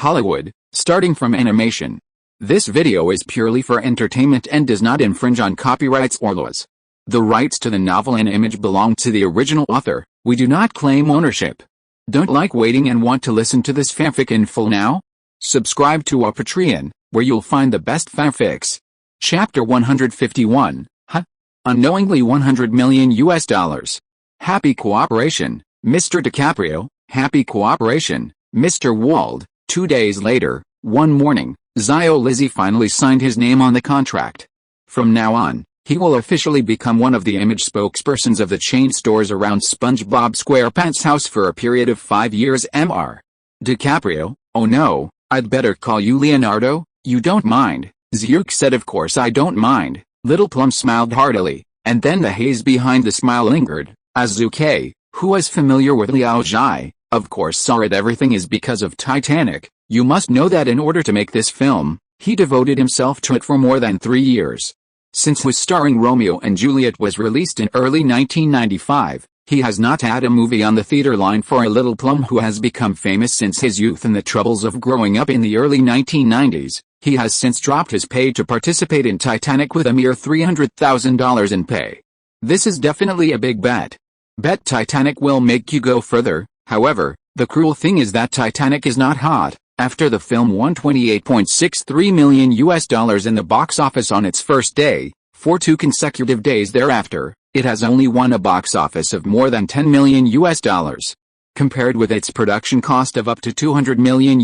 Hollywood, starting from animation. This video is purely for entertainment and does not infringe on copyrights or laws. The rights to the novel and image belong to the original author. We do not claim ownership. Don't like waiting and want to listen to this fanfic in full now? Subscribe to our Patreon, where you'll find the best fanfics. Chapter 151. Unknowingly $100 million. Happy cooperation, Mr. DiCaprio. Happy cooperation, Mr. Wald. 2 days later, one morning, Zio Lizzy finally signed his name on the contract. From now on, he will officially become one of the image spokespersons of the chain stores around SpongeBob SquarePants' house for a period of 5 years. Mr. DiCaprio, oh no, I'd better call you Leonardo, you don't mind? Zhu said. Of course I don't mind. Little Plum smiled heartily, and then the haze behind the smile lingered, as Zhu Ke, who was familiar with Liao Zhai, of course saw it. Everything is because of Titanic. You must know that in order to make this film, he devoted himself to it for more than 3 years. Since his starring Romeo and Juliet was released in early 1995, he has not had a movie on the theater line for a Little Plum who has become famous since his youth and the troubles of growing up in the early 1990s. He has since dropped his pay to participate in Titanic with a mere $300,000 in pay. This is definitely a big bet. Bet Titanic will make you go further. However, the cruel thing is that Titanic is not hot. After the film won $28.63 million in the box office on its first day, for 2 consecutive days thereafter, it has only won a box office of more than $10 million. Compared with its production cost of up to $200 million,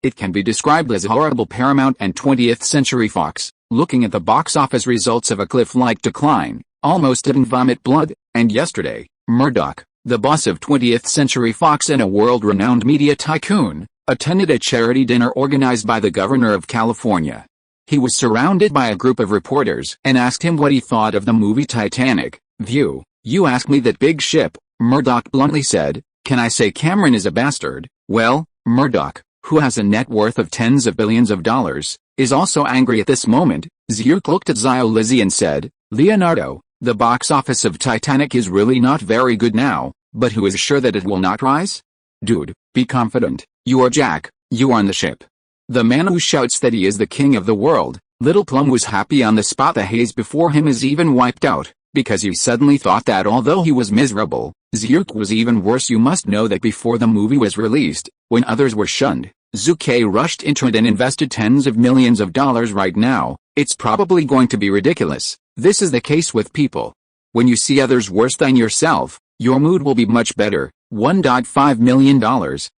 it can be described as a horrible. Paramount and 20th Century Fox, looking at the box office results of a cliff-like decline, almost didn't vomit blood, and yesterday, Murdoch, the boss of 20th Century Fox and a world-renowned media tycoon, attended a charity dinner organized by the governor of California. He was surrounded by a group of reporters and asked him what he thought of the movie Titanic. "You ask me that big ship," Murdoch bluntly said. "Can I say Cameron is a bastard?" Well, Murdoch, who has a net worth of tens of billions of dollars, is also angry at this moment. Zhu looked at Zio Lizzy and said, "Leonardo, the box office of Titanic is really not very good now, but who is sure that it will not rise? Dude, be confident. You are Jack, you are on the ship. The man who shouts that he is the king of the world." Little Plum was happy on the spot. The haze before him is even wiped out, because he suddenly thought that although he was miserable, Zhu was even worse. You must know that before the movie was released, when others were shunned, Zhu Ke rushed into it and invested tens of millions of dollars. Right now, it's probably going to be ridiculous. This is the case with people. When you see others worse than yourself, your mood will be much better. $1.5 million.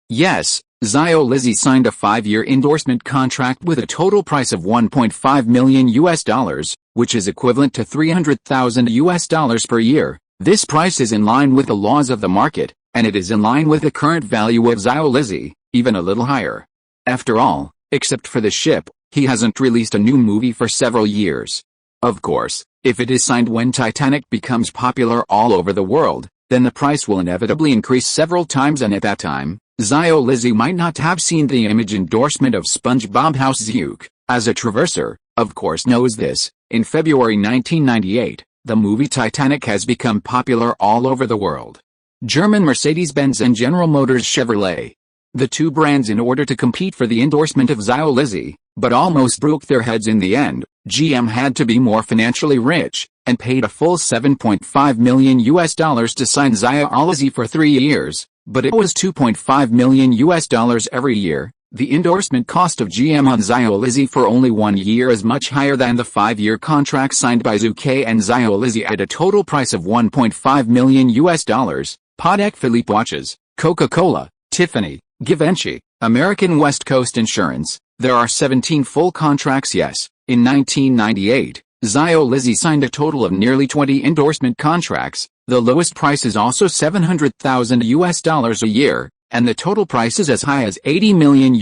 Yes, Zio Lizzy signed a 5-year endorsement contract with a total price of $1.5 million, which is equivalent to $300,000 per year. This price is in line with the laws of the market, and it is in line with the current value of Zio Lizzy, even a little higher. After all, except for the ship, he hasn't released a new movie for several years. Of course, if it is signed when Titanic becomes popular all over the world, then the price will inevitably increase several times, and at that time, Zio Lizzy might not have seen the image endorsement of SpongeBob House. Zhu, as a traverser, of course knows this. In February 1998, the movie Titanic has become popular all over the world. German Mercedes-Benz and General Motors Chevrolet, the two brands, in order to compete for the endorsement of Zio Lizzy, but almost broke their heads in the end. GM had to be more financially rich, and paid a full $7.5 million to sign Zio Lizzy for 3 years, but it was $2.5 million every year. The endorsement cost of GM on Zio Lizzy for only 1 year is much higher than the 5-year contract signed by Zhu Ke and Zio Lizzy at a total price of $1.5 million. Patek Philippe watches, Coca-Cola, Tiffany, Givenchy, American West Coast Insurance. There are 17 full contracts. Yes, in 1998, Zio Lizzy signed a total of nearly 20 endorsement contracts. The lowest price is also $700,000 a year, and the total price is as high as $80 million.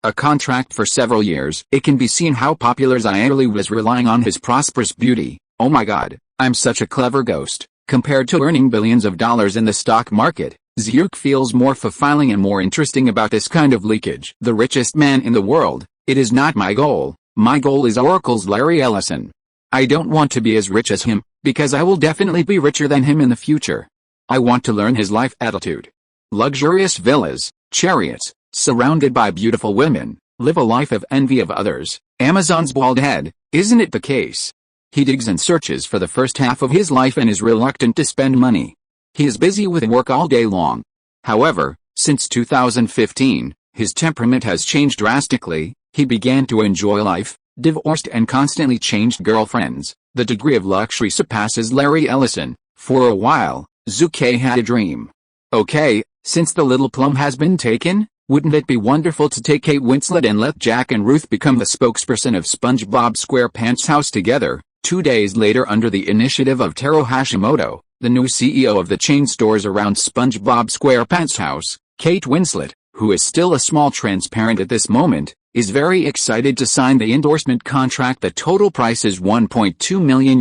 A contract for several years. It can be seen how popular Zio Lizzy was relying on his prosperous beauty. Oh my god, I'm such a clever ghost. Compared to earning billions of dollars in the stock market, Zhu feels more fulfilling and more interesting about this kind of leakage. The richest man in the world. It is not my goal. My goal is Oracle's Larry Ellison. I don't want to be as rich as him, because I will definitely be richer than him in the future. I want to learn his life attitude. Luxurious villas, chariots, surrounded by beautiful women, live a life of envy of others. Amazon's bald head, isn't it the case? He digs and searches for the first half of his life and is reluctant to spend money. He is busy with work all day long. However, since 2015, his temperament has changed drastically. He began to enjoy life, divorced and constantly changed girlfriends. The degree of luxury surpasses Larry Ellison. For a while, Zhu Ke had a dream. Okay, since the little plum has been taken, wouldn't it be wonderful to take Kate Winslet and let Jack and Ruth become the spokesperson of SpongeBob SquarePants House together? 2 days later, under the initiative of Taro Hashimoto, the new CEO of the chain stores around SpongeBob SquarePants House, Kate Winslet, who is still a small transparent at this moment, is very excited to sign the endorsement contract. The total price is $1.2 million,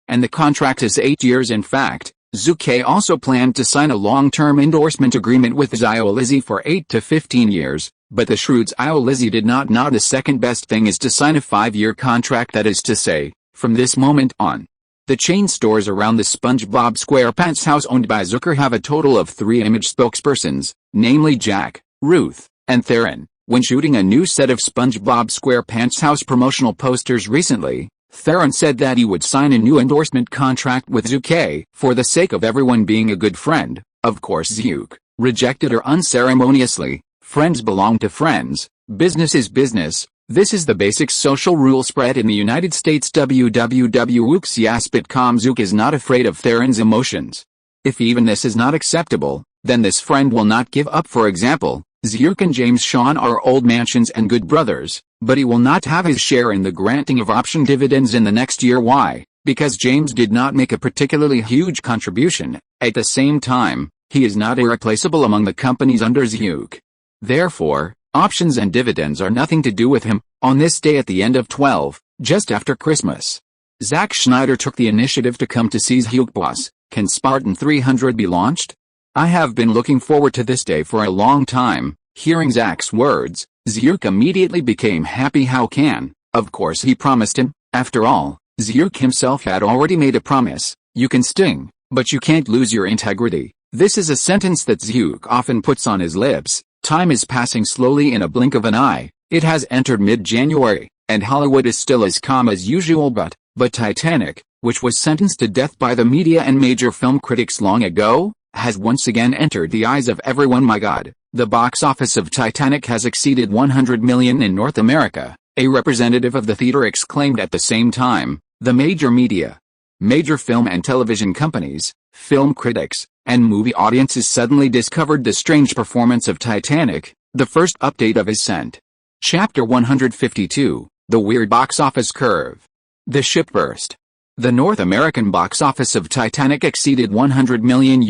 and the contract is 8 years. In fact, Zhu Ke also planned to sign a long-term endorsement agreement with Zhao Lizzy for 8 to 15 years, but the shrewd Zhao Lizzy did not know the second best thing is to sign a 5-year contract, that is to say, from this moment on. The chain stores around the SpongeBob SquarePants house owned by Zucker have a total of 3 image spokespersons, namely Jack, Ruth, and Theron. When shooting a new set of SpongeBob SquarePants house promotional posters recently, Theron said that he would sign a new endorsement contract with Zhu Ke for the sake of everyone being a good friend. Of course, Zhu rejected her unceremoniously. Friends belong to friends, business is business. This is the basic social rule spread in the United States. www.wuxias.com. Zhu is not afraid of Theron's emotions. If even this is not acceptable, then this friend will not give up. For example, Zhu and James Sean are old mansions and good brothers, but he will not have his share in the granting of option dividends in the next year. Why? Because James did not make a particularly huge contribution. At the same time, he is not irreplaceable among the companies under Zhu. Therefore, options and dividends are nothing to do with him. On this day at the end of 12, just after Christmas, Zack Snyder took the initiative to come to see Zhu. Boss, can Spartan 300 be launched? I have been looking forward to this day for a long time. Hearing Zack's words, Zhu immediately became happy. How can? Of course he promised him. After all, Zhu himself had already made a promise. You can sting, but you can't lose your integrity. This is a sentence that Zhu often puts on his lips. Time is passing slowly in a blink of an eye. It has entered mid-January, and Hollywood is still as calm as usual. But Titanic, which was sentenced to death by the media and major film critics long ago, has once again entered the eyes of everyone. My God, the box office of Titanic has exceeded 100 million in North America, a representative of the theater exclaimed. At the same time, the major media, major film and television companies, film critics, and movie audiences suddenly discovered the strange performance of Titanic, the first update of Ascent. Chapter 152, The Weird Box Office Curve. The ship burst. The North American box office of Titanic exceeded $100 million.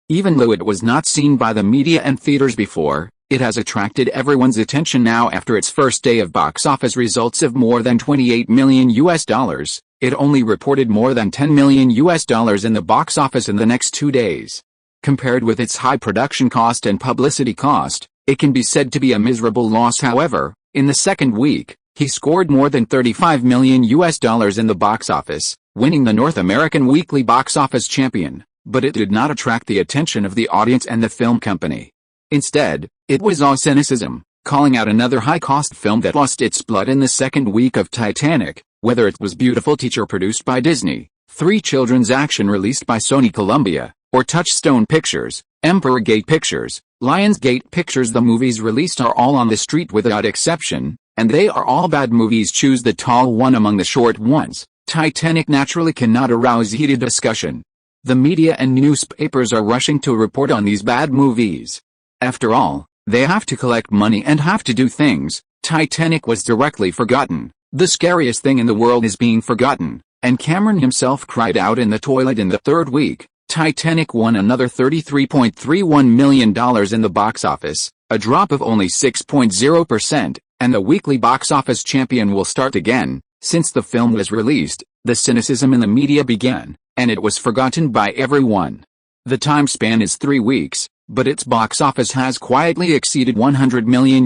Even though it was not seen by the media and theaters before, it has attracted everyone's attention now after its first day of box office results of more than $28 million. It only reported more than $10 million in the box office in the next 2 days. Compared with its high production cost and publicity cost, it can be said to be a miserable loss. However, in the second week, he scored more than $35 million in the box office, winning the North American Weekly Box Office Champion, but it did not attract the attention of the audience and the film company. Instead, it was all cynicism, calling out another high-cost film that lost its blood in the second week of Titanic. Whether it was Beautiful Teacher produced by Disney, 3 Children's Action released by Sony Columbia, or Touchstone Pictures, Emperor Gate Pictures, Lionsgate Pictures, the movies released are all on the street without exception, and they are all bad movies. Choose the tall one among the short ones. Titanic naturally cannot arouse heated discussion. The media and newspapers are rushing to report on these bad movies. After all, they have to collect money and have to do things. Titanic was directly forgotten. The scariest thing in the world is being forgotten, and Cameron himself cried out in the toilet in the third week. Titanic won another $33.31 million in the box office, a drop of only 6.0%, and the weekly box office champion will start again. Since the film was released, the cynicism in the media began, and it was forgotten by everyone. The time span is 3 weeks, but its box office has quietly exceeded $100 million.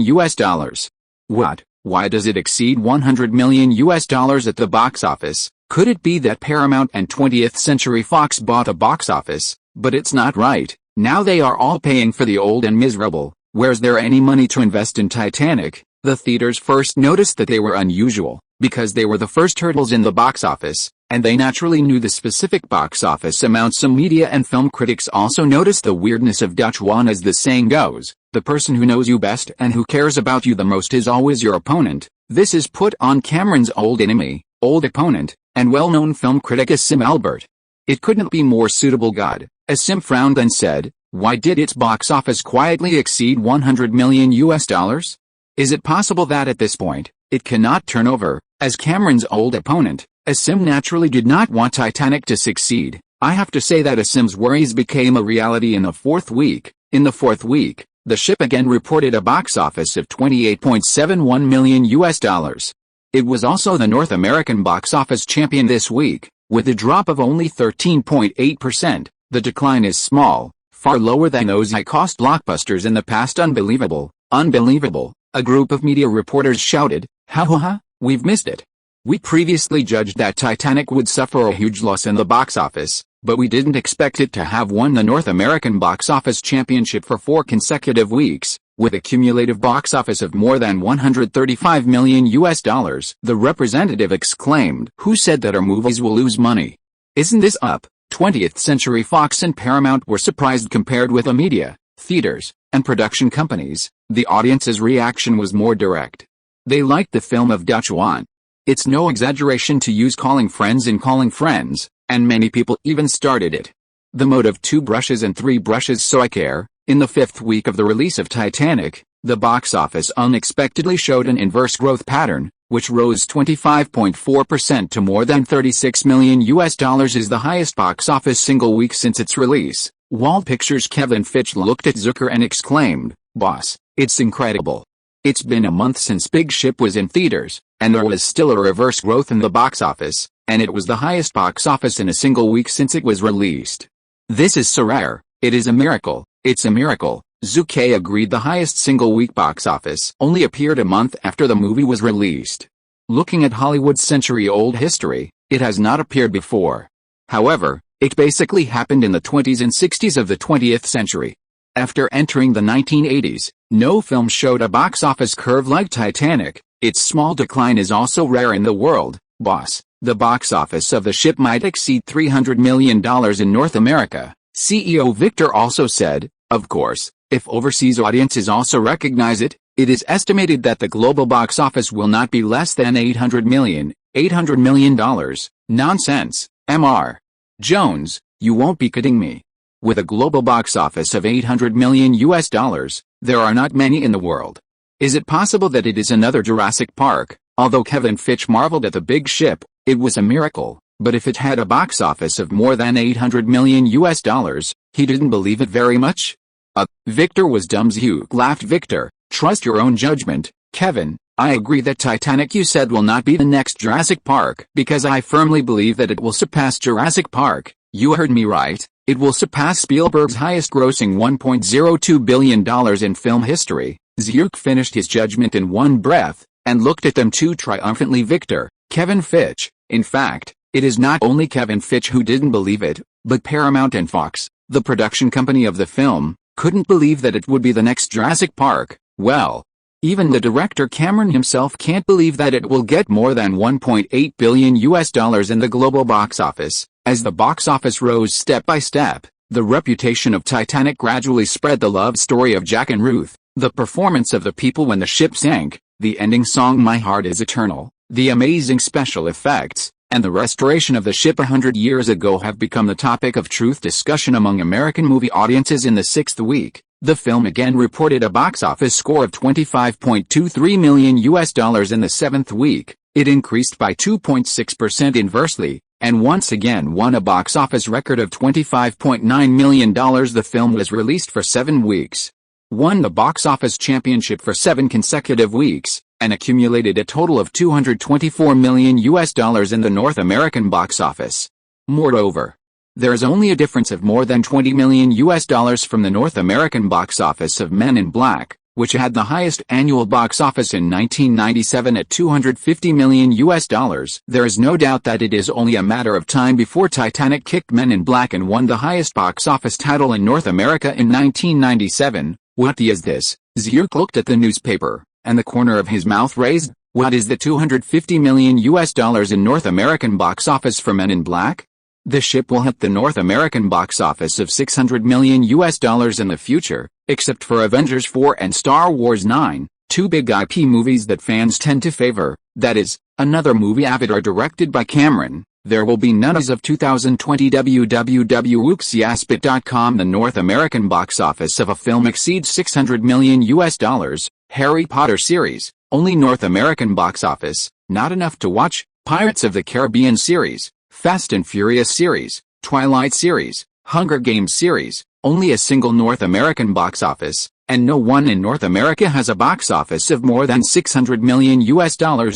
What? Why does it exceed $100 million at the box office? Could it be that Paramount and 20th Century Fox bought a box office? But it's not right. Now they are all paying for the old and miserable. Where's there any money to invest in Titanic? The theaters first noticed that they were unusual, because they were the first hurdles in the box office, and they naturally knew the specific box office amounts. Some media and film critics also noticed the weirdness of Dutch Wan. As the saying goes, the person who knows you best and who cares about you the most is always your opponent. This is put on Cameron's old enemy, old opponent, and well-known film critic Asim Albert. It couldn't be more suitable. God. Asim frowned and said, why did its box office quietly exceed $100 million? Is it possible that at this point, it cannot turn over? As Cameron's old opponent, Asim naturally did not want Titanic to succeed. I have to say that Asim's worries became a reality in the fourth week. In the fourth week, the ship again reported a box office of $28.71 million. It was also the North American box office champion this week, with a drop of only 13.8%. The decline is small, far lower than those high-cost blockbusters in the past. Unbelievable, unbelievable, a group of media reporters shouted. Ha ha ha, we've missed it. We previously judged that Titanic would suffer a huge loss in the box office, but we didn't expect it to have won the North American box office championship for 4 consecutive weeks, with a cumulative box office of more than $135 million. The representative exclaimed. Who said that our movies will lose money? Isn't this up? 20th Century Fox and Paramount were surprised. Compared with the media, theaters, and production companies, the audience's reaction was more direct. They liked the film of Dutch Wan. It's no exaggeration to use calling friends in Calling Friends, and many people even started it. The mode of 2 brushes and 3 brushes. So I care. In the 5th week of the release of Titanic, the box office unexpectedly showed an inverse growth pattern, which rose 25.4% to more than $36 million. Is the highest box office single week since its release. Wald Pictures' Kevin Fitch looked at Zucker and exclaimed, "Boss, it's incredible. It's been a month since Big Ship was in theaters, and there was still a reverse growth in the box office, and it was the highest box office in a single week since it was released. This is so rare, it is a miracle, it's a miracle." Zhu Ke agreed. The highest single week box office only appeared a month after the movie was released. Looking at Hollywood's century-old history, it has not appeared before. However, it basically happened in the 20s and 60s of the 20th century. After entering the 1980s, no film showed a box office curve like Titanic. Its small decline is also rare in the world. Boss, the box office of the ship might exceed $300 million in North America, CEO Victor also said. Of course, if overseas audiences also recognize it, it is estimated that the global box office will not be less than $800 million. Nonsense, Mr. Jones, you won't be kidding me. With a global box office of $800 million, there are not many in the world. Is it possible that it is another Jurassic Park? Although Kevin Fitch marveled at the Big Ship, it was a miracle, but if it had a box office of more than $800 million, he didn't believe it very much? Victor was dumb. Zhu laughed. Victor, trust your own judgment. Kevin, I agree that Titanic you said will not be the next Jurassic Park, because I firmly believe that it will surpass Jurassic Park. You heard me right, it will surpass Spielberg's highest-grossing $1.02 billion in film history. Zhu finished his judgment in one breath, and looked at them too triumphantly. Victor, Kevin Fitch, in fact, it is not only Kevin Fitch who didn't believe it, but Paramount and Fox, the production company of the film, couldn't believe that it would be the next Jurassic Park. Well, even the director Cameron himself can't believe that it will get more than $1.8 billion in the global box office. As the box office rose step by step, the reputation of Titanic gradually spread. The love story of Jack and Ruth, the performance of the people when the ship sank, the ending song My Heart is Eternal, the amazing special effects, and the restoration of the ship 100 years ago have become the topic of truth discussion among American movie audiences. In the 6th week, the film again reported a box office score of $25.23 million. In the 7th week, it increased by 2.6% inversely, and once again won a box office record of $25.9 million. The film was released for 7 weeks, won the box office championship for 7 consecutive weeks, and accumulated a total of $224 million in the North American box office. Moreover, there is only a difference of more than $20 million from the North American box office of Men in Black, which had the highest annual box office in 1997 at $250 million. There is no doubt that it is only a matter of time before Titanic kicked Men in Black and won the highest box office title in North America in 1997. What is this? Zhu looked at the newspaper, and the corner of his mouth raised. What is the $250 million in North American box office for Men in Black? The ship will hit the North American box office of $600 million in the future, except for Avengers 4 and Star Wars 9, two big IP movies that fans tend to favor. That is, another movie Avatar directed by Cameron. There will be none as of 2020. www.wooksiaspit.com. The North American box office of a film exceeds $600 million. Harry Potter series, only North American box office, not enough to watch. Pirates of the Caribbean series, Fast and Furious series, Twilight series, Hunger Games series, only a single North American box office, and no one in North America has a box office of more than $600 million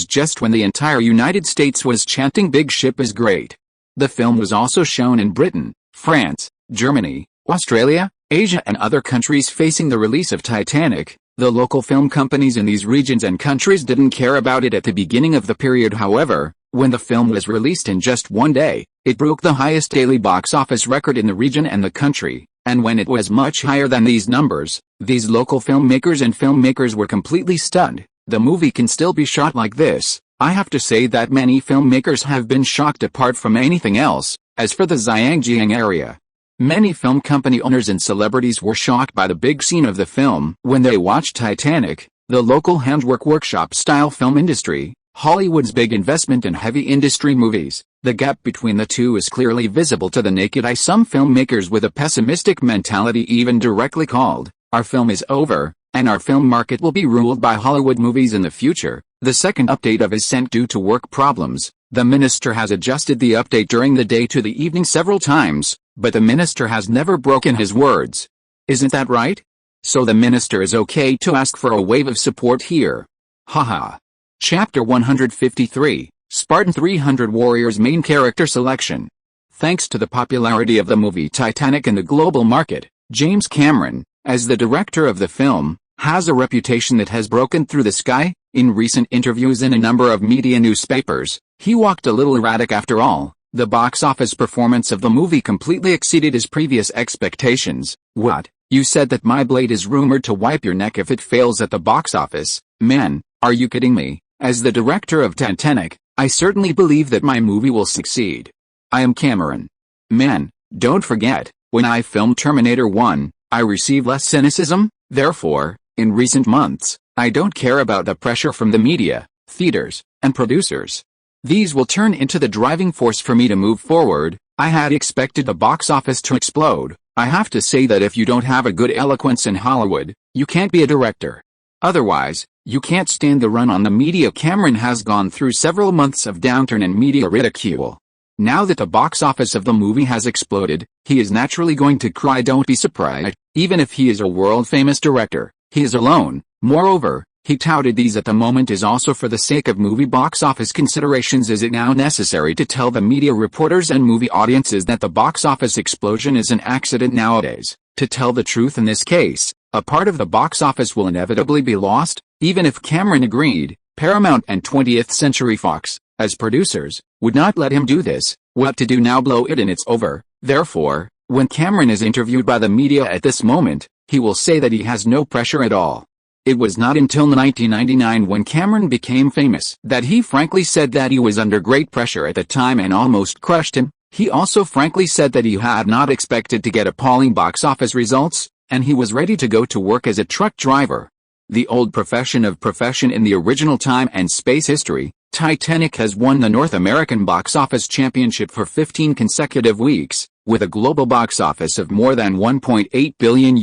just when the entire United States was chanting Big Ship is great. The film was also shown in Britain, France, Germany, Australia, Asia and other countries. Facing the release of Titanic, the local film companies in these regions and countries didn't care about it at the beginning of the period. However, when the film was released in just one day, it broke the highest daily box office record in the region and the country, and when it was much higher than these numbers, these local filmmakers and filmmakers were completely stunned. The movie can still be shot like this. I have to say that many filmmakers have been shocked apart from anything else. As for the Zhangjiang area, many film company owners and celebrities were shocked by the big scene of the film when they watched Titanic. The local handwork workshop-style film industry, Hollywood's big investment in heavy industry movies, the gap between the two is clearly visible to the naked eye. Some filmmakers with a pessimistic mentality even directly called, "Our film is over, and our film market will be ruled by Hollywood movies in the future." The second update of is sent due to work problems. The minister has adjusted the update during the day to the evening several times, but the minister has never broken his words. Isn't that right? So the minister is okay to ask for a wave of support here. Haha. Chapter 153, Spartan 300 Warriors main character selection. Thanks to the popularity of the movie Titanic in the global market, James Cameron, as the director of the film, has a reputation that has broken through the sky. In recent interviews in a number of media newspapers, he walked a little erratic. After all, the box office performance of the movie completely exceeded his previous expectations. What? You said that my blade is rumored to wipe your neck if it fails at the box office? Man, are you kidding me? As the director of Titanic, I certainly believe that my movie will succeed. I am Cameron. Man, don't forget, when I filmed Terminator 1, I received less cynicism. Therefore, in recent months, I don't care about the pressure from the media, theaters, and producers. These will turn into the driving force for me to move forward. I had expected the box office to explode. I have to say that if you don't have a good eloquence in Hollywood, you can't be a director. Otherwise, you can't stand the run on the media. Cameron has gone through several months of downturn and media ridicule. Now that the box office of the movie has exploded, he is naturally going to cry. Don't be surprised. Even if he is a world-famous director, he is alone. Moreover, he touted these at the moment is also for the sake of movie box office considerations. Is it now necessary to tell the media reporters and movie audiences that the box office explosion is an accident nowadays? To tell the truth in this case, a part of the box office will inevitably be lost. Even if Cameron agreed, Paramount and 20th Century Fox, as producers, would not let him do this. What to do now? Blow it and it's over. Therefore, when Cameron is interviewed by the media at this moment, he will say that he has no pressure at all. It was not until 1999 when Cameron became famous that he frankly said that he was under great pressure at the time and almost crushed him. He also frankly said that he had not expected to get appalling box office results, and he was ready to go to work as a truck driver. The old profession of profession in the original time and space history, Titanic has won the North American box office championship for 15 consecutive weeks, with a global box office of more than $1.8 billion,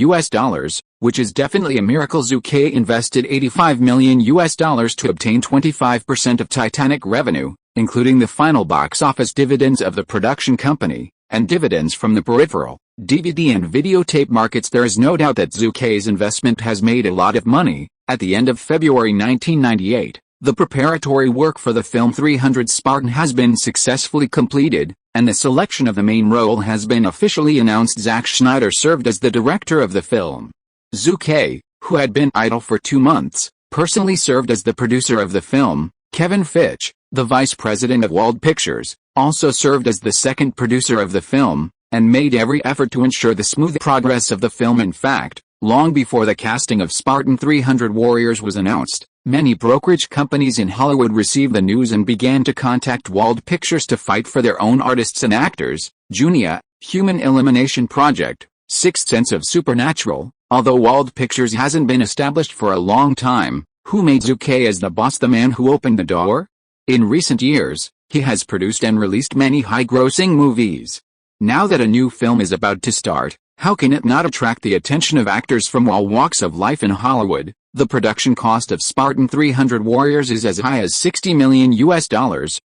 which is definitely a miracle. Zhu Ke invested $85 million to obtain 25% of Titanic revenue, including the final box office dividends of the production company, and dividends from the peripheral, DVD and videotape markets. There is no doubt that Zhu Ke's investment has made a lot of money. At the end of February 1998, the preparatory work for the film 300 Spartan has been successfully completed, and the selection of the main role has been officially announced. Zack Snyder served as the director of the film. Zhu Ke, who had been idle for 2 months, personally served as the producer of the film. Kevin Fitch, the vice president of Wald Pictures, also served as the second producer of the film, and made every effort to ensure the smooth progress of the film. In fact, Long before the casting of Spartan 300 Warriors was announced, many brokerage companies in Hollywood received the news and began to contact Wald Pictures to fight for their own artists and actors. Junia, Human Elimination Project, Sixth Sense of Supernatural. Although Wald Pictures hasn't been established for a long time, who made Zhu Ke as the boss, the man who opened the door? In recent years, he has produced and released many high-grossing movies. Now that a new film is about to start, how can it not attract the attention of actors from all walks of life in Hollywood? The production cost of Spartan 300 Warriors is as high as $60 million,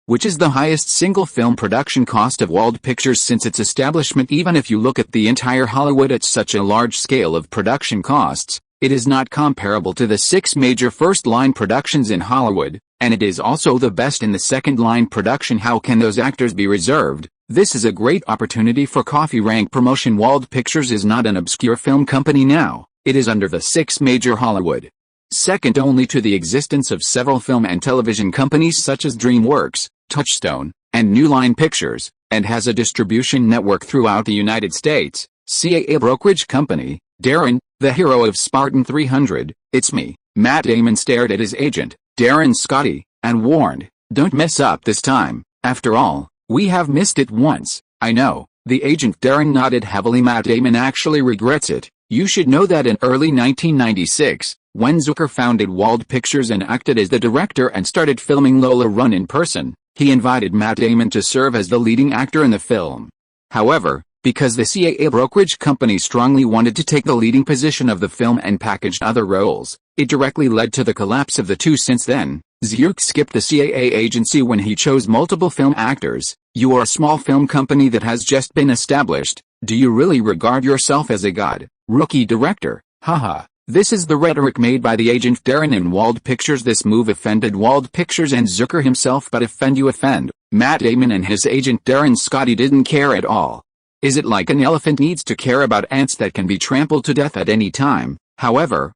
which is the highest single film production cost of Wald Pictures since its establishment. Even if you look at the entire Hollywood at such a large scale of production costs, it is not comparable to the 6 major first-line productions in Hollywood, and it is also the best in the second-line production. How can those actors be reserved? This is a great opportunity for coffee rank promotion. Wald Pictures is not an obscure film company now, it is under the 6 major Hollywood, second only to the existence of several film and television companies such as DreamWorks, Touchstone, and New Line Pictures, and has a distribution network throughout the United States. CAA brokerage company. Darren, the hero of Spartan 300, it's me. Matt Damon stared at his agent, Darren Scotty, and warned, "Don't mess up this time. After all, we have missed it once." "I know." The agent Darren nodded heavily. Matt Damon actually regrets it. "You should know that in early 1996, when Zucker founded Wald Pictures and acted as the director and started filming Lola Run in person, he invited Matt Damon to serve as the leading actor in the film. However, because the CAA brokerage company strongly wanted to take the leading position of the film and packaged other roles, it directly led to the collapse of the two. Since then, Zucker skipped the CAA agency when he chose multiple film actors. "You are a small film company that has just been established. Do you really regard yourself as a god, rookie director? Haha." This is the rhetoric made by the agent Darren in Wald Pictures. This move offended Wald Pictures and Zucker himself, but offend you offend. Matt Damon and his agent Darren Scotty didn't care at all. Is it like an elephant needs to care about ants that can be trampled to death at any time? However,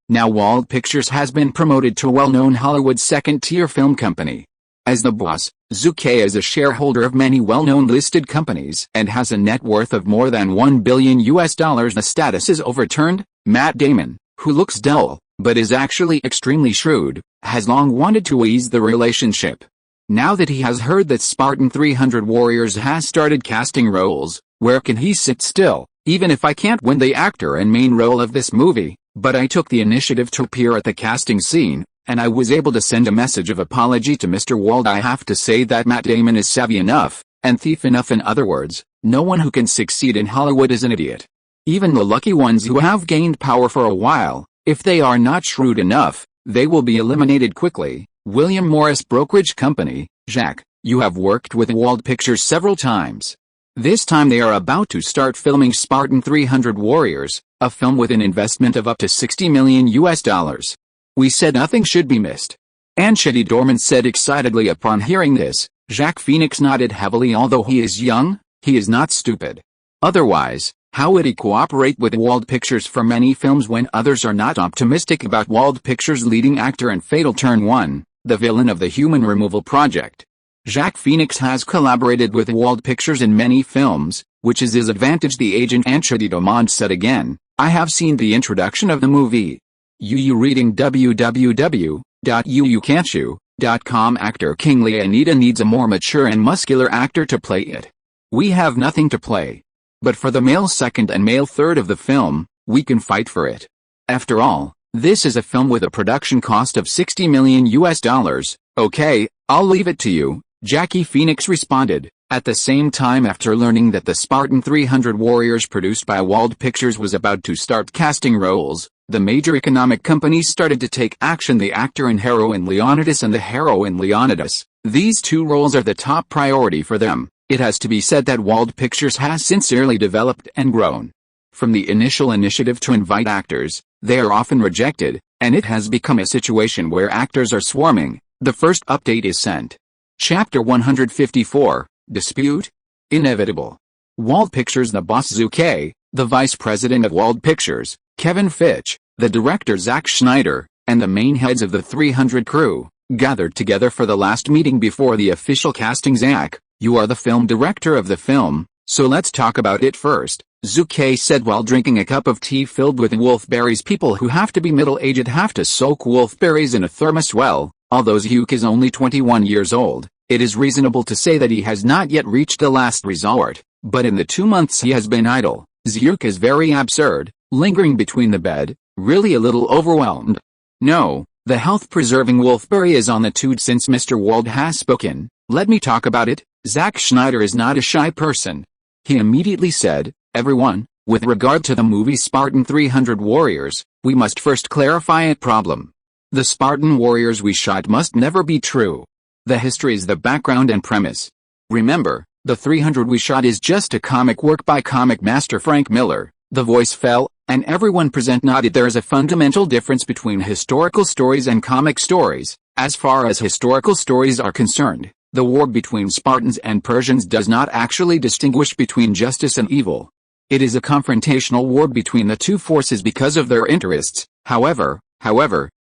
now Wald Pictures has been promoted to a well-known Hollywood second-tier film company. As the boss, Zhu Ke is a shareholder of many well-known listed companies and has a net worth of more than $1 billion. The status is overturned. Matt Damon, who looks dull, but is actually extremely shrewd, has long wanted to ease the relationship. Now that he has heard that Spartan 300 Warriors has started casting roles, where can he sit still? "Even if I can't win the actor and main role of this movie, but I took the initiative to appear at the casting scene, and I was able to send a message of apology to Mr. Wald." I have to say that Matt Damon is savvy enough, and thief enough. In other words, no one who can succeed in Hollywood is an idiot. Even the lucky ones who have gained power for a while, if they are not shrewd enough, they will be eliminated quickly. William Morris Brokerage Company. Jacques, you have worked with Wald Pictures several times. This time they are about to start filming Spartan 300 Warriors, a film with an investment of up to $60 million. We said nothing should be missed. Anchette Dorman said excitedly upon hearing this. Jacques Phoenix nodded heavily. Although he is young, he is not stupid. Otherwise, how would he cooperate with Wald Pictures for many films when others are not optimistic about Wald Pictures' leading actor in Fatal Turn 1, the villain of the Human Removal Project? Jacques Phoenix has collaborated with Wald Pictures in many films, which is his advantage. The agent Anchette Dorman said again, "I have seen the introduction of the movie. You reading www.uucan'tchoo.com. Actor King Leonida needs a more mature and muscular actor to play it. We have nothing to play. But for the male second and male third of the film, we can fight for it. After all, this is a film with a production cost of $60 million. Okay, I'll leave it to you," Jackie Phoenix responded. At the same time, after learning that the Spartan 300 Warriors produced by Wald Pictures was about to start casting roles, the major economic companies started to take action. The actor and heroine Leonidas and the heroine Leonidas, these two roles are the top priority for them. It has to be said that Wald Pictures has sincerely developed and grown. From the initial initiative to invite actors, they are often rejected, and it has become a situation where actors are swarming. The first update is sent. Chapter 154, Dispute? Inevitable. Wald Pictures. The boss Zhu Ke, the vice president of Wald Pictures, Kevin Fitch, the director Zack Schneider, and the main heads of the 300 crew, gathered together for the last meeting before the official casting. "Zack, you are the film director of the film, So let's talk about it first. Zhu Ke said while drinking a cup of tea filled with wolfberries. People who have to be middle-aged have to soak wolfberries in a thermos. Well, although Zhu Ke is only 21 years old, it is reasonable to say that he has not yet reached the last resort. But in the 2 months he has been idle, Zhu Ke is very absurd, lingering between the bed, really a little overwhelmed. No, the health-preserving wolfberry is on the toot since Mr. Wald has spoken. Let me talk about it. Zack Snyder is not a shy person. He immediately said, "Everyone, with regard to the movie Spartan 300 Warriors, we must first clarify a problem. The Spartan warriors we shot must never be true. The history is the background and premise. Remember, the 300 we shot is just a comic work by comic master Frank Miller." The voice fell, and everyone present nodded. There is a fundamental difference between historical stories and comic stories. As far as historical stories are concerned, the war between Spartans and Persians does not actually distinguish between justice and evil. It is a confrontational war between the two forces because of their interests. However,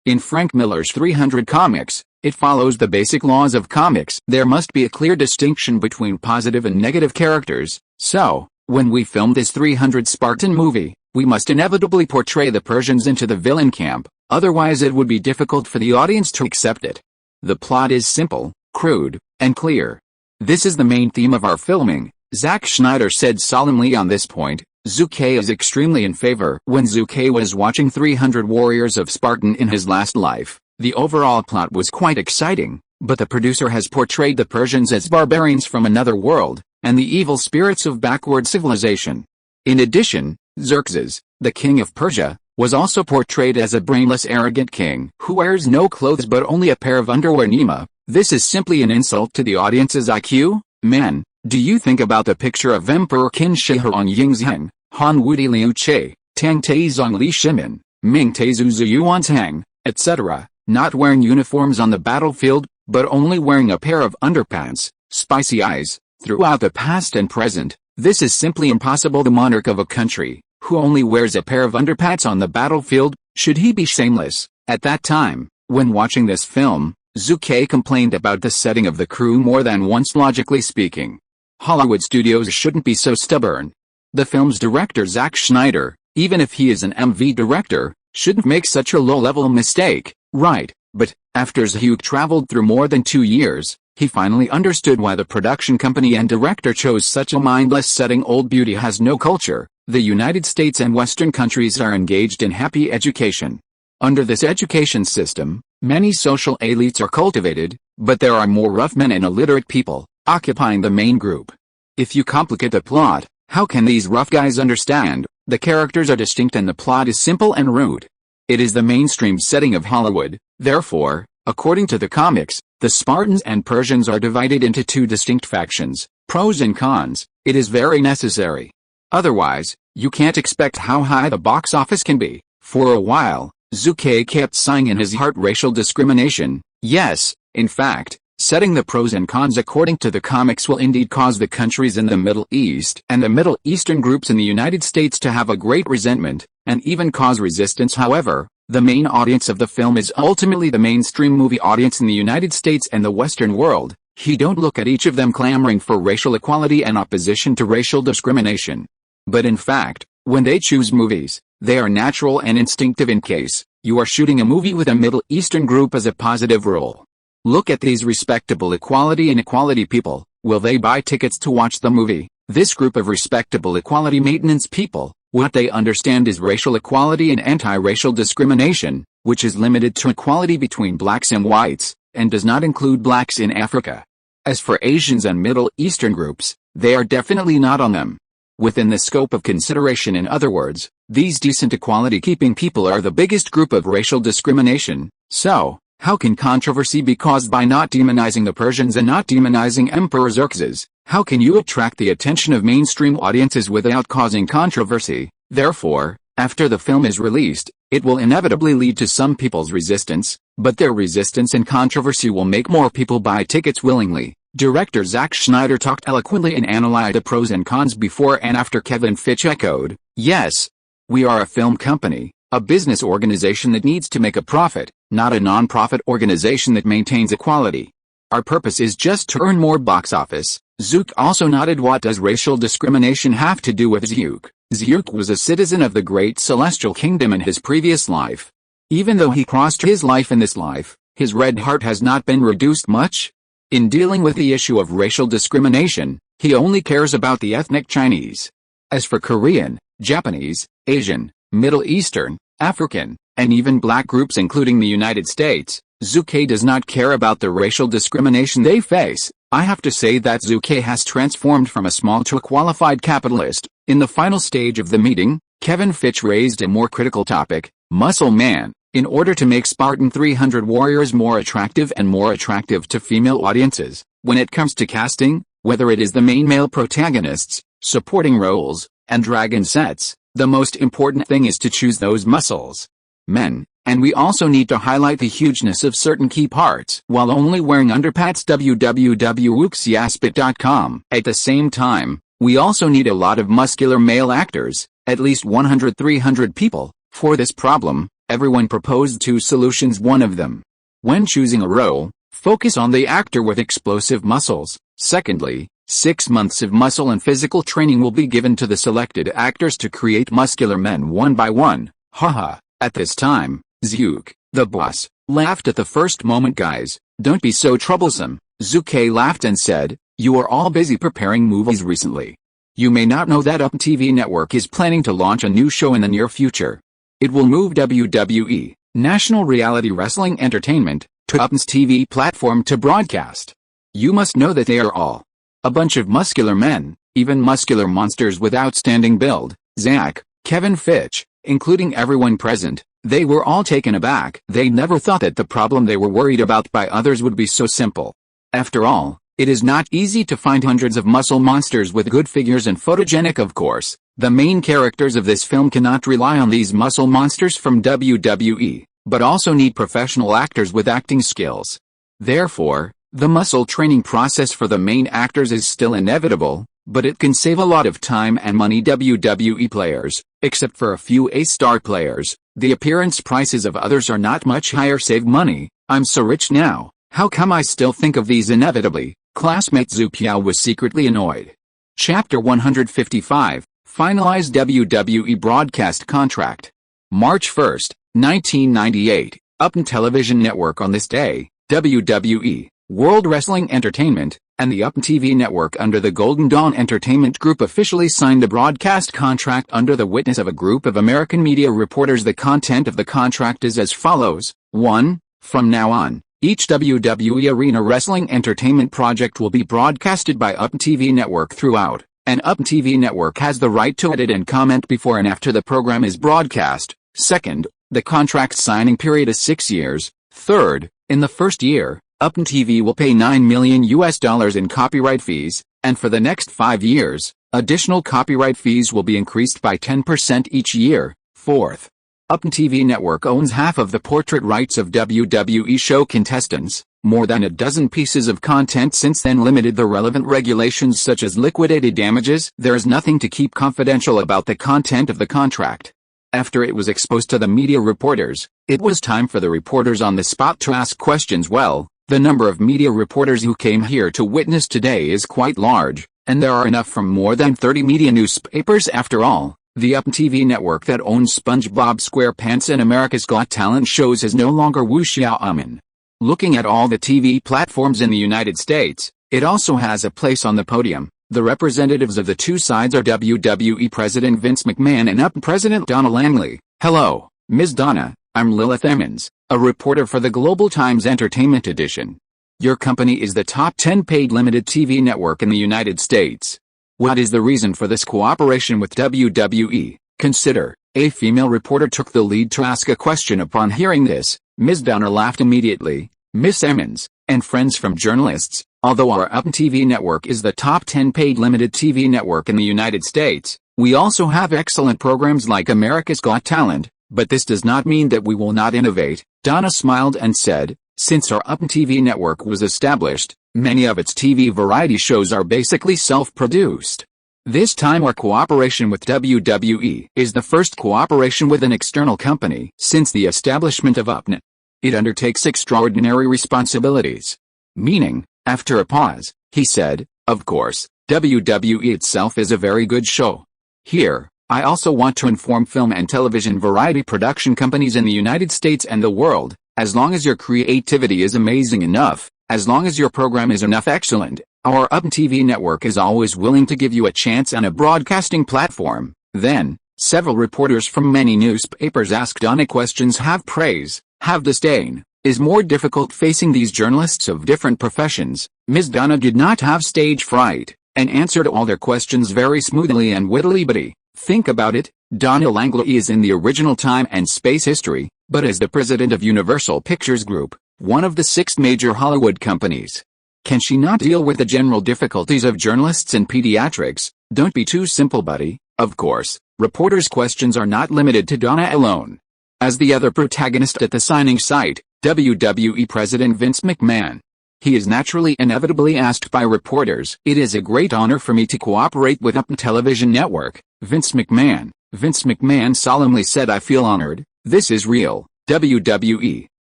in Frank Miller's 300 comics, it follows the basic laws of comics. There must be a clear distinction between positive and negative characters. So, when we film this 300 Spartan movie, we must inevitably portray the Persians into the villain camp, otherwise it would be difficult for the audience to accept it. The plot is simple, crude, and clear. This is the main theme of our filming, Zack Snyder said solemnly on this point. Zhu Ke is extremely in favor. When Zhu Ke was watching 300 Warriors of Spartan in his last life, the overall plot was quite exciting, but the producer has portrayed the Persians as barbarians from another world, and the evil spirits of backward civilization. In addition, Xerxes, the king of Persia, was also portrayed as a brainless arrogant king who wears no clothes but only a pair of underwear. Nima, this is simply an insult to the audience's IQ. Man, do you think about the picture of Emperor Qin Shi Huang Yingzheng, Han Wudi Liu Che, Tang Taizong Li Shimin, Ming Taizu Ziyuan Tang, etc., not wearing uniforms on the battlefield, but only wearing a pair of underpants, spicy eyes, throughout the past and present? This is simply impossible. The monarch of a country, who only wears a pair of underpants on the battlefield, should he be shameless? At that time, when watching this film, Zhu Ke complained about the setting of the crew more than once. Logically speaking, Hollywood studios shouldn't be so stubborn. The film's director Zack Snyder, even if he is an MV director, shouldn't make such a low-level mistake, right? But, after Zhu traveled through more than 2 years, he finally understood why the production company and director chose such a mindless setting. Old beauty has no culture. The United States and Western countries are engaged in happy education. Under this education system, many social elites are cultivated, but there are more rough men and illiterate people, occupying the main group. If you complicate the plot, how can these rough guys understand? The characters are distinct and the plot is simple and rude. It is the mainstream setting of Hollywood. Therefore, according to the comics, the Spartans and Persians are divided into two distinct factions, pros and cons. It is very necessary. Otherwise, you can't expect how high the box office can be. For a while, Zhu Ke kept sighing in his heart. Racial discrimination. Yes, in fact, setting the pros and cons according to the comics will indeed cause the countries in the Middle East and the Middle Eastern groups in the United States to have a great resentment, and even cause resistance. However, the main audience of the film is ultimately the mainstream movie audience in the United States and the Western world. He don't look at each of them clamoring for racial equality and opposition to racial discrimination. But in fact, when they choose movies, they are natural and instinctive. In case you are shooting a movie with a Middle Eastern group as a positive role, look at these respectable equality and equality people. Will they buy tickets to watch the movie? This group of respectable equality maintenance people, what they understand is racial equality and anti-racial discrimination, which is limited to equality between blacks and whites, and does not include blacks in Africa. As for Asians and Middle Eastern groups, they are definitely not on them. Within the scope of consideration, in other words, these decent equality-keeping people are the biggest group of racial discrimination. So, how can controversy be caused by not demonizing the Persians and not demonizing Emperor Xerxes? How can you attract the attention of mainstream audiences without causing controversy? Therefore, after the film is released, it will inevitably lead to some people's resistance, but their resistance and controversy will make more people buy tickets willingly. Director Zack Snyder talked eloquently and analyzed the pros and cons before and after. Kevin Fitch echoed, "Yes. We are a film company, a business organization that needs to make a profit, not a non-profit organization that maintains equality." Our purpose is just to earn more box office. Zhu also nodded. What does racial discrimination have to do with Zhu? Zhu was a citizen of the Great Celestial Kingdom in his previous life. Even though he crossed his life in this life, his red heart has not been reduced much. In dealing with the issue of racial discrimination, he only cares about the ethnic Chinese. As for Korean, Japanese, Asian, Middle Eastern, African, and even black groups including the United States, Zhu Ke does not care about the racial discrimination they face. I have to say that Zhu Ke has transformed from a small to a qualified capitalist. In the final stage of the meeting, Kevin Fitch raised a more critical topic, muscle man. In order to make Spartan 300 warriors more attractive and more attractive to female audiences, when it comes to casting, whether it is the main male protagonists, supporting roles, and dragon sets, the most important thing is to choose those muscles. Men, and we also need to highlight the hugeness of certain key parts while only wearing underpants. www.uxiaspit.com. At the same time, we also need a lot of muscular male actors, at least 100-300 people. For this problem, everyone proposed two solutions. One of them, when choosing a role, focus on the actor with explosive muscles. Secondly, 6 months of muscle and physical training will be given to the selected actors to create muscular men one by one. Haha. At this time, Zhu, the boss, laughed at the first moment. Guys, don't be so troublesome. Zhu Ke laughed and said, you are all busy preparing movies recently. You may not know that UP TV network is planning to launch a new show in the near future. It will move WWE, National Reality Wrestling Entertainment, to UP's TV platform to broadcast. You must know that they are all a bunch of muscular men, even muscular monsters with outstanding build. Zach, Kevin Fitch, including everyone present, they were all taken aback. They never thought that the problem they were worried about by others would be so simple. After all, it is not easy to find hundreds of muscle monsters with good figures and photogenic. Of course, the main characters of this film cannot rely on these muscle monsters from WWE, but also need professional actors with acting skills. Therefore, the muscle training process for the main actors is still inevitable, but it can save a lot of time and money. WWE players, except for a few A-star players, the appearance prices of others are not much higher. Save money. I'm so rich now, how come I still think of these inevitably? Classmate Zhu Ke was secretly annoyed. Chapter 155, Finalized WWE Broadcast Contract. March 1, 1998, UPN Television Network. On this day, WWE, World Wrestling Entertainment, and the UPN TV network under the Golden Dawn Entertainment Group officially signed a broadcast contract under the witness of a group of American media reporters. The content of the contract is as follows. 1. From now on, each WWE Arena Wrestling Entertainment project will be broadcasted by UPN TV network throughout, and UPN TV network has the right to edit and comment before and after the program is broadcast. Second, the contract signing period is 6 years. Third, in the first year, UPN TV will pay $9 million in copyright fees, and for the next 5 years, additional copyright fees will be increased by 10% each year. Fourth, UPN TV network owns half of the portrait rights of WWE show contestants. More than a dozen pieces of content since then limited the relevant regulations such as liquidated damages. There is nothing to keep confidential about the content of the contract. After it was exposed to the media reporters, it was time for the reporters on the spot to ask questions. Well, the number of media reporters who came here to witness today is quite large, and there are enough from more than 30 media newspapers. After all, the UPN TV network that owns SpongeBob SquarePants and America's Got Talent shows is no longer Wuxia Amen. Looking at all the TV platforms in the United States, it also has a place on the podium. The representatives of the two sides are WWE President Vince McMahon and UPN President Donna Langley. Hello, Ms. Donna, I'm Lilith Emmons, a reporter for the Global Times Entertainment Edition. Your company is the top 10 paid limited TV network in the United States. What is the reason for this cooperation with WWE? Consider. A female reporter took the lead to ask a question. Upon hearing this, Ms. Donna laughed immediately. Miss Emmons, and friends from journalists, although our UPN TV network is the top 10 paid limited TV network in the United States, we also have excellent programs like America's Got Talent, but this does not mean that we will not innovate. Donna smiled and said, since our UPN TV network was established, many of its TV variety shows are basically self-produced. This time our cooperation with WWE is the first cooperation with an external company since the establishment of UPN. It undertakes extraordinary responsibilities. Meaning, after a pause, he said, "Of course, WWE itself is a very good show. Here, I also want to inform film and television variety production companies in the United States and the world, as long as your creativity is amazing enough, as long as your program is enough excellent, our UP TV network is always willing to give you a chance on a broadcasting platform." Then, several reporters from many newspapers asked Donna questions have praise, have disdain, is more difficult facing these journalists of different professions. Ms. Donna did not have stage fright, and answered all their questions very smoothly and wittily. Think about it, Donna Langley is in the original time and space history, but as the president of Universal Pictures Group, one of the 6 major Hollywood companies. Can she not deal with the general difficulties of journalists and pediatrics? Don't be too simple, buddy. Of course, reporters' questions are not limited to Donna alone. As the other protagonist at the signing site, WWE President Vince McMahon. He is naturally inevitably asked by reporters, "It is a great honor for me to cooperate with UP Television Network, Vince McMahon." Vince McMahon solemnly said, "I feel honored. This is real." WWE,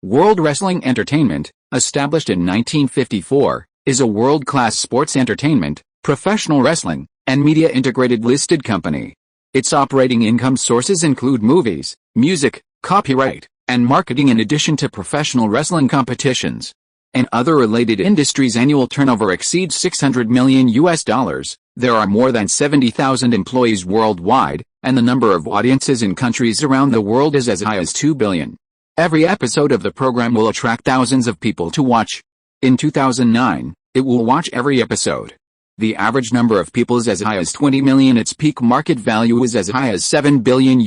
World Wrestling Entertainment, established in 1954, is a world-class sports entertainment, professional wrestling, and media integrated listed company. Its operating income sources include movies, music, copyright, and marketing in addition to professional wrestling competitions. And other related industries' annual turnover exceeds $600 million. There are more than 70,000 employees worldwide, and the number of audiences in countries around the world is as high as 2 billion. Every episode of the program will attract thousands of people to watch. In 2009, it will watch every episode. The average number of people is as high as 20 million. Its peak market value is as high as $7 billion.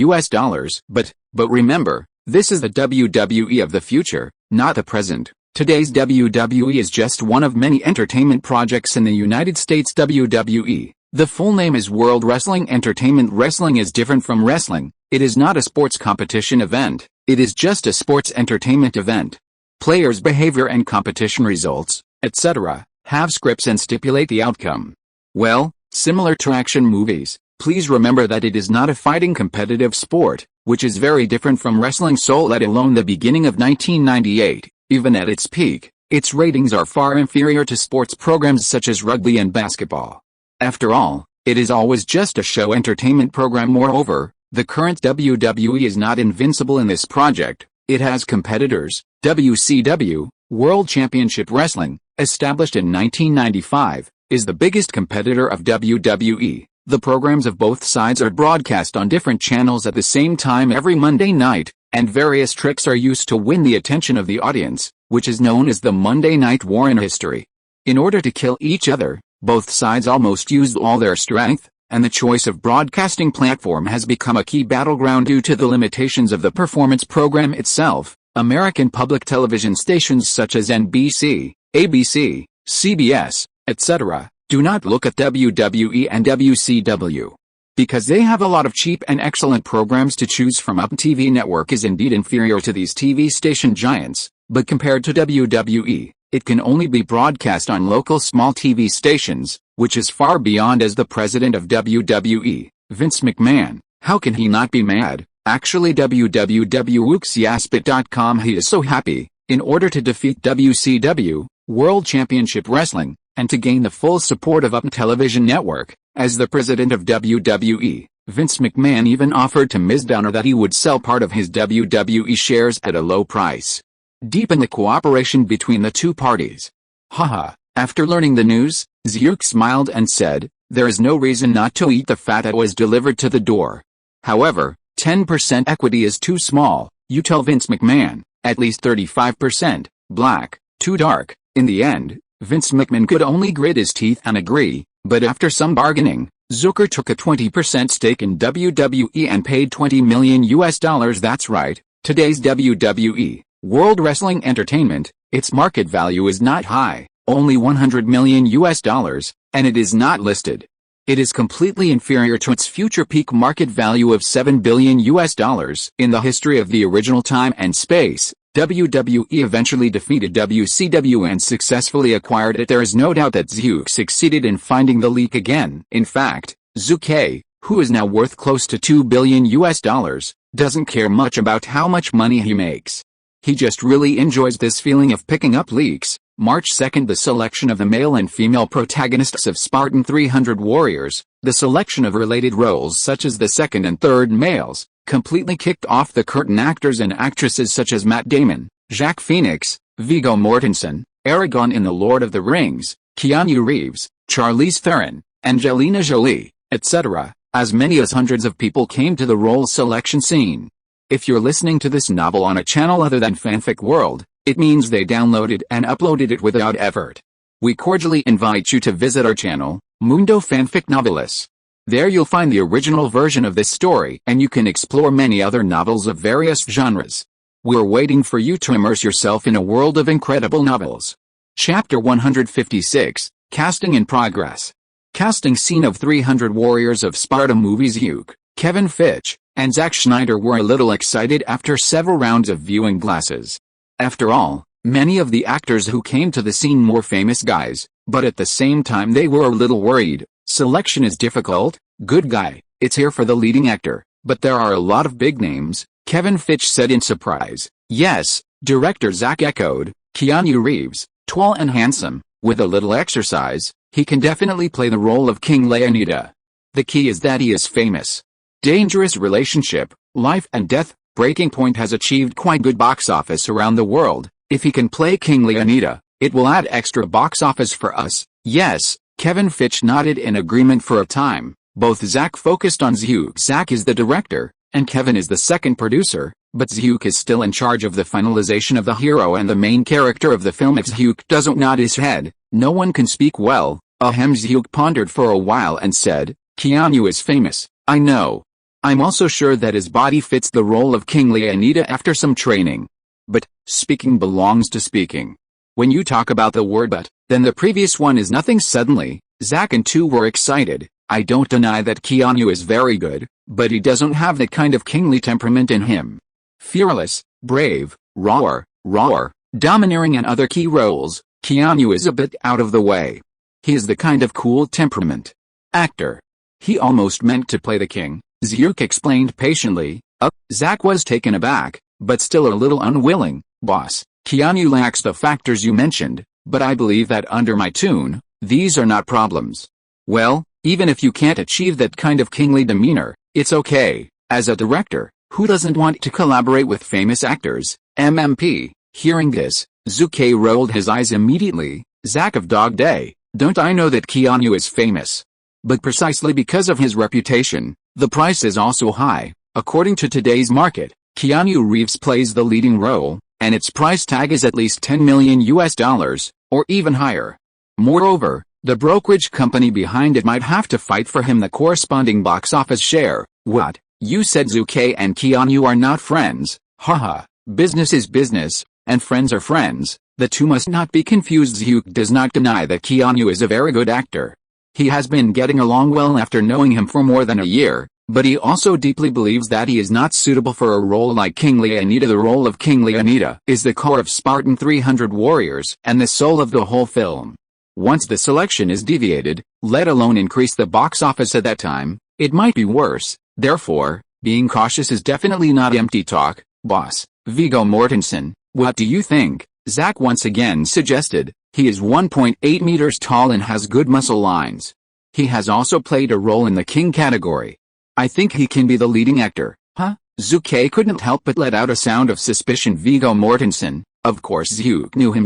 But remember, this is the WWE of the future, not the present. Today's WWE is just one of many entertainment projects in the United States. WWE, the full name is World Wrestling Entertainment. Wrestling is different from wrestling. It is not a sports competition event. It is just a sports entertainment event. Players' behavior and competition results, etc., have scripts and stipulate the outcome. Well, similar to action movies, please remember that it is not a fighting competitive sport, which is very different from wrestling. So let alone the beginning of 1998. Even at its peak, its ratings are far inferior to sports programs such as rugby and basketball. After all, it is always just a show entertainment program. Moreover, the current WWE is not invincible in this project. It has competitors. WCW, World Championship Wrestling, established in 1995, is the biggest competitor of WWE. The programs of both sides are broadcast on different channels at the same time every Monday night, and various tricks are used to win the attention of the audience, which is known as the Monday Night War in history. In order to kill each other, both sides almost used all their strength, and the choice of broadcasting platform has become a key battleground due to the limitations of the performance program itself. American public television stations such as NBC, ABC, CBS, etc., do not look at WWE and WCW. Because they have a lot of cheap and excellent programs to choose from. UP TV network is indeed inferior to these TV station giants, but compared to WWE, it can only be broadcast on local small TV stations, which is far beyond. As the president of WWE, Vince McMahon, how can he not be mad? Actually, www.wooksyaspit.com, he is so happy. In order to defeat WCW, World Championship Wrestling, and to gain the full support of UP Television Network, as the president of WWE, Vince McMahon even offered to Ms. Donna that he would sell part of his WWE shares at a low price. Deepen the cooperation between the two parties. Haha. After learning the news, Zhu smiled and said, "There is no reason not to eat the fat that was delivered to the door. However, 10% equity is too small, you tell Vince McMahon, at least 35%, black, too dark." In the end, Vince McMahon could only grit his teeth and agree, but after some bargaining, Zucker took a 20% stake in WWE and paid $20 million. That's right, today's WWE, World Wrestling Entertainment, its market value is not high, only $100 million, and it is not listed. It is completely inferior to its future peak market value of $7 billion. In the history of the original time and space, WWE eventually defeated WCW and successfully acquired it. There is no doubt that Zhu succeeded in finding the leak again. In fact, Zhu Ke, who is now worth close to $2 billion, doesn't care much about how much money he makes. He just really enjoys this feeling of picking up leaks. March 2nd, the selection of the male and female protagonists of Spartan 300 Warriors, the selection of related roles such as the second and third males, completely kicked off the curtain. Actors and actresses such as Matt Damon, Jacques Phoenix, Viggo Mortensen, Aragorn in The Lord of the Rings, Keanu Reeves, Charlize Theron, Angelina Jolie, etc., as many as hundreds of people came to the role selection scene. If you're listening to this novel on a channel other than Fanfic World, it means they downloaded and uploaded it without effort. We cordially invite you to visit our channel, Mundo Fanfic Novelis. There you'll find the original version of this story and you can explore many other novels of various genres. We're waiting for you to immerse yourself in a world of incredible novels. Chapter 156, Casting in Progress. Casting scene of 300 Warriors of Sparta movies. Zhu, Kevin Fitch, and Zack Snyder were a little excited after several rounds of viewing glasses. After all, many of the actors who came to the scene were famous guys, but at the same time they were a little worried. Selection is difficult, good guy, it's here for the leading actor, but there are a lot of big names, Kevin Fitch said in surprise. Yes, director Zack echoed, Keanu Reeves, tall and handsome, with a little exercise, he can definitely play the role of King Leonida. The key is that he is famous. Dangerous Relationship, Life and Death, Breaking Point has achieved quite good box office around the world. If he can play King Leonida, it will add extra box office for us. Yes, Kevin Fitch nodded in agreement for a time. Both Zack focused on Zhu. Zack is the director, and Kevin is the second producer, but Zhu is still in charge of the finalization of the hero and the main character of the film. If Zhu doesn't nod his head, no one can speak well. Zhu pondered for a while and said, Keanu is famous, I know. I'm also sure that his body fits the role of King Leonida after some training. But, speaking belongs to speaking. When you talk about the word but, then the previous one is nothing. Suddenly, Zack and Tu were excited. I don't deny that Keanu is very good, but he doesn't have that kind of kingly temperament in him. Fearless, brave, raw, domineering and other key roles, Keanu is a bit out of the way. He is the kind of cool temperament actor. He almost meant to play the king, Zhu explained patiently. Zack was taken aback, but still a little unwilling. Boss, Keanu lacks the factors you mentioned, but I believe that under my tune, these are not problems. Well, even if you can't achieve that kind of kingly demeanor, it's okay. As a director, who doesn't want to collaborate with famous actors? MMP. Hearing this, Zhu Ke rolled his eyes immediately. Zack of Dog Day, don't I know that Keanu is famous? But precisely because of his reputation, the price is also high. According to today's market, Keanu Reeves plays the leading role, and its price tag is at least $10 million, or even higher. Moreover, the brokerage company behind it might have to fight for him the corresponding box office share. What? You said Zhu Ke and Keanu are not friends? Haha, business is business, and friends are friends. The two must not be confused. Zhu does not deny that Keanu is a very good actor. He has been getting along well after knowing him for more than a year, but he also deeply believes that he is not suitable for a role like King Leonida. The role of King Leonida is the core of Spartan 300 Warriors and the soul of the whole film. Once the selection is deviated, let alone increase the box office at that time, it might be worse. Therefore, being cautious is definitely not empty talk. Boss, Viggo Mortensen, what do you think? Zack once again suggested. He is 1.8 meters tall and has good muscle lines. He has also played a role in the king category. I think he can be the leading actor. Huh? Zhu Ke couldn't help but let out a sound of suspicion. Viggo Mortensen, of course Zhu knew him.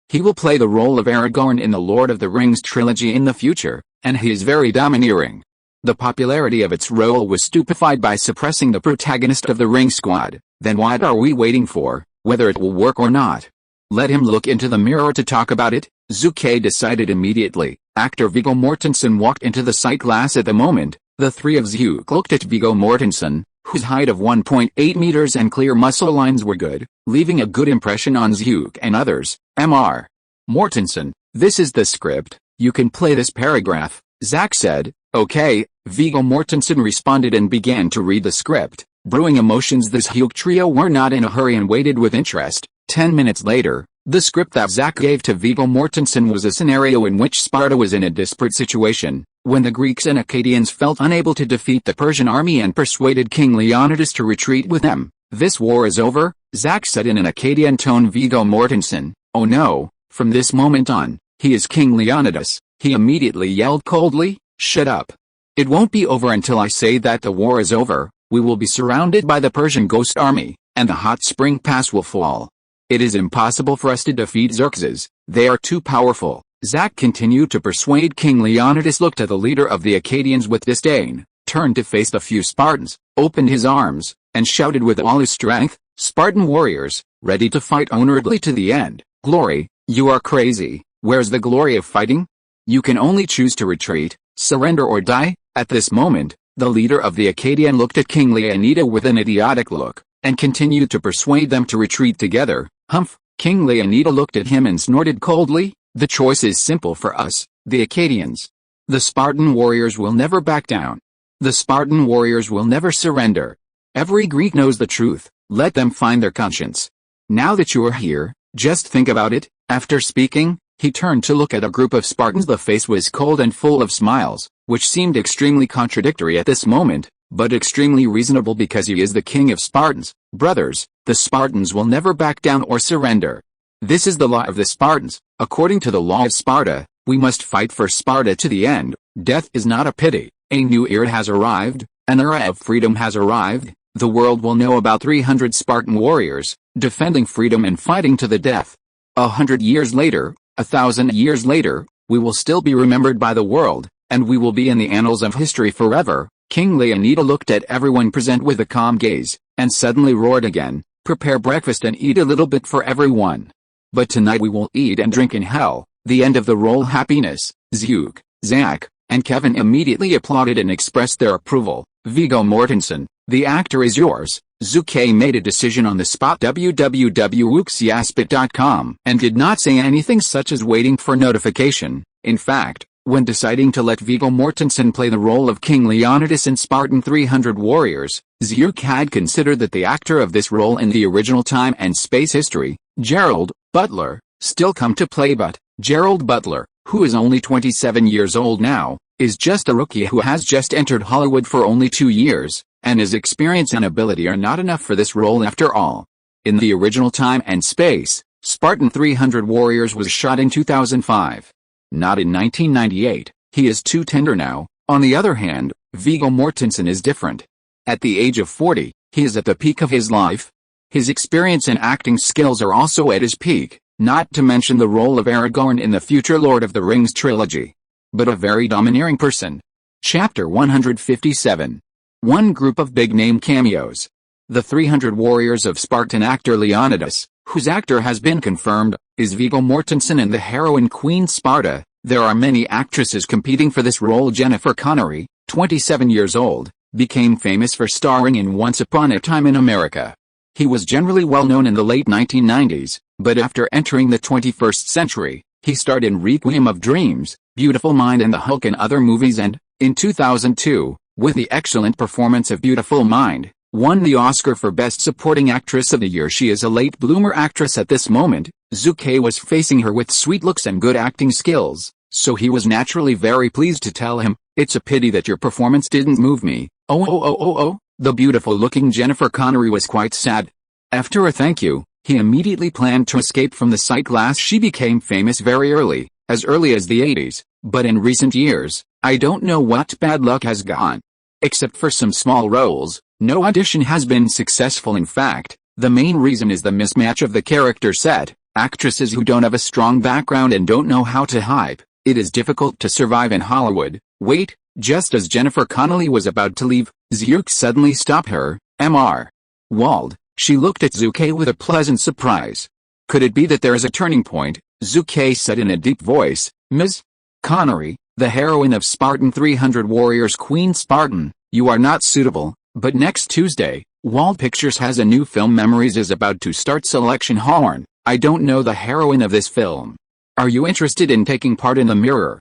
He will play the role of Aragorn in the Lord of the Rings trilogy in the future, and he is very domineering. The popularity of its role was stupefied by suppressing the protagonist of the Ring Squad. Then what are we waiting for, whether it will work or not? Let him look into the mirror to talk about it, Zhu Ke decided immediately. Actor Viggo Mortensen walked into the sight glass at the moment. The three of Zhu looked at Viggo Mortensen, whose height of 1.8 meters and clear muscle lines were good, leaving a good impression on Zhu and others. Mr. Mortensen, this is the script, you can play this paragraph, Zack said. Okay, Viggo Mortensen responded and began to read the script. Brewing emotions, the Zhu trio were not in a hurry and waited with interest. 10 minutes later, the script that Zack gave to Viggo Mortensen was a scenario in which Sparta was in a desperate situation, when the Greeks and Akkadians felt unable to defeat the Persian army and persuaded King Leonidas to retreat with them. This war is over, Zack said in an Akkadian tone. Viggo Mortensen, oh no, From this moment on, he is King Leonidas, he immediately yelled coldly, "Shut up. It won't be over until I say that the war is over. We will be surrounded by the Persian ghost army, and the hot spring pass will fall. It is impossible for us to defeat Xerxes, they are too powerful." Zach continued to persuade King Leonidas, looked at the leader of the Acadians with disdain, turned to face the few Spartans, opened his arms, and shouted with all his strength, "Spartan warriors, ready to fight honorably to the end. Glory, you are crazy. Where's the glory of fighting? You can only choose to retreat, surrender or die." At this moment, the leader of the Acadian looked at King Leonidas with an idiotic look, and continued to persuade them to retreat together. "Humph!" King Leonidas looked at him and snorted coldly, "The choice is simple for us, the Acadians. The Spartan warriors will never back down. The Spartan warriors will never surrender. Every Greek knows the truth, let them find their conscience. Now that you are here, just think about it." After speaking, he turned to look at a group of Spartans. The face was cold and full of smiles, which seemed extremely contradictory at this moment, but extremely reasonable because he is the king of Spartans. "Brothers, the Spartans will never back down or surrender. This is the law of the Spartans. According to the law of Sparta, we must fight for Sparta to the end. Death is not a pity. A new era has arrived, an era of freedom has arrived. The world will know about 300 Spartan warriors, defending freedom and fighting to the death. 100 years later, 1,000 years later, we will still be remembered by the world, and we will be in the annals of history forever." King Leonidas looked at everyone present with a calm gaze, and suddenly roared again, "Prepare breakfast and eat a little bit for everyone. But tonight we will eat and drink in hell." The end of the roll. Happiness. Zuk, Zach, and Kevin immediately applauded and expressed their approval. Viggo Mortensen, the actor is yours. Zhu Ke made a decision on the spot. www.uxiaspit.com, and did not say anything such as waiting for notification. In fact, when deciding to let Viggo Mortensen play the role of King Leonidas in Spartan 300 Warriors, Zuk had considered that the actor of this role in the original time and space history, Gerald Butler, still come to play, but Gerald Butler, who is only 27 years old now, is just a rookie who has just entered Hollywood for only 2 years, and his experience and ability are not enough for this role after all. In the original time and space, Spartan 300 Warriors was shot in 2005. Not in 1998, he is too tender now. On the other hand, Viggo Mortensen is different. At the age of 40, he is at the peak of his life. His experience and acting skills are also at his peak, not to mention the role of Aragorn in the future Lord of the Rings trilogy. But a very domineering person. Chapter 157. One group of big-name cameos. The 300 Warriors of Spartan actor Leonidas, whose actor has been confirmed, is Viggo Mortensen, and the heroine Queen Sparta. There are many actresses competing for this role. Jennifer Connelly, 27 years old, became famous for starring in Once Upon a Time in America. He was generally well known in the late 1990s, but after entering the 21st century, he starred in Requiem of Dreams, Beautiful Mind, and The Hulk and other movies, and, in 2002, with the excellent performance of Beautiful Mind, won the Oscar for Best Supporting Actress of the Year. She is a late bloomer actress at this moment. Zhu Ke was facing her with sweet looks and good acting skills, so he was naturally very pleased to tell him, "It's a pity that your performance didn't move me." Oh. The beautiful-looking Jennifer Connelly was quite sad. After a thank you, he immediately planned to escape from the sight glass. She became famous very early, as early as the 80s, but in recent years, I don't know what bad luck has gone. Except for some small roles, no audition has been successful. In fact, the main reason is the mismatch of the character set. Actresses who don't have a strong background and don't know how to hype. It is difficult to survive in Hollywood. Wait, just as Jennifer Connelly was about to leave, Zuk suddenly stopped her. Mr. Wald. She looked at Zhu Ke with a pleasant surprise. Could it be that there is a turning point? Zhu Ke said in a deep voice. "Ms. Connelly, the heroine of Spartan 300 Warriors, Queen Spartan, you are not suitable." But next Tuesday, Wald Pictures has a new film. Memories is about to start. Selection Horn. I don't know the heroine of this film. Are you interested in taking part in The Mirror?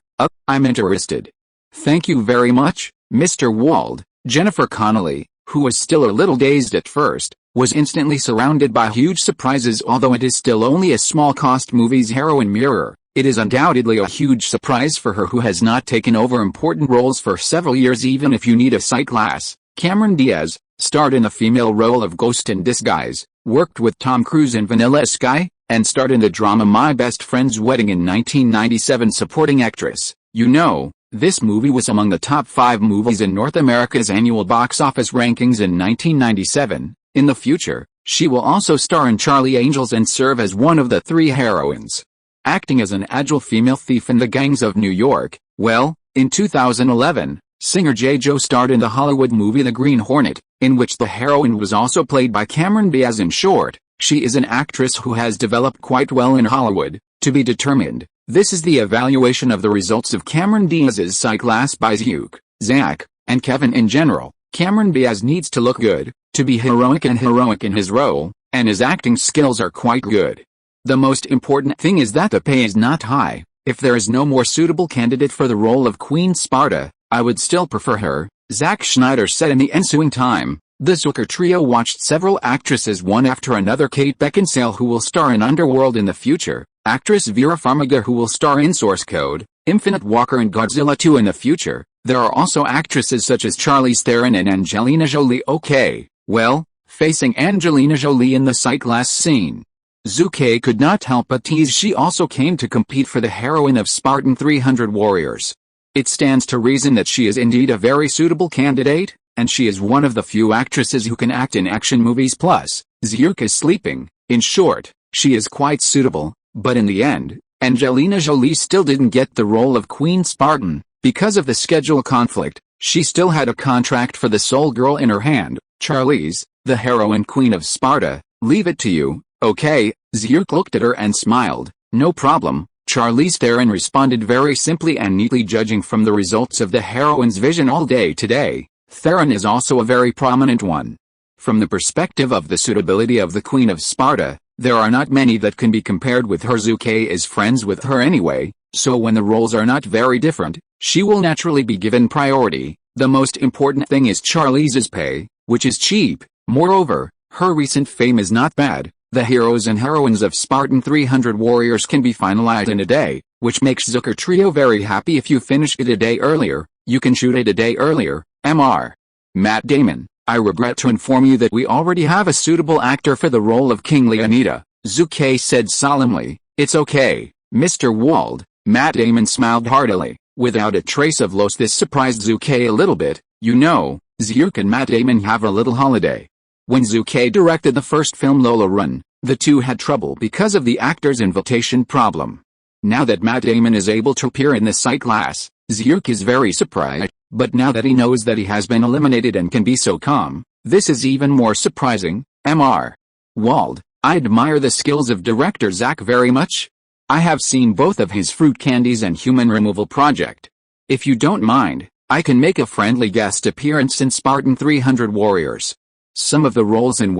I'm interested. Thank you very much, Mr. Wald. Jennifer Connelly, who was still a little dazed at first, was instantly surrounded by huge surprises. Although it is still only a small-cost movie's heroine Mirror, it is undoubtedly a huge surprise for her, who has not taken over important roles for several years. Even if you need a sight glass. Cameron Diaz, starred in the female role of Ghost in Disguise, worked with Tom Cruise in Vanilla Sky, and starred in the drama My Best Friend's Wedding in 1997. Supporting actress. You know, this movie was among the top 5 movies in North America's annual box office rankings in 1997. In the future, she will also star in Charlie Angels and serve as one of the 3 heroines. Acting as an agile female thief in the gangs of New York. Well, in 2011, singer J.Jo starred in the Hollywood movie The Green Hornet, in which the heroine was also played by Cameron Diaz. In short, she is an actress who has developed quite well in Hollywood. To be determined. This is the evaluation of the results of Cameron Diaz's sight glass by Zhu, Zach, and Kevin. In general, Cameron Diaz needs to look good, to be heroic in his role, and his acting skills are quite good. The most important thing is that the pay is not high. If there is no more suitable candidate for the role of Queen Sparta, I would still prefer her, Zack Schneider said. In the ensuing time, the Zucker trio watched several actresses one after another. Kate Beckinsale, who will star in Underworld in the future, actress Vera Farmiga, who will star in Source Code, Infinite Walker and Godzilla 2 in the future. There are also actresses such as Charlize Theron and Angelina Jolie. Okay, well, facing Angelina Jolie in the sight glass scene, Zhu Ke could not help but tease she also came to compete for the heroine of Spartan 300 Warriors. It stands to reason that she is indeed a very suitable candidate, and she is one of the few actresses who can act in action movies. Plus, Zhu is sleeping. In short, she is quite suitable, but in the end, Angelina Jolie still didn't get the role of Queen Spartan. Because of the schedule conflict, she still had a contract for the sole girl in her hand. Charlize, the heroine Queen of Sparta, leave it to you. Okay, Zhu looked at her and smiled. No problem, Charlize Theron responded very simply and neatly. Judging from the results of the heroine's vision all day today, Theron is also a very prominent one. From the perspective of the suitability of the Queen of Sparta, there are not many that can be compared with her. Zhu Ke is friends with her anyway, so when the roles are not very different, she will naturally be given priority. The most important thing is Charlize's pay, which is cheap. Moreover, her recent fame is not bad. The heroes and heroines of Spartan 300 Warriors can be finalized in a day, which makes Zucker Trio very happy. If you finish it a day earlier, you can shoot it a day earlier. Mr. Matt Damon, I regret to inform you that we already have a suitable actor for the role of King Leonida, Zhu Ke said solemnly. It's okay, Mr. Wald. Matt Damon smiled heartily, without a trace of loss. This surprised Zhu Ke a little bit. You know, Zhu and Matt Damon have a little holiday. When Zhu Ke directed the first film Lola Run, the two had trouble because of the actor's invitation problem. Now that Matt Damon is able to appear in the sight glass, Zhu is very surprised, but now that he knows that he has been eliminated and can be so calm, this is even more surprising. Mr. Wald, I admire the skills of director Zach very much. I have seen both of his Fruit Candies and Human Removal Project. If you don't mind, I can make a friendly guest appearance in Spartan 300 Warriors. Some of the roles in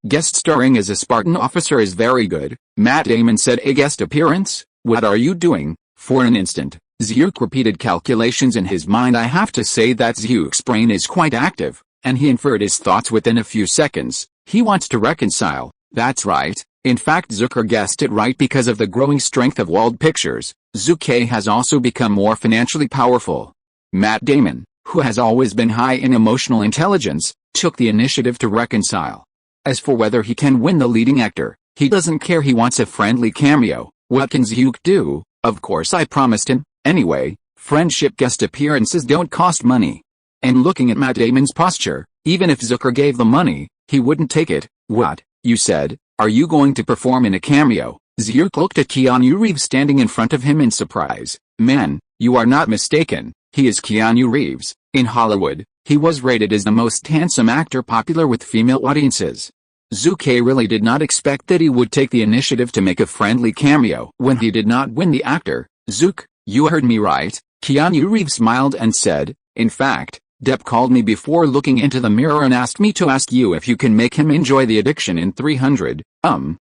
guest starring as a Spartan officer is very good. Matt Damon said. A guest appearance? What are you doing? For an instant, Zhu repeated calculations in his mind. I have to say that Zhu's brain is quite active, and he inferred his thoughts within a few seconds. He wants to reconcile. That's right. In fact, Zucker guessed it right. Because of the growing strength of Wald Pictures, Zhu Ke has also become more financially powerful. Matt Damon, who has always been high in emotional intelligence, took the initiative to reconcile. As for whether he can win the leading actor, he doesn't care. He wants a friendly cameo. What can Zhu do? Of course I promised him. Anyway, friendship guest appearances don't cost money. And looking at Matt Damon's posture, even if Zucker gave the money, he wouldn't take it. What, you said? Are you going to perform in a cameo? Zhu looked at Keanu Reeves standing in front of him in surprise. Man, you are not mistaken. He is Keanu Reeves. In Hollywood, he was rated as the most handsome actor popular with female audiences. Zhu Ke really did not expect that he would take the initiative to make a friendly cameo when he did not win the actor. Zhu, you heard me right, Keanu Reeves smiled and said. In fact, Depp called me before looking into the mirror and asked me to ask you if you can make him enjoy the addiction in 300.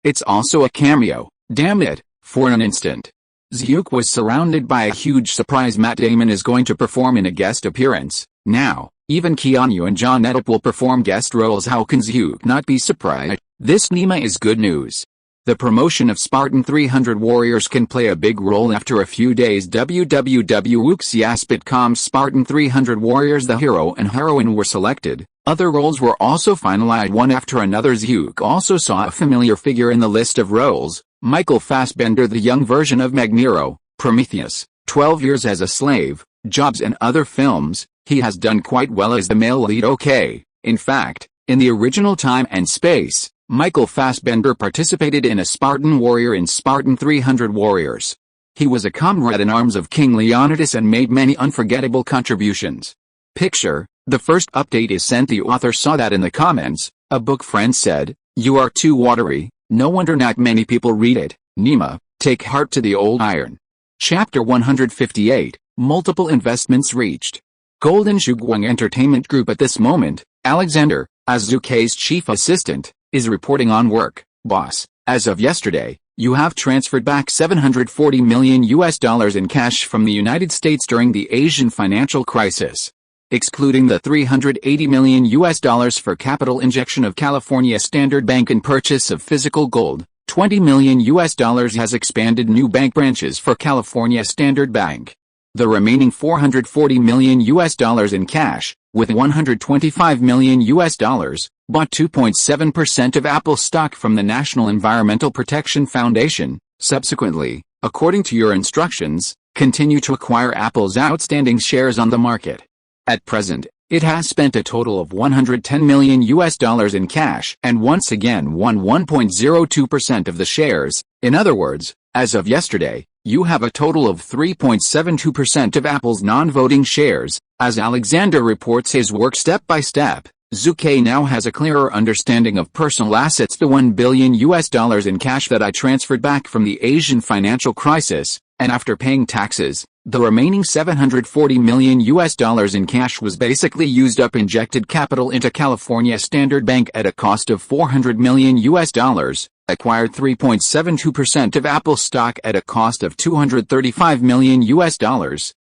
It's also a cameo. Damn it. For an instant, Zhu was surrounded by a huge surprise. Matt Damon is going to perform in a guest appearance. Now, even Keanu and John Depp will perform guest roles. How can Zhu not be surprised? This Nima is good news. The promotion of Spartan 300 Warriors can play a big role after a few days. www.uxiaspit.com Spartan 300 Warriors. The hero and heroine were selected. Other roles were also finalized one after another. Zhu also saw a familiar figure in the list of roles. Michael Fassbender, the young version of Magneto, Prometheus, 12 Years as a Slave, Jobs, and other films, he has done quite well as the male lead. Okay, in fact, in the original Time and Space, Michael Fassbender participated in a Spartan warrior in Spartan 300 Warriors. He was a comrade in arms of King Leonidas and made many unforgettable contributions. Picture, the first update is sent. The author saw that in the comments. A book friend said, "You are too watery, no wonder not many people read it. Nima, take heart to the old iron." Chapter 158, Multiple Investments Reached. Golden Shugwang Entertainment Group. At this moment, Alexander, as Zhu Ke's chief assistant, is reporting on work. Boss, as of yesterday, you have transferred back $740 million in cash from the United States during the Asian financial crisis. Excluding the $380 million for capital injection of California Standard Bank and purchase of physical gold, $20 million has expanded new bank branches for California Standard Bank. The remaining $440 million in cash, with $125 million, bought 2.7% of Apple stock from the National Environmental Protection Foundation. Subsequently, according to your instructions, continue to acquire Apple's outstanding shares on the market. At present, it has spent a total of $110 million in cash and once again won 1.02% of the shares. In other words, as of yesterday, you have a total of 3.72% of Apple's non-voting shares. As Alexander reports his work step by step, Zhu Ke now has a clearer understanding of personal assets. The $1 billion in cash that I transferred back from the Asian financial crisis, and after paying taxes, the remaining $740 million in cash was basically used up. Injected capital into California Standard Bank at a cost of $400 million, acquired 3.72% of Apple stock at a cost of $235 million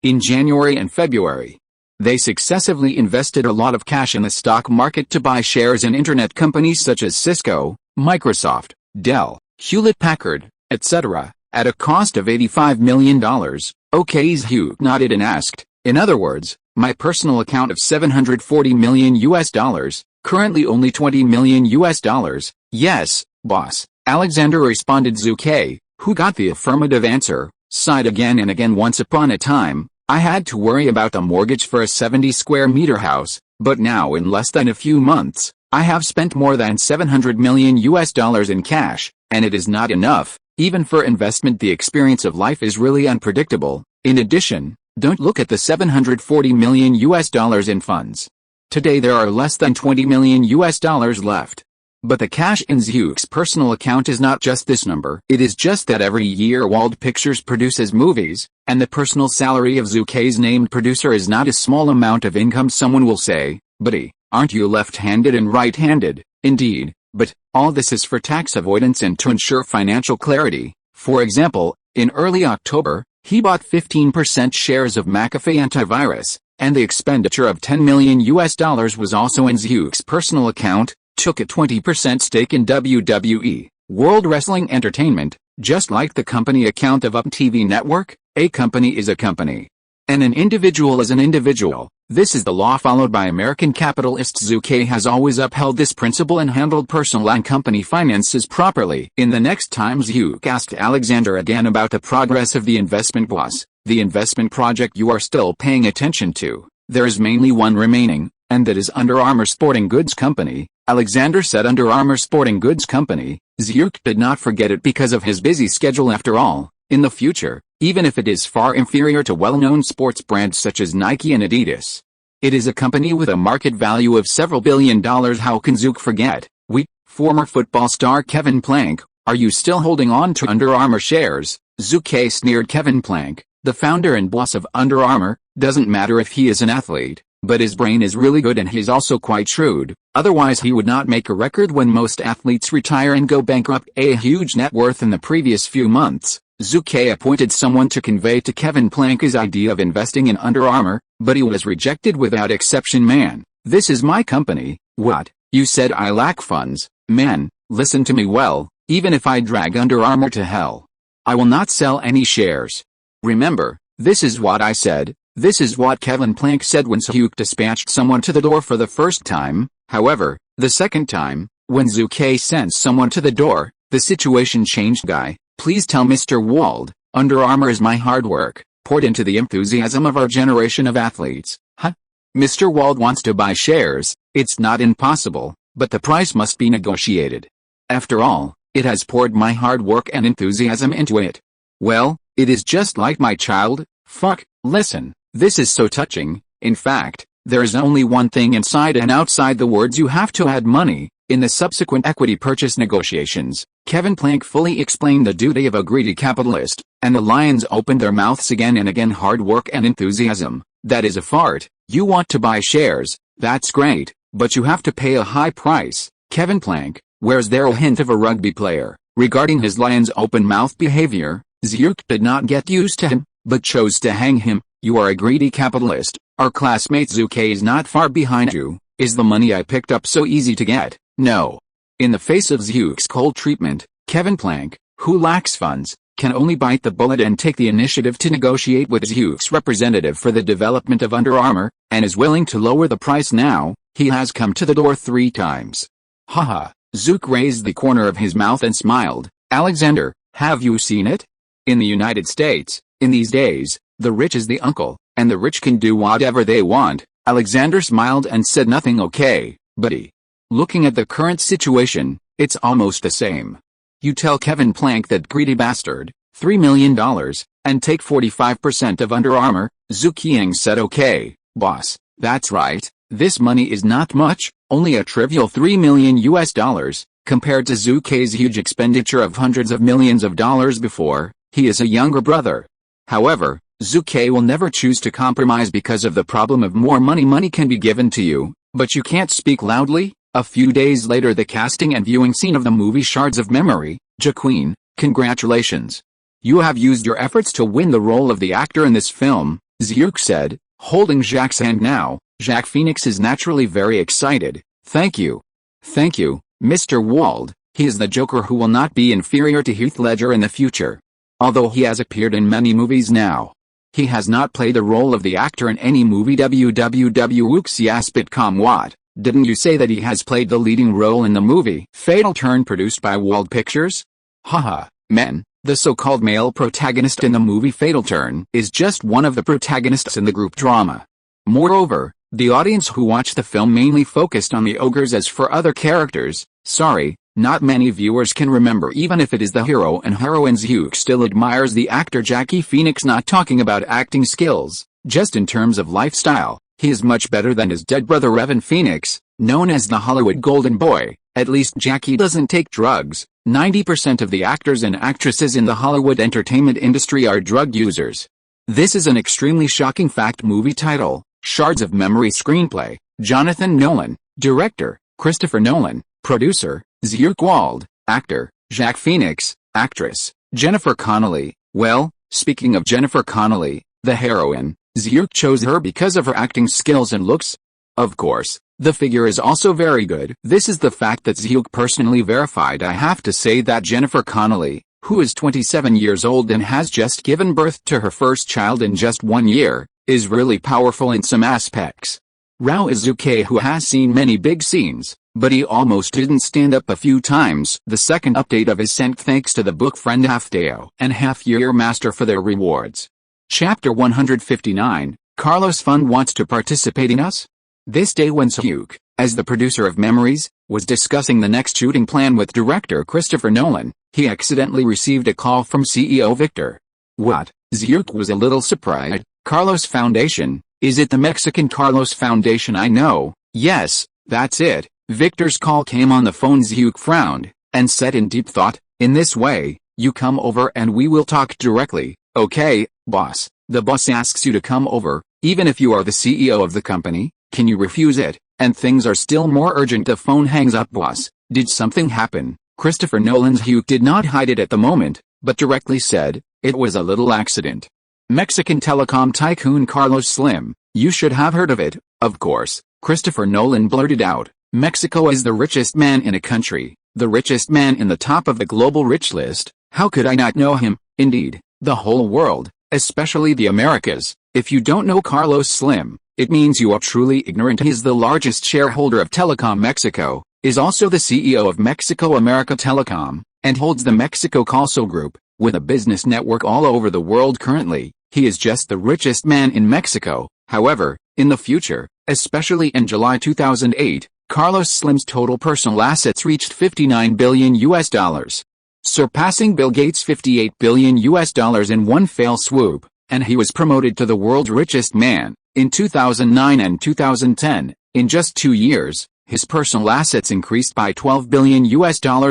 in January and February. They successively invested a lot of cash in the stock market to buy shares in internet companies such as Cisco, Microsoft, Dell, Hewlett-Packard, etc., at a cost of $85 million. Okay, Zhu nodded and asked, in other words, my personal account of $740 million, currently only $20 million. Yes, boss, Alexander responded. Zhu Ke, who got the affirmative answer, sighed again and again. Once upon a time, I had to worry about the mortgage for a 70-square-meter house, but now in less than a few months, I have spent more than $700 million in cash, and it is not enough. Even for investment, the experience of life is really unpredictable. In addition, don't look at the $740 million in funds. Today there are less than $20 million left. But the cash in Zhu's personal account is not just this number. It is just that every year Wald Pictures produces movies, and the personal salary of Zhu Ke's named producer is not a small amount of income. Someone will say, buddy, aren't you left-handed and right-handed? Indeed, but all this is for tax avoidance and to ensure financial clarity. For example, in early October, he bought 15% shares of McAfee Antivirus, and the expenditure of $10 million was also in Zhu's personal account. Took a 20% stake in WWE, World Wrestling Entertainment, just like the company account of Up TV Network. A company is a company, and an individual is an individual. This is the law followed by American capitalists. Zhu Ke has always upheld this principle and handled personal and company finances properly. In the next time Zhu asked Alexander again about the progress of the investment. Boss, the investment project you are still paying attention to, there is mainly one remaining, and that is Under Armour Sporting Goods Company. Alexander said. Under Armour Sporting Goods Company. Zhu did not forget it because of his busy schedule. After all, in the future, even if it is far inferior to well-known sports brands such as Nike and Adidas, it is a company with a market value of several $1 billion. How can Zhu forget? Former football star Kevin Plank, are you still holding on to Under Armour shares? Zhu Ke sneered. Kevin Plank, the founder and boss of Under Armour, doesn't matter if he is an athlete, but his brain is really good and he's also quite shrewd. Otherwise he would not make a record when most athletes retire and go bankrupt. A huge net worth in the previous few months. Zhu Ke appointed someone to convey to Kevin Plank his idea of investing in Under Armour, but he was rejected without exception. Man, this is my company. What? You said I lack funds? Man, listen to me well, even if I drag Under Armour to hell, I will not sell any shares. Remember, this is what I said. This is what Kevin Plank said when Zhu dispatched someone to the door for the first time. However, the second time, when Zhu Ke sent someone to the door, the situation changed. Guy, Please tell Mr. Wald, Under Armour is my hard work, poured into the enthusiasm of our generation of athletes. Huh? Mr. Wald wants to buy shares. It's not impossible, but the price must be negotiated. After all, it has poured my hard work and enthusiasm into it. Well, it is just like my child. Fuck, listen, this is so touching. In fact, there is only one thing inside and outside the words you have to add money. In the subsequent equity purchase negotiations, Kevin Plank fully explained the duty of a greedy capitalist, and the lions opened their mouths again and again. Hard work and enthusiasm, that is a fart. You want to buy shares, that's great, but you have to pay a high price. Kevin Plank, where's there a hint of a rugby player? Regarding his lions open mouth behavior, Zhu did not get used to him, but chose to hang him. You are a greedy capitalist. Our classmate Zhu Ke is not far behind you. Is the money I picked up so easy to get? No. In the face of Zhu's cold treatment, Kevin Plank, who lacks funds, can only bite the bullet and take the initiative to negotiate with Zhu's representative for the development of Under Armour, and is willing to lower the price now. He has come to the door 3 times. Haha. Zhu raised the corner of his mouth and smiled. Alexander, have you seen it? In the United States, in these days, the rich is the uncle, and the rich can do whatever they want. Alexander smiled and said nothing. Okay, buddy. Looking at the current situation, it's almost the same. You tell Kevin Plank that greedy bastard, $3 million, and take 45% of Under Armour. Zhu Ke said okay, boss, that's right, this money is not much, only a trivial $3 million compared to Zhu Ke's huge expenditure of hundreds of millions of dollars before. He is a younger brother. However, Zhu Ke will never choose to compromise because of the problem of more money. Money can be given to you, but you can't speak loudly. A few days later, the casting and viewing scene of the movie Shards of Memory. Jaqueen, congratulations. You have used your efforts to win the role of the actor in this film, Zhu said, holding Jacques' hand now. Jacques Phoenix is naturally very excited. Thank you. Thank you, Mr. Wald. He is the Joker who will not be inferior to Heath Ledger in the future. Although he has appeared in many movies now, he has not played the role of the actor in any movie. Wooksiaspitcom what? Didn't you say that he has played the leading role in the movie Fatal Turn produced by Wald Pictures? Haha, men, the so-called male protagonist in the movie Fatal Turn is just one of the protagonists in the group drama. Moreover, the audience who watched the film mainly focused on the ogres. As for other characters, sorry, not many viewers can remember even if it is the hero and heroine. Zhu still admires the actor Jackie Phoenix, not talking about acting skills, just in terms of lifestyle. He is much better than his dead brother Evan Phoenix, known as the Hollywood Golden Boy. At least Jackie doesn't take drugs. 90% of the actors and actresses in the Hollywood entertainment industry are drug users. This is an extremely shocking fact. Movie title, Shards of Memory. Screenplay, Jonathan Nolan. Director, Christopher Nolan. Producer, Zhu Ke Wald. Actor, Jacques Phoenix. Actress, Jennifer Connelly. Well, speaking of Jennifer Connelly, the heroine, Zhu chose her because of her acting skills and looks. Of course, the figure is also very good. This is the fact that Zhu personally verified. I have to say that Jennifer Connelly, who is 27 years old and has just given birth to her first child in just 1 year, is really powerful in some aspects. Rao is Zhu Ke, who has seen many big scenes, but he almost didn't stand up a few times. The second update of his sent thanks to the book friend Half-Deo and Half-Year Master for their rewards. Chapter 159, Carlos Fund wants to participate in us? This day when Zhu, as the producer of Memories, was discussing the next shooting plan with director Christopher Nolan, he accidentally received a call from CEO Victor. What? Zhu was a little surprised. Carlos Foundation, is it the Mexican Carlos Foundation? I know, yes, that's it. Victor's call came on the phone. Zhu frowned, and said in deep thought, in this way, you come over and we will talk directly. Okay, boss, the boss asks you to come over, even if you are the CEO of the company, can you refuse it? And things are still more urgent. The phone hangs up. Boss, did something happen? Christopher Nolan's Hugh did not hide it at the moment, but directly said, it was a little accident. Mexican telecom tycoon Carlos Slim, you should have heard of it, of course. Christopher Nolan blurted out, Mexico is the richest man in a country, the richest man in the top of the global rich list. How could I not know him? Indeed, the whole world, especially the Americas. If you don't know Carlos Slim, it means you are truly ignorant. He is the largest shareholder of Telecom Mexico, is also the CEO of Mexico America Telecom, and holds the Mexico Calso Group, With a business network all over the world currently, he is just the richest man in Mexico. However, in the future, especially in July 2008, Carlos Slim's total personal assets reached $59 billion, surpassing Bill Gates' $58 billion in one fell swoop, and he was promoted to the world's richest man. In 2009 and 2010, in just 2 years, his personal assets increased by $12 billion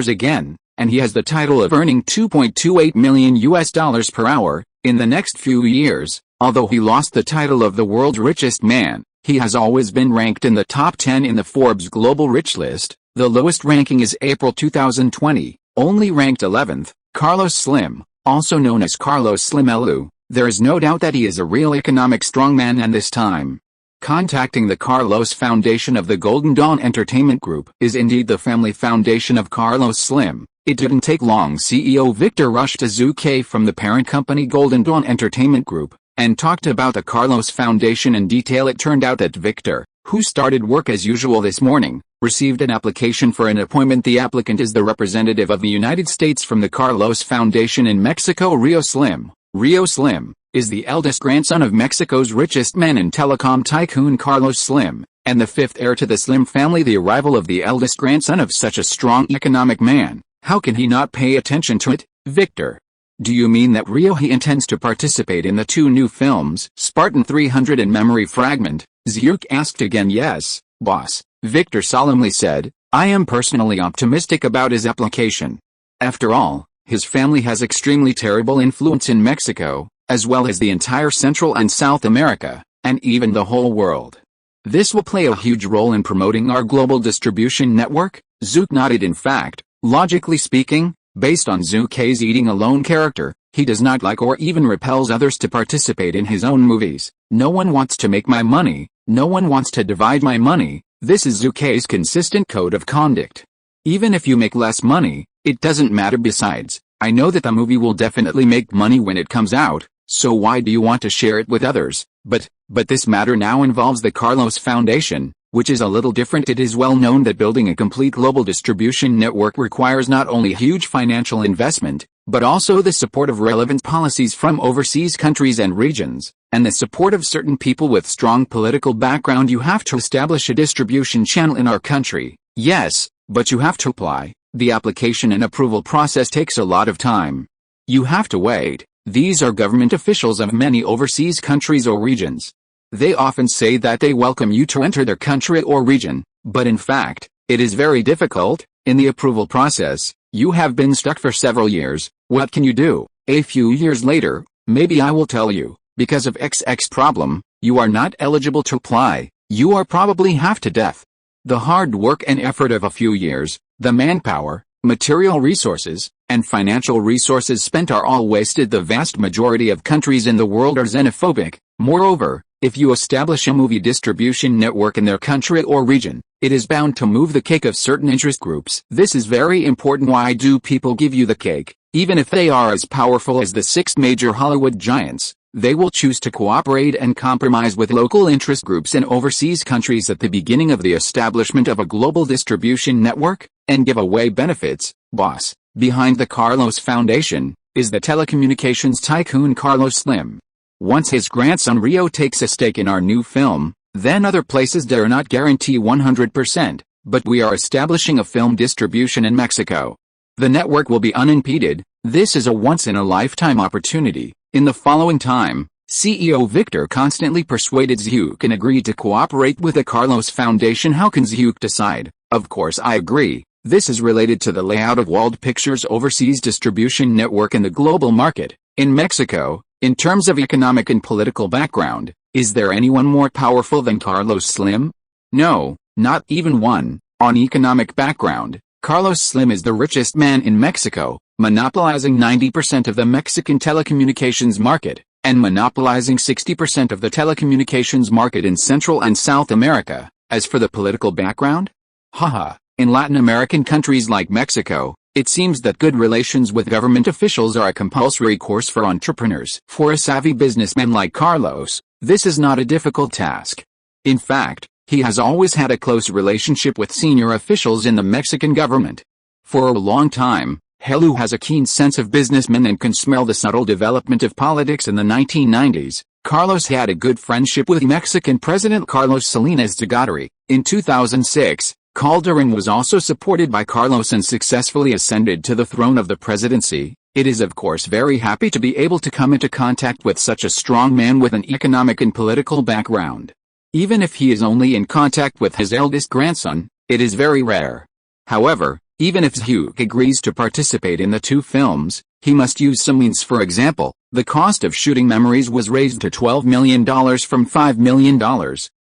again, and he has the title of earning $2.28 million per hour. In the next few years, although he lost the title of the world's richest man, he has always been ranked in the top 10 in the Forbes Global Rich list. The lowest ranking is April 2020, only ranked 11th. Carlos Slim, also known as Carlos Slimelu, there is no doubt that he is a real economic strongman, and this time, contacting the Carlos Foundation of the Golden Dawn Entertainment Group is indeed the family foundation of Carlos Slim. It didn't take long. CEO Victor rushed to Zhu Ke from the parent company Golden Dawn Entertainment Group, and talked about the Carlos Foundation in detail. It turned out that Victor, who started work as usual this morning, received an application for an appointment. The applicant is the representative of the United States from the Carlos Foundation in Mexico, Rio Slim. Rio Slim is the eldest grandson of Mexico's richest man and telecom tycoon Carlos Slim, and the fifth heir to the Slim family. The arrival of the eldest grandson of such a strong economic man, how can he not pay attention to it? Victor, do you mean that he intends to participate in the two new films, Spartan 300 and Memory Fragment? Zhu asked again. Yes, boss, Victor solemnly said. I am personally optimistic about his application. After all, his family has extremely terrible influence in Mexico, as well as the entire Central and South America, and even the whole world. This will play a huge role in promoting our global distribution network. Zhu nodded. In fact, logically speaking, based on Zhu Ke's eating alone character, he does not like or even repels others to participate in his own movies. No one wants to make my money, no one wants to divide my money. This is Zhu Ke's consistent code of conduct. Even if you make less money, it doesn't matter. Besides, I know that the movie will definitely make money when it comes out, so why do you want to share it with others? But this matter now involves the Carlos Foundation, which is a little different. It is well known that building a complete global distribution network requires not only huge financial investment, but also the support of relevant policies from overseas countries and regions, and the support of certain people with strong political background. You have to establish a distribution channel in our country. Yes, but you have to apply. The application and approval process takes a lot of time. You have to wait. These are government officials of many overseas countries or regions. They often say that they welcome you to enter their country or region, but in fact, it is very difficult. In the approval process, you have been stuck for several years. What can you do? A few years later, maybe I will tell you, because of XX problem, you are not eligible to apply. You are probably half to death. The hard work and effort of a few years, the manpower, material resources, and financial resources spent are all wasted. The vast majority of countries in the world are xenophobic. Moreover, if you establish a movie distribution network in their country or region, it is bound to move the cake of certain interest groups. This is very important. Why do people give you the cake? Even if they are as powerful as the 6 major Hollywood giants, they will choose to cooperate and compromise with local interest groups in overseas countries at the beginning of the establishment of a global distribution network, and give away benefits. Boss, behind the Carlos Foundation, is the telecommunications tycoon Carlos Slim. Once his grandson Rio takes a stake in our new film, then other places dare not guarantee 100%, but we are establishing a film distribution in Mexico. The network will be unimpeded. This is a once-in-a-lifetime opportunity. In the following time, CEO Victor constantly persuaded Zhu and agreed to cooperate with the Carlos Foundation. How can Zhu decide? Of course I agree. This is related to the layout of Wald Pictures' overseas distribution network in the global market. In Mexico, in terms of economic and political background, is there anyone more powerful than Carlos Slim? No, not even one. On economic background, Carlos Slim is the richest man in Mexico, monopolizing 90% of the Mexican telecommunications market, and monopolizing 60% of the telecommunications market in Central and South America. As for the political background? Haha, in Latin American countries like Mexico, it seems that good relations with government officials are a compulsory course for entrepreneurs. For a savvy businessman like Carlos, this is not a difficult task. In fact, he has always had a close relationship with senior officials in the Mexican government. For a long time, Helu has a keen sense of businessmen and can smell the subtle development of politics in the 1990s. Carlos had a good friendship with Mexican President Carlos Salinas de Gortari. In 2006, Calderon was also supported by Carlos and successfully ascended to the throne of the presidency. It is of course very happy to be able to come into contact with such a strong man with an economic and political background. Even if he is only in contact with his eldest grandson, it is very rare. However, even if Zhu agrees to participate in the two films, he must use some means. For example, the cost of shooting Memories was raised to $12 million from $5 million.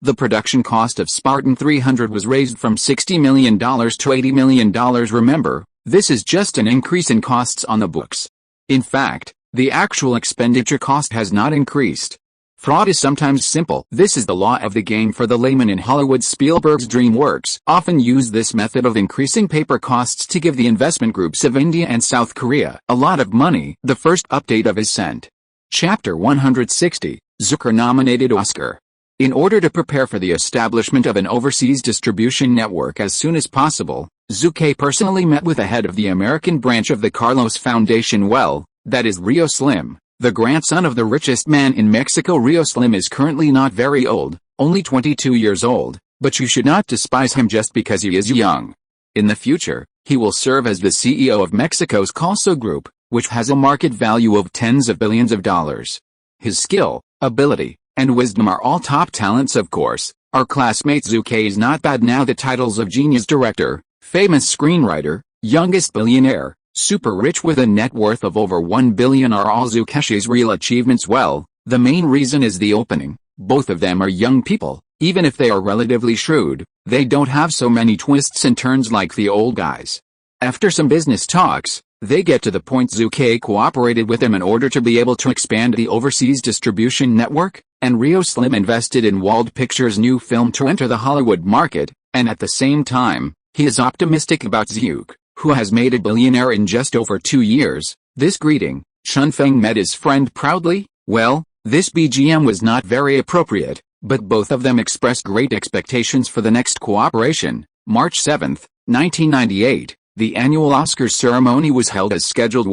The production cost of Spartan 300 was raised from $60 million to $80 million. Remember, this is just an increase in costs on the books. In fact, the actual expenditure cost has not increased. Fraud is sometimes simple. This is the law of the game for the layman in Hollywood. Spielberg's DreamWorks often use this method of increasing paper costs to give the investment groups of India and South Korea a lot of money. The first update of Ascent. Chapter 160, Zucker nominated Oscar. In order to prepare for the establishment of an overseas distribution network as soon as possible, Zhu Ke personally met with the head of the American branch of the Carlos Foundation. That is Rio Slim, the grandson of the richest man in Mexico. Rio Slim is currently not very old, only 22 years old, but you should not despise him just because he is young. In the future, he will serve as the CEO of Mexico's Calso Group, which has a market value of tens of billions of dollars. His skill, ability, and wisdom are all top talents. Of course, our classmate Zhu Ke is not bad now. The titles of genius director, famous screenwriter, youngest billionaire, super rich with a net worth of over $1 billion are all Zhu Ke's real achievements. The main reason is the opening. Both of them are young people. Even if they are relatively shrewd, they don't have so many twists and turns like the old guys. After some business talks, they get to the point. Zhu Ke cooperated with him in order to be able to expand the overseas distribution network, and Rio Slim invested in Wald Pictures' new film to enter the Hollywood market, and at the same time, he is optimistic about Zhu, who has made a billionaire in just over 2 years. This greeting, Chun Feng met his friend proudly. This BGM was not very appropriate, but both of them expressed great expectations for the next cooperation. March 7, 1998, the annual Oscars ceremony was held as scheduled.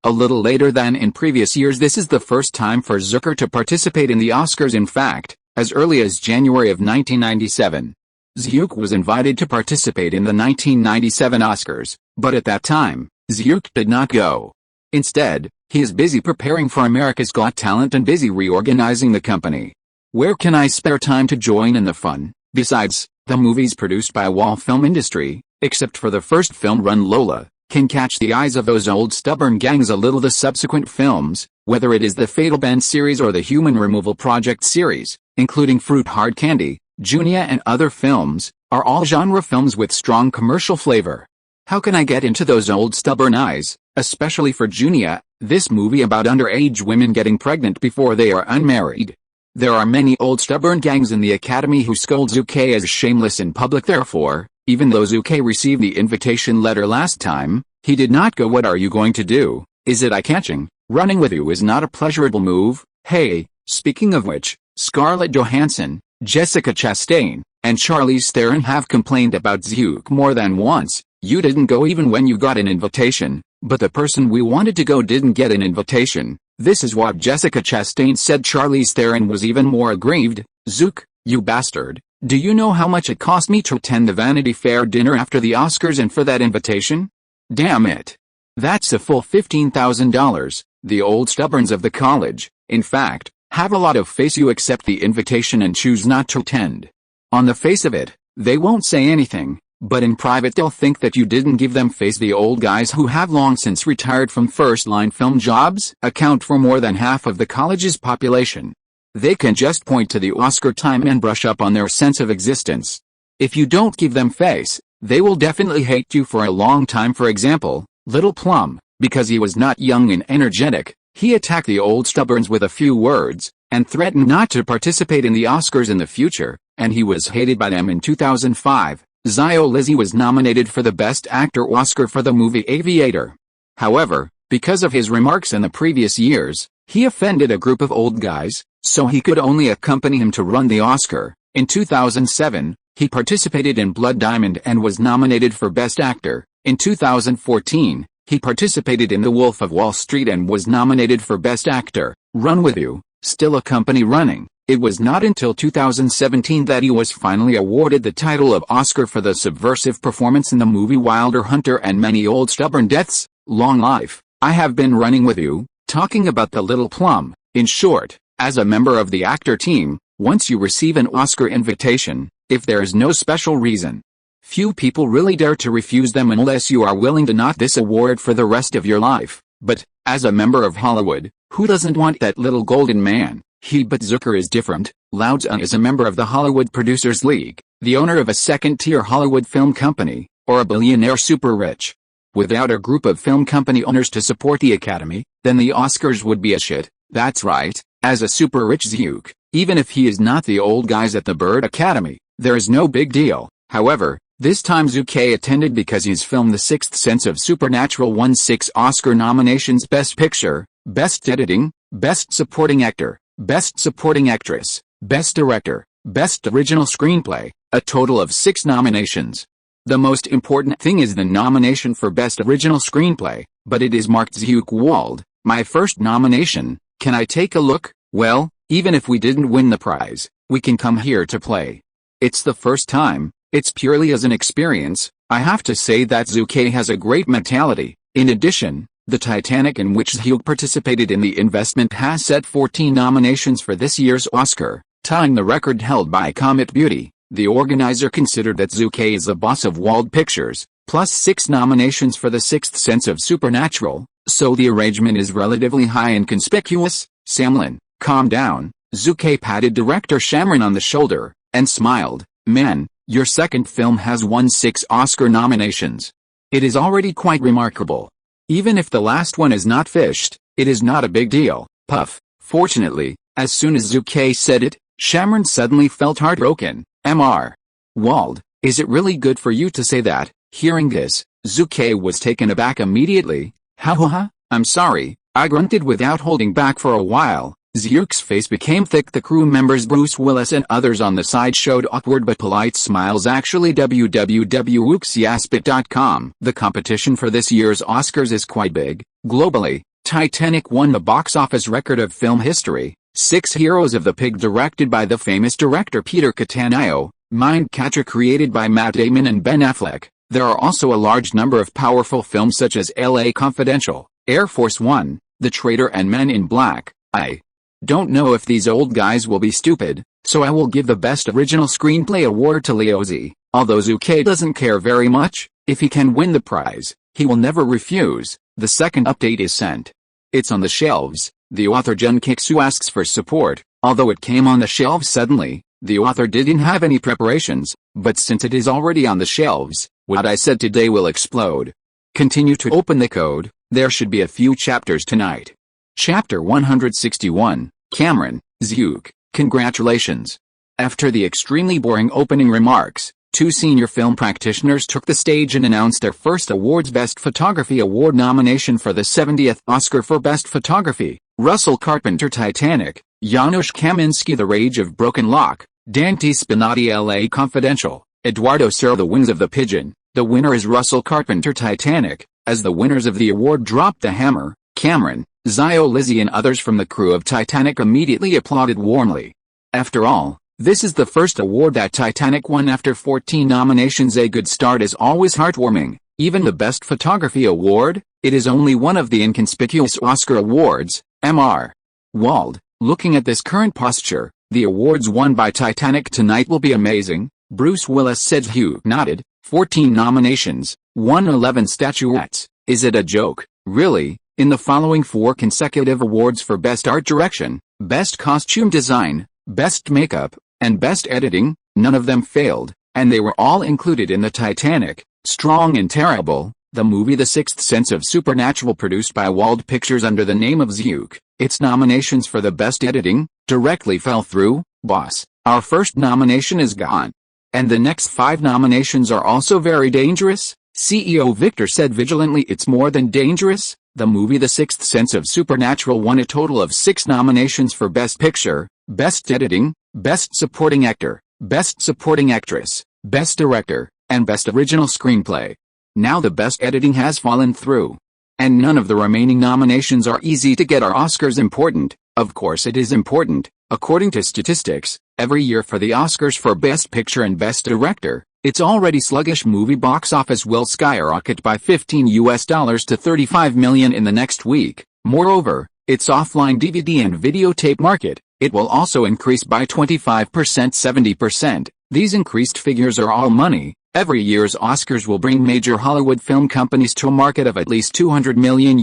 A little later than in previous years. This is the first time for Zucker to participate in the Oscars. In fact, as early as January of 1997. Zhu was invited to participate in the 1997 Oscars, but at that time, Zhu did not go. Instead, he is busy preparing for America's Got Talent and busy reorganizing the company. Where can I spare time to join in the fun? Besides, the movies produced by Wall Film Industry, except for the first film Run Lola, can catch the eyes of those old stubborn gangs a little. The subsequent films, whether it is the Fatal Bend series or the Human Removal Project series, including Fruit Hard Candy, Junia and other films, are all genre films with strong commercial flavor. How can I get into those old stubborn eyes, especially for Junia, this movie about underage women getting pregnant before they are unmarried? There are many old stubborn gangs in the academy who scold Zhu Ke as shameless in public. Therefore, even though Zhu Ke received the invitation letter last time, he did not go. What are you going to do? Is it eye-catching? Running with you is not a pleasurable move. Hey, speaking of which, Scarlett Johansson, Jessica Chastain, and Charlize Theron have complained about Zhu more than once. You didn't go even when you got an invitation, but the person we wanted to go didn't get an invitation. This is what Jessica Chastain said. Charlize Theron was even more aggrieved. Zhu, you bastard, do you know how much it cost me to attend the Vanity Fair dinner after the Oscars and for that invitation? Damn it. That's a full $15,000. The old stubborns of the college, in fact, have a lot of face. You accept the invitation and choose not to attend. On the face of it, they won't say anything, but in private they'll think that you didn't give them face. The old guys who have long since retired from first-line film jobs account for more than half of the college's population. They can just point to the Oscar time and brush up on their sense of existence. If you don't give them face, they will definitely hate you for a long time. For example, Little Plum, because he was not young and energetic, he attacked the old stubborns with a few words, and threatened not to participate in the Oscars in the future, and he was hated by them. In 2005, Zio Lizzy was nominated for the Best Actor Oscar for the movie Aviator. However, because of his remarks in the previous years, he offended a group of old guys, so he could only accompany him to run the Oscar. In 2007, he participated in Blood Diamond and was nominated for Best Actor. In 2014, He participated in The Wolf of Wall Street and was nominated for Best Actor. Run With You, still a company running. It was not until 2017 that he was finally awarded the title of Oscar for the subversive performance in the movie Wilder Hunter and Many Old Stubborn Deaths, Long Life. I have been running with you, talking about The Little Plum. In short, as a member of the actor team, once you receive an Oscar invitation, if there is no special reason, few people really dare to refuse them unless you are willing to not this award for the rest of your life. But, as a member of Hollywood, who doesn't want that little golden man? But Zucker is different. Loudon is a member of the Hollywood Producers League, the owner of a second-tier Hollywood film company, or a billionaire super rich. Without a group of film company owners to support the Academy, then the Oscars would be a shit. That's right, as a super rich Zuke, even if he is not the old guys at the Bird Academy, there is no big deal. However, this time Zuke attended because his film The Sixth Sense of Supernatural won 6 Oscar nominations: Best Picture, Best Editing, Best Supporting Actor, Best Supporting Actress, Best Director, Best Original Screenplay, a total of 6 nominations. The most important thing is the nomination for Best Original Screenplay, but it is marked Zhu Ke Wald, my first nomination. Can I take a look? Well, even if we didn't win the prize, we can come here to play. It's the first time. It's purely as an experience. I have to say that Zuke has a great mentality. In addition, the Titanic, in which Zhu participated in the investment, has set 14 nominations for this year's Oscar, tying the record held by Comet Beauty. The organizer considered that Zuke is the boss of Wald Pictures, plus 6 nominations for The Sixth Sense of Supernatural, so the arrangement is relatively high and conspicuous. Samlin, calm down. Zuke patted director Shamron on the shoulder, and smiled. Man, your second film has won 6 Oscar nominations. It is already quite remarkable. Even if the last one is not fished, it is not a big deal. Puff. Fortunately, as soon as Zuke said it, Shamron suddenly felt heartbroken. Mr. Wald, is it really good for you to say that? Hearing this, Zuke was taken aback immediately. Ha, I'm sorry, I grunted without holding back for a while. Zuke's face became thick. The crew members Bruce Willis and others on the side showed awkward but polite smiles. Actually, www.wooksyaspit.com. The competition for this year's Oscars is quite big. Globally, Titanic won the box office record of film history. 6 Heroes of the Pig, directed by the famous director Peter Cattaneo, Mindcatcher, created by Matt Damon and Ben Affleck. There are also a large number of powerful films such as LA Confidential, Air Force One, The Traitor and Men in Black. I don't know if these old guys will be stupid, so I will give the Best Original Screenplay award to Leo Z. Although Zuke doesn't care very much, if he can win the prize, he will never refuse. The second update is sent. It's on the shelves. The author Jun Kiksu asks for support. Although it came on the shelves suddenly, the author didn't have any preparations, but since it is already on the shelves, what I said today will explode. Continue to open the code. There should be a few chapters tonight. Chapter 161, Cameron, Zuke, congratulations. After the extremely boring opening remarks, 2 senior film practitioners took the stage and announced their first awards: Best Photography Award nomination for the 70th Oscar for Best Photography, Russell Carpenter Titanic, Janusz Kaminski The Rage of Broken Lock, Dante Spinotti LA Confidential, Eduardo Serra The Wings of the Pigeon. The winner is Russell Carpenter Titanic. As the winners of the award dropped the hammer, Cameron, Zio, Lizzie and others from the crew of Titanic immediately applauded warmly. After all, this is the first award that Titanic won after 14 nominations. A good start is always heartwarming. Even the Best Photography Award, it is only one of the inconspicuous Oscar awards. Mr. Wald, looking at this current posture, the awards won by Titanic tonight will be amazing. Bruce Willis said. Hugh nodded. 14 nominations, won 11 statuettes. Is it a joke? Really? In the following 4 consecutive awards for Best Art Direction, Best Costume Design, Best Makeup, and Best Editing, none of them failed, and they were all included in the Titanic, Strong and Terrible, the movie The Sixth Sense of Supernatural, produced by Wald Pictures under the name of Zuke. Its nominations for the Best Editing directly fell through. Boss, our first nomination is gone. And the next 5 nominations are also very dangerous, CEO Victor said vigilantly. It's more than dangerous. The movie The Sixth Sense of Supernatural won a total of 6 nominations for Best Picture, Best Editing, Best Supporting Actor, Best Supporting Actress, Best Director, and Best Original Screenplay. Now the Best Editing has fallen through. And none of the remaining nominations are easy to get. Are Oscars important? Of course it is important. According to statistics, every year for the Oscars for Best Picture and Best Director, its already sluggish movie box office will skyrocket by $15 to $35 million in the next week. Moreover, its offline DVD and videotape market, it will also increase by 25% 70%. These increased figures are all money. Every year's Oscars will bring major Hollywood film companies to a market of at least $200 million.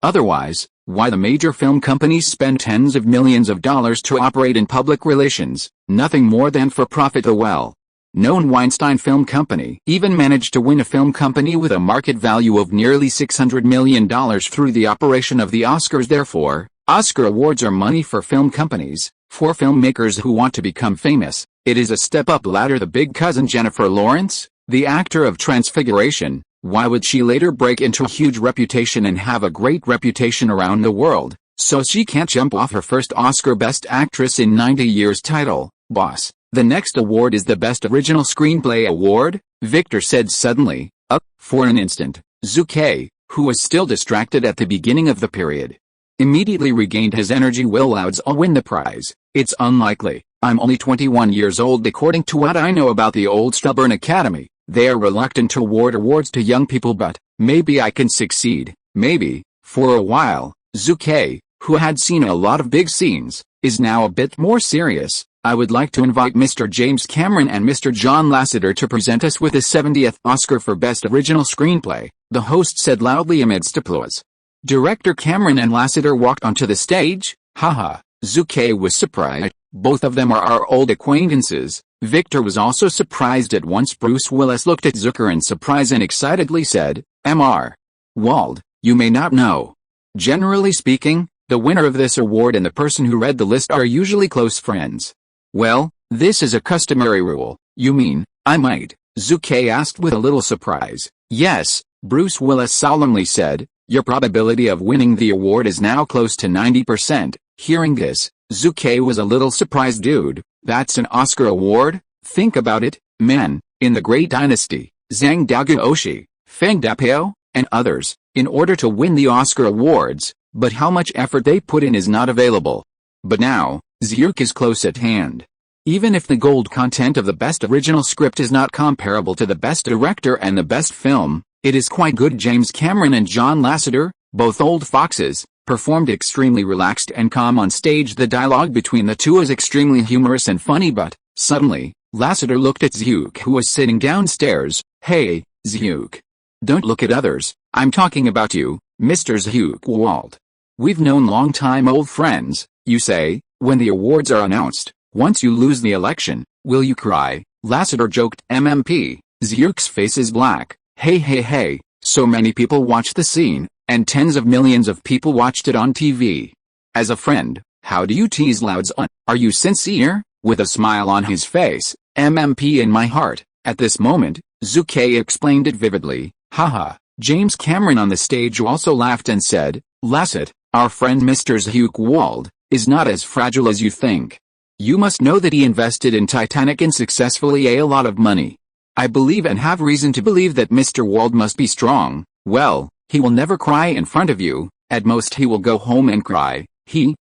Otherwise, why the major film companies spend tens of millions of dollars to operate in public relations, nothing more than for profit. The well-known Weinstein Film Company even managed to win a film company with a market value of nearly $600 million through the operation of the Oscars. Therefore, Oscar awards are money for film companies. For filmmakers who want to become famous, it is a step-up ladder. The big cousin Jennifer Lawrence, the actor of Transfiguration, why would she later break into a huge reputation and have a great reputation around the world, so she can't jump off her first Oscar Best Actress in 90 years title? Boss, the next award is the Best Original Screenplay Award, Victor said suddenly. For an instant, Zhu Ke, who was still distracted at the beginning of the period, immediately regained his energy. Will Louds I'll win the prize? It's unlikely. I'm only 21 years old. According to what I know about the old stubborn Academy, they are reluctant to award awards to young people, but maybe I can succeed. Maybe. For a while, Zhu Ke, who had seen a lot of big scenes, is now a bit more serious. I would like to invite Mr. James Cameron and Mr. John Lasseter to present us with the 70th Oscar for Best Original Screenplay, the host said loudly amidst applause. Director Cameron and Lasseter walked onto the stage. Haha. Zhu Ke was surprised. Both of them are our old acquaintances. Victor was also surprised at once. Bruce Willis looked at Zucker in surprise and excitedly said, Mr. Wald, you may not know. Generally speaking, the winner of this award and the person who read the list are usually close friends. Well, this is a customary rule. You mean, I might? Zhu Ke asked with a little surprise. Yes, Bruce Willis solemnly said, your probability of winning the award is now close to 90%. Hearing this, Zhu Ke was a little surprised. Dude, that's an Oscar award? Think about it, man. In the Great Dynasty, Zhang Daguoshi, Feng Dapao, and others, in order to win the Oscar awards, but how much effort they put in is not available. But now, Zhu Ke is close at hand. Even if the gold content of the Best Original Script is not comparable to the Best Director and the Best Film, it is quite good. James Cameron and John Lasseter, both old foxes, performed extremely relaxed and calm on stage. The dialogue between the two is extremely humorous and funny, but suddenly, Lasseter looked at Zhu Ke, who was sitting downstairs. Hey, Zhu Ke. Don't look at others, I'm talking about you, Mr. Zhu Ke Wald. We've known long-time old friends, you say, when the awards are announced, once you lose the election, will you cry? Lasseter joked. MMP, Zhu Ke's face is black. Hey, so many people watched the scene, and tens of millions of people watched it on TV. As a friend, how do you tease Louds on? Are you sincere? With a smile on his face, MMP in my heart, at this moment, Zhu Ke explained it vividly. Haha. James Cameron on the stage also laughed and said, Lasset, our friend Mr. Zhu Ke Wald, is not as fragile as you think. You must know that he invested in Titanic and successfully a lot of money. I believe and have reason to believe that Mr. Wald must be strong. Well, he will never cry in front of you, at most he will go home and cry.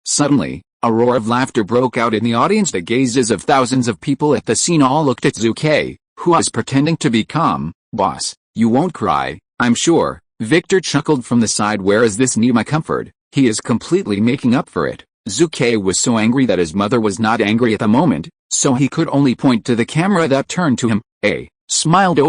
Suddenly, a roar of laughter broke out in the audience. The gazes of thousands of people at the scene all looked at Zhu Ke, who was pretending to be calm. Boss, you won't cry, I'm sure. Victor chuckled from the side. Where is this Nima comfort? He is completely making up for it. Zhu Ke was so angry that his mother was not angry at the moment, so he could only point to the camera that turned to him. Smiled.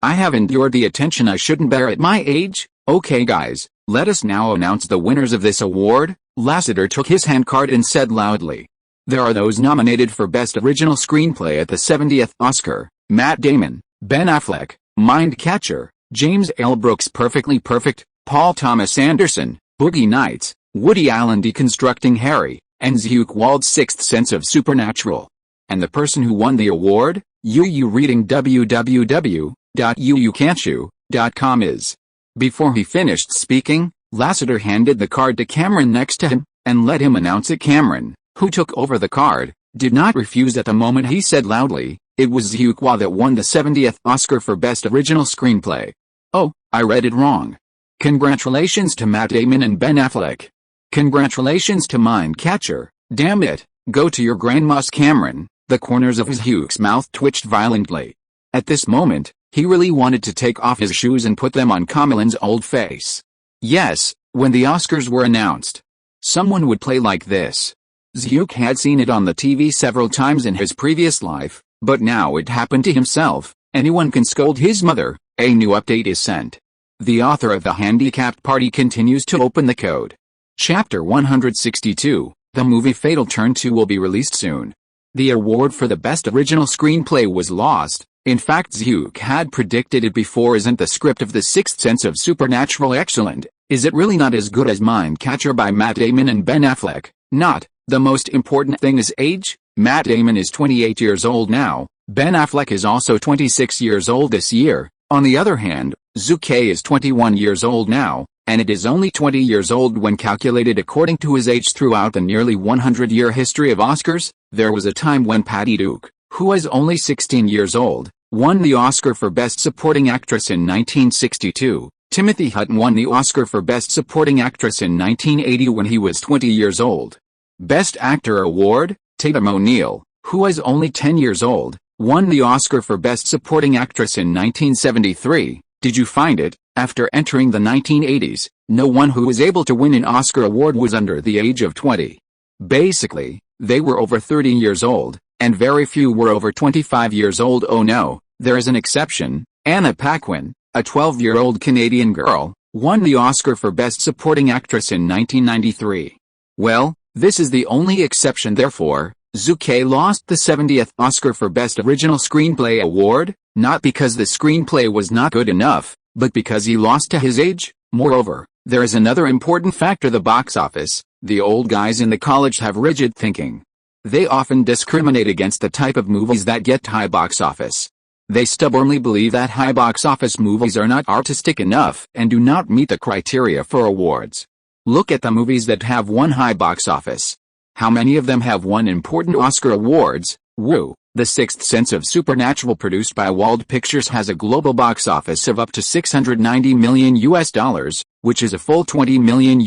I have endured the attention I shouldn't bear at my age. Okay guys, let us now announce the winners of this award. Lasseter took his handcard and said loudly. There are those nominated for Best Original Screenplay at the 70th Oscar: Matt Damon, Ben Affleck, Mindcatcher, James L. Brooks, Perfectly Perfect, Paul Thomas Anderson, Boogie Nights, Woody Allen, Deconstructing Harry, and Zhu Ke Wald's Sixth Sense of Supernatural. And the person who won the award, you reading www.uucan'tchoo.com is. Before he finished speaking, Lasseter handed the card to Cameron next to him, and let him announce it. Cameron, who took over the card, did not refuse at the moment. He said loudly, it was Zhu Ke Wald that won the 70th Oscar for Best Original Screenplay. Oh, I read it wrong. Congratulations to Matt Damon and Ben Affleck. Congratulations to Mindcatcher. Damn it, go to your grandma's Cameron. The corners of his huge mouth twitched violently. At this moment, he really wanted to take off his shoes and put them on Kamala's old face. Yes, when the Oscars were announced, someone would play like this. Zhu had seen it on the TV several times in his previous life, but now it happened to himself. Anyone can scold his mother. A new update is sent. The author of The Handicapped Party continues to open the code. Chapter 162, the movie Fatal Turn 2 will be released soon. The award for the best original screenplay was lost. In fact, Zhu had predicted it before. Isn't the script of The Sixth Sense of Supernatural excellent? Is it really not as good as Mindcatcher by Matt Damon and Ben Affleck? Not. The most important thing is age. Matt Damon is 28 years old now. Ben Affleck is also 26 years old this year. On the other hand, Zhu Ke is 21 years old now, and it is only 20 years old when calculated according to his age. Throughout the nearly 100-year history of Oscars, there was a time when Patty Duke, who was only 16 years old, won the Oscar for Best Supporting Actress in 1962. Timothy Hutton won the Oscar for Best Supporting Actress in 1980 when he was 20 years old. Best Actor Award, Tatum O'Neal, who was only 10 years old, won the Oscar for Best Supporting Actress in 1973. Did you find it? After entering the 1980s, no one who was able to win an Oscar award was under the age of 20. Basically, they were over 30 years old, and very few were over 25 years old. Oh no, there is an exception. Anna Paquin, a 12-year-old Canadian girl, won the Oscar for Best Supporting Actress in 1993. Well, this is the only exception. Therefore, Zhu Ke lost the 70th Oscar for Best Original Screenplay award, not because the screenplay was not good enough, but because he lost to his age. Moreover, there is another important factor: the box office. The old guys in the college have rigid thinking. They often discriminate against the type of movies that get high box office. They stubbornly believe that high box office movies are not artistic enough and do not meet the criteria for awards. Look at the movies that have won high box office. How many of them have won important Oscar awards? Woo! The Sixth Sense of Supernatural, produced by Wald Pictures, has a global box office of up to $690 million, which is a full $20 million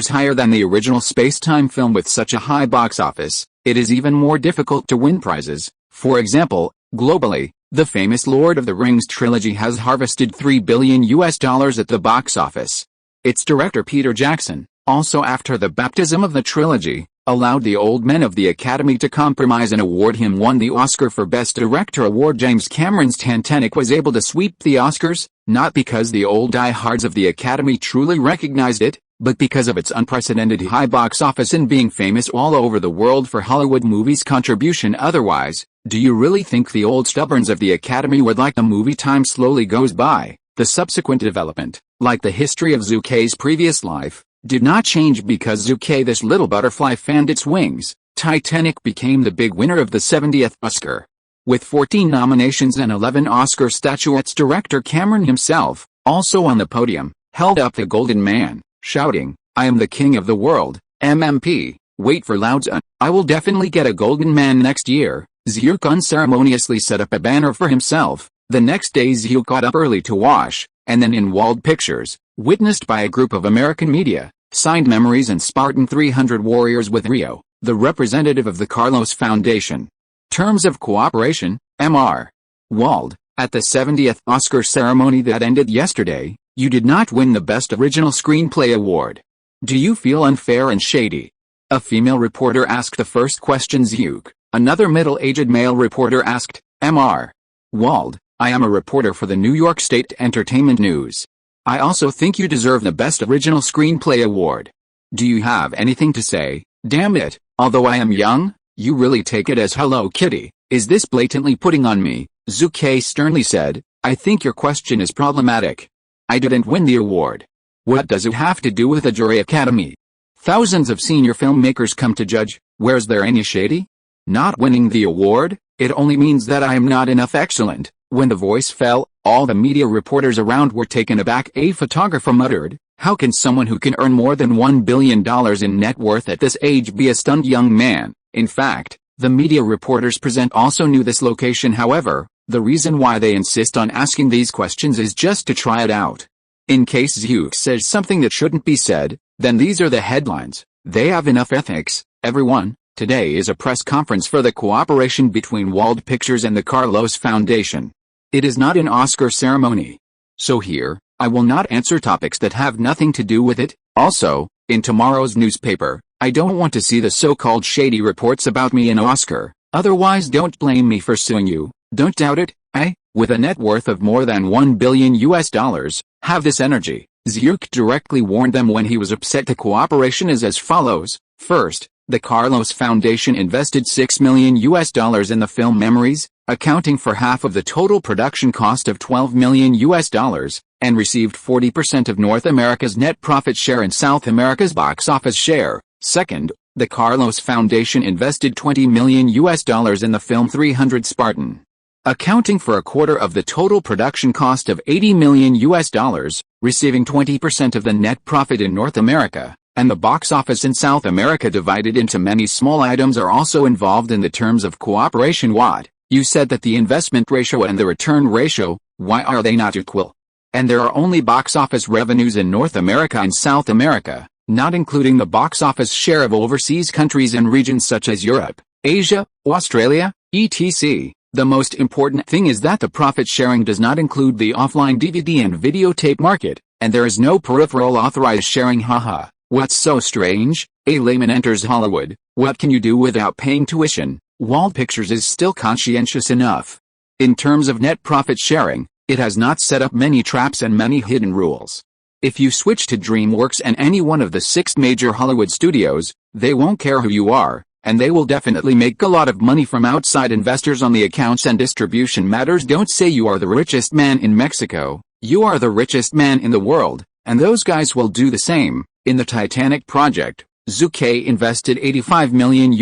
higher than the original space-time film. With such a high box office, it is even more difficult to win prizes. For example, globally, the famous Lord of the Rings trilogy has harvested $3 billion at the box office. Its director Peter Jackson, also after the baptism of the trilogy, allowed the old men of the Academy to compromise and award him won the Oscar for Best Director award. James Cameron's Titanic was able to sweep the Oscars, not because the old diehards of the Academy truly recognized it, but because of its unprecedented high box office and being famous all over the world for Hollywood movies' contribution. Otherwise, do you really think the old stubborns of the Academy would like the movie time slowly goes by? The subsequent development, like the history of Zhu Ke's previous life, did not change because Zhu Ke, this little butterfly, fanned its wings. Titanic became the big winner of the 70th Oscar. With 14 nominations and 11 Oscar statuettes, director Cameron himself, also on the podium, held up the Golden Man, shouting, "I am the king of the world, MMP, wait for louds, I will definitely get a Golden Man next year." Zhu unceremoniously set up a banner for himself. The next day Zhu got up early to wash, and then in Wald Pictures, witnessed by a group of American media, signed memories and Spartan 300 warriors with Rio, the representative of the Carlos Foundation. Terms of Cooperation, Mr. Wald, at the 70th Oscar ceremony that ended yesterday, you did not win the Best Original Screenplay award. Do you feel unfair and shady? A female reporter asked the first question. Zhu, another middle-aged male reporter, asked, Mr. Wald, I am a reporter for the New York State Entertainment News. I also think you deserve the Best Original Screenplay award. Do you have anything to say? Damn it, although I am young, you really take it as Hello Kitty. Is this blatantly putting on me? Zhu Ke sternly said, I think your question is problematic. I didn't win the award. What does it have to do with the jury academy? Thousands of senior filmmakers come to judge. Where's there any shady? Not winning the award, it only means that I am not enough excellent. When the voice fell, all the media reporters around were taken aback. A photographer muttered, how can someone who can earn more than $1 billion in net worth at this age be a stunned young man? In fact, the media reporters present also knew this location. However, the reason why they insist on asking these questions is just to try it out. In case Zhu says something that shouldn't be said, then these are the headlines. They have enough ethics, everyone. Today is a press conference for the cooperation between Wald Pictures and the Carlos Foundation. It is not an Oscar ceremony. So here, I will not answer topics that have nothing to do with it. Also, in tomorrow's newspaper, I don't want to see the so-called shady reports about me and Oscar. Otherwise don't blame me for suing you. Don't doubt it. I, with a net worth of more than $1 billion, have this energy. Zhu directly warned them when he was upset. The cooperation is as follows. First, the Carlos Foundation invested $6 million in the film Memories, accounting for half of the total production cost of $12 million, and received 40% of North America's net profit share and South America's box office share. Second, the Carlos Foundation invested $20 million in the film 300 Spartan, accounting for a quarter of the total production cost of $80 million, receiving 20% of the net profit in North America, and the box office in South America divided into many small items are also involved in the terms of cooperation. What? You said that the investment ratio and the return ratio, why are they not equal? And there are only box office revenues in North America and South America, not including the box office share of overseas countries and regions such as Europe, Asia, Australia, etc. The most important thing is that the profit sharing does not include the offline DVD and videotape market, and there is no peripheral authorized sharing. Haha. What's so strange? A layman enters Hollywood. What can you do without paying tuition? Wald Pictures is still conscientious enough. In terms of net profit sharing, it has not set up many traps and many hidden rules. If you switch to DreamWorks and any one of the 6 major Hollywood studios, they won't care who you are, and they will definitely make a lot of money from outside investors on the accounts and distribution matters. Don't say you are the richest man in Mexico, you are the richest man in the world, and those guys will do the same. In the Titanic project, Zhu Ke invested $85 million,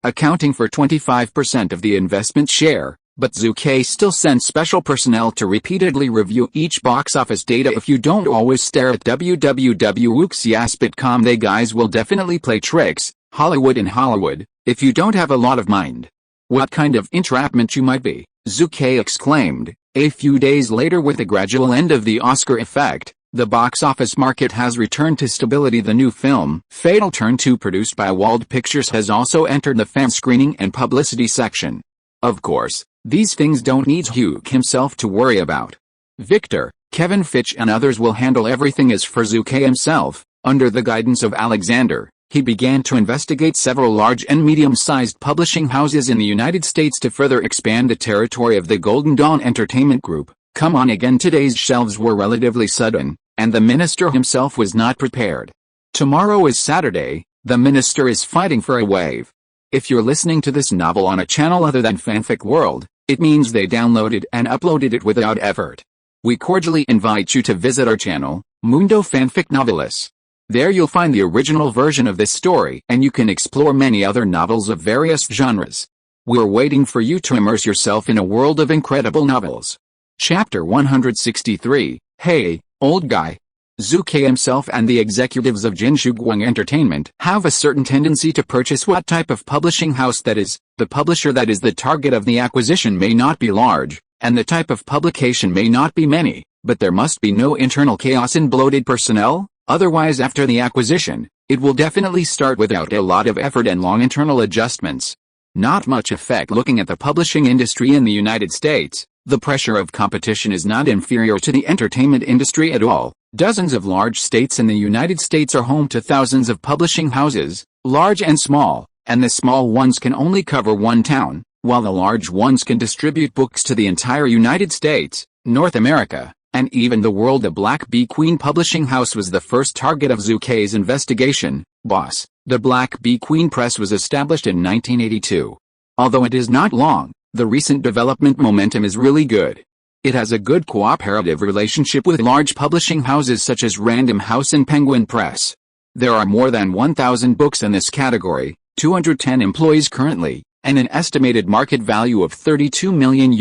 accounting for 25% of the investment share, but Zhu Ke still sends special personnel to repeatedly review each box office data. If you don't always stare at www.uxias.com, they guys will definitely play tricks. Hollywood in Hollywood, if you don't have a lot of mind. What kind of entrapment you might be, Zhu Ke exclaimed. A few days later, with the gradual end of the Oscar effect, the box office market has returned to stability. The new film, Fatal Turn 2, produced by Wald Pictures, has also entered the fan screening and publicity section. Of course, these things don't need Zhu himself to worry about. Victor, Kevin Fitch and others will handle everything. As for Zhu Ke himself, under the guidance of Alexander, he began to investigate several large and medium-sized publishing houses in the United States to further expand the territory of the Golden Dawn Entertainment Group. Come on again, today's shelves were relatively sudden, and the minister himself was not prepared. Tomorrow is Saturday, the minister is fighting for a wave. If you're listening to this novel on a channel other than Fanfic World, it means they downloaded and uploaded it without effort. We cordially invite you to visit our channel, Mundo Fanfic Novelis. There you'll find the original version of this story, and you can explore many other novels of various genres. We're waiting for you to immerse yourself in a world of incredible novels. Chapter 163, Hey, old guy. Zhu Ke himself and the executives of Jinshuguang Entertainment have a certain tendency to purchase what type of publishing house that is. The publisher that is the target of the acquisition may not be large, and the type of publication may not be many, but there must be no internal chaos and bloated personnel. Otherwise, after the acquisition, it will definitely start without a lot of effort and long internal adjustments. Not much effect. Looking at the publishing industry in the United States, the pressure of competition is not inferior to the entertainment industry at all. Dozens of large states in the United States are home to thousands of publishing houses, large and small, and the small ones can only cover one town, while the large ones can distribute books to the entire United States, North America, and even the world. The Black Bee Queen Publishing House was the first target of Zhu Ke's investigation. Boss, the Black Bee Queen Press was established in 1982. Although it is not long, the recent development momentum is really good. It has a good cooperative relationship with large publishing houses such as Random House and Penguin Press. There are more than 1,000 books in this category, 210 employees currently, and an estimated market value of $32 million.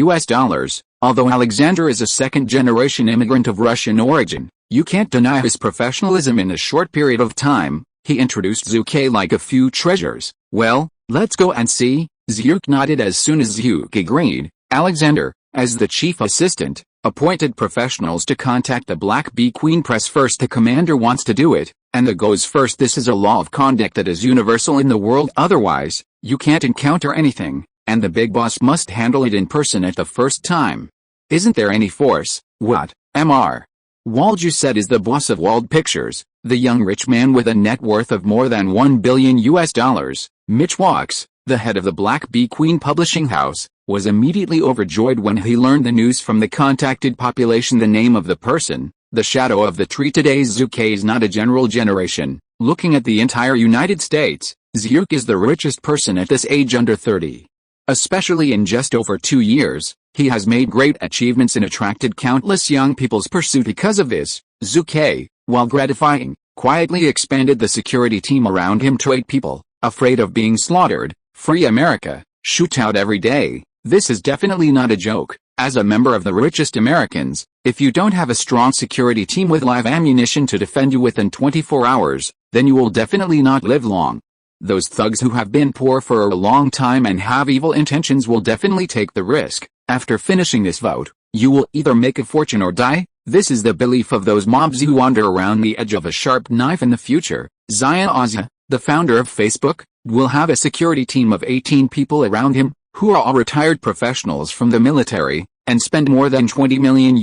Although Alexander is a second-generation immigrant of Russian origin, you can't deny his professionalism. In a short period of time, he introduced Zhu Ke like a few treasures. Well, let's go and see. Zhu nodded as soon as Zhu agreed. Alexander, as the chief assistant, appointed professionals to contact the Black Bee Queen press first. The commander wants to do it, and the goes first. This is a law of conduct that is universal in the world, otherwise, you can't encounter anything, and the big boss must handle it in person at the first time. Isn't there any force? What? Mr. Wald, you said, is the boss of Wald Pictures, the young rich man with a net worth of more than $1 billion. Mitch Walks, the head of the Black Bee Queen publishing house, was immediately overjoyed when he learned the news from the contacted population. The name of the person, the shadow of the tree. Today's Zhu Ke is not a general generation. Looking at the entire United States, Zhu Ke is the richest person at this age under 30. Especially in just over 2 years, he has made great achievements and attracted countless young people's pursuit. Because of this, Zhu Ke, while gratifying, quietly expanded the security team around him to 8 people, afraid of being slaughtered. Free America, shoot out every day. This is definitely not a joke. As a member of the richest Americans, if you don't have a strong security team with live ammunition to defend you within 24 hours, then you will definitely not live long. Those thugs who have been poor for a long time and have evil intentions will definitely take the risk. After finishing this vote, you will either make a fortune or die. This is the belief of those mobs who wander around the edge of a sharp knife in the future. Zion Ozia, the founder of Facebook, will have a security team of 18 people around him, who are all retired professionals from the military, and spend more than $20 million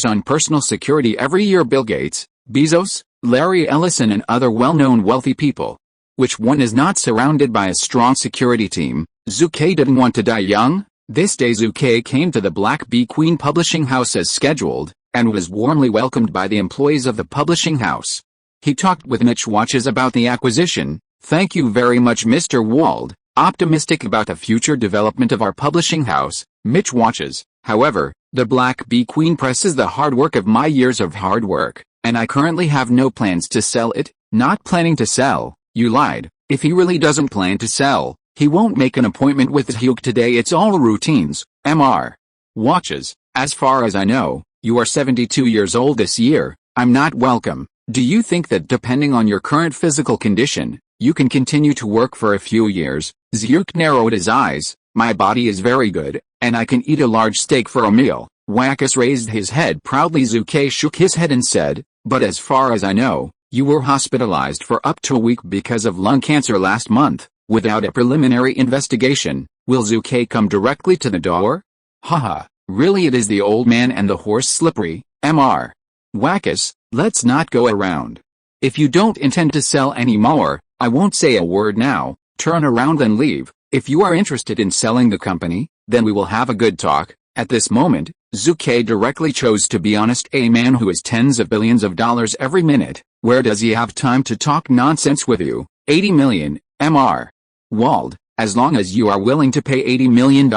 on personal security every year. Bill Gates, Bezos, Larry Ellison and other well-known wealthy people. Which one is not surrounded by a strong security team? Zhu Ke didn't want to die young. This day Zhu Ke came to the Black Bee Queen publishing house as scheduled, and was warmly welcomed by the employees of the publishing house. He talked with Mitch Watches about the acquisition. Thank you very much, Mr. Wald. Optimistic about the future development of our publishing house, Mitch Watches. However, the Black Bee Queen press is the hard work of my years of hard work, and I currently have no plans to sell it. Not planning to sell? You lied. If he really doesn't plan to sell, he won't make an appointment with Zhu Ke today. It's all routines. Mr. Watches, as far as I know, you are 72 years old this year. I'm not welcome. Do you think that depending on your current physical condition, you can continue to work for a few years? Zhu Ke narrowed his eyes. My body is very good, and I can eat a large steak for a meal. Wackus raised his head proudly. Zhu Ke shook his head and said, but as far as I know, you were hospitalized for up to a week because of lung cancer last month, without a preliminary investigation. Will Zhu Ke come directly to the door? Haha, really? It is the old man and the horse slippery. Mr. Wackus, let's not go around. If you don't intend to sell any more, I won't say a word now. Turn around and leave. If you are interested in selling the company, then we will have a good talk. At this moment, Zhu Ke directly chose to be honest. A man who has tens of billions of dollars every minute, where does he have time to talk nonsense with you? 80 million, Mr. Wald, as long as you are willing to pay $80 million,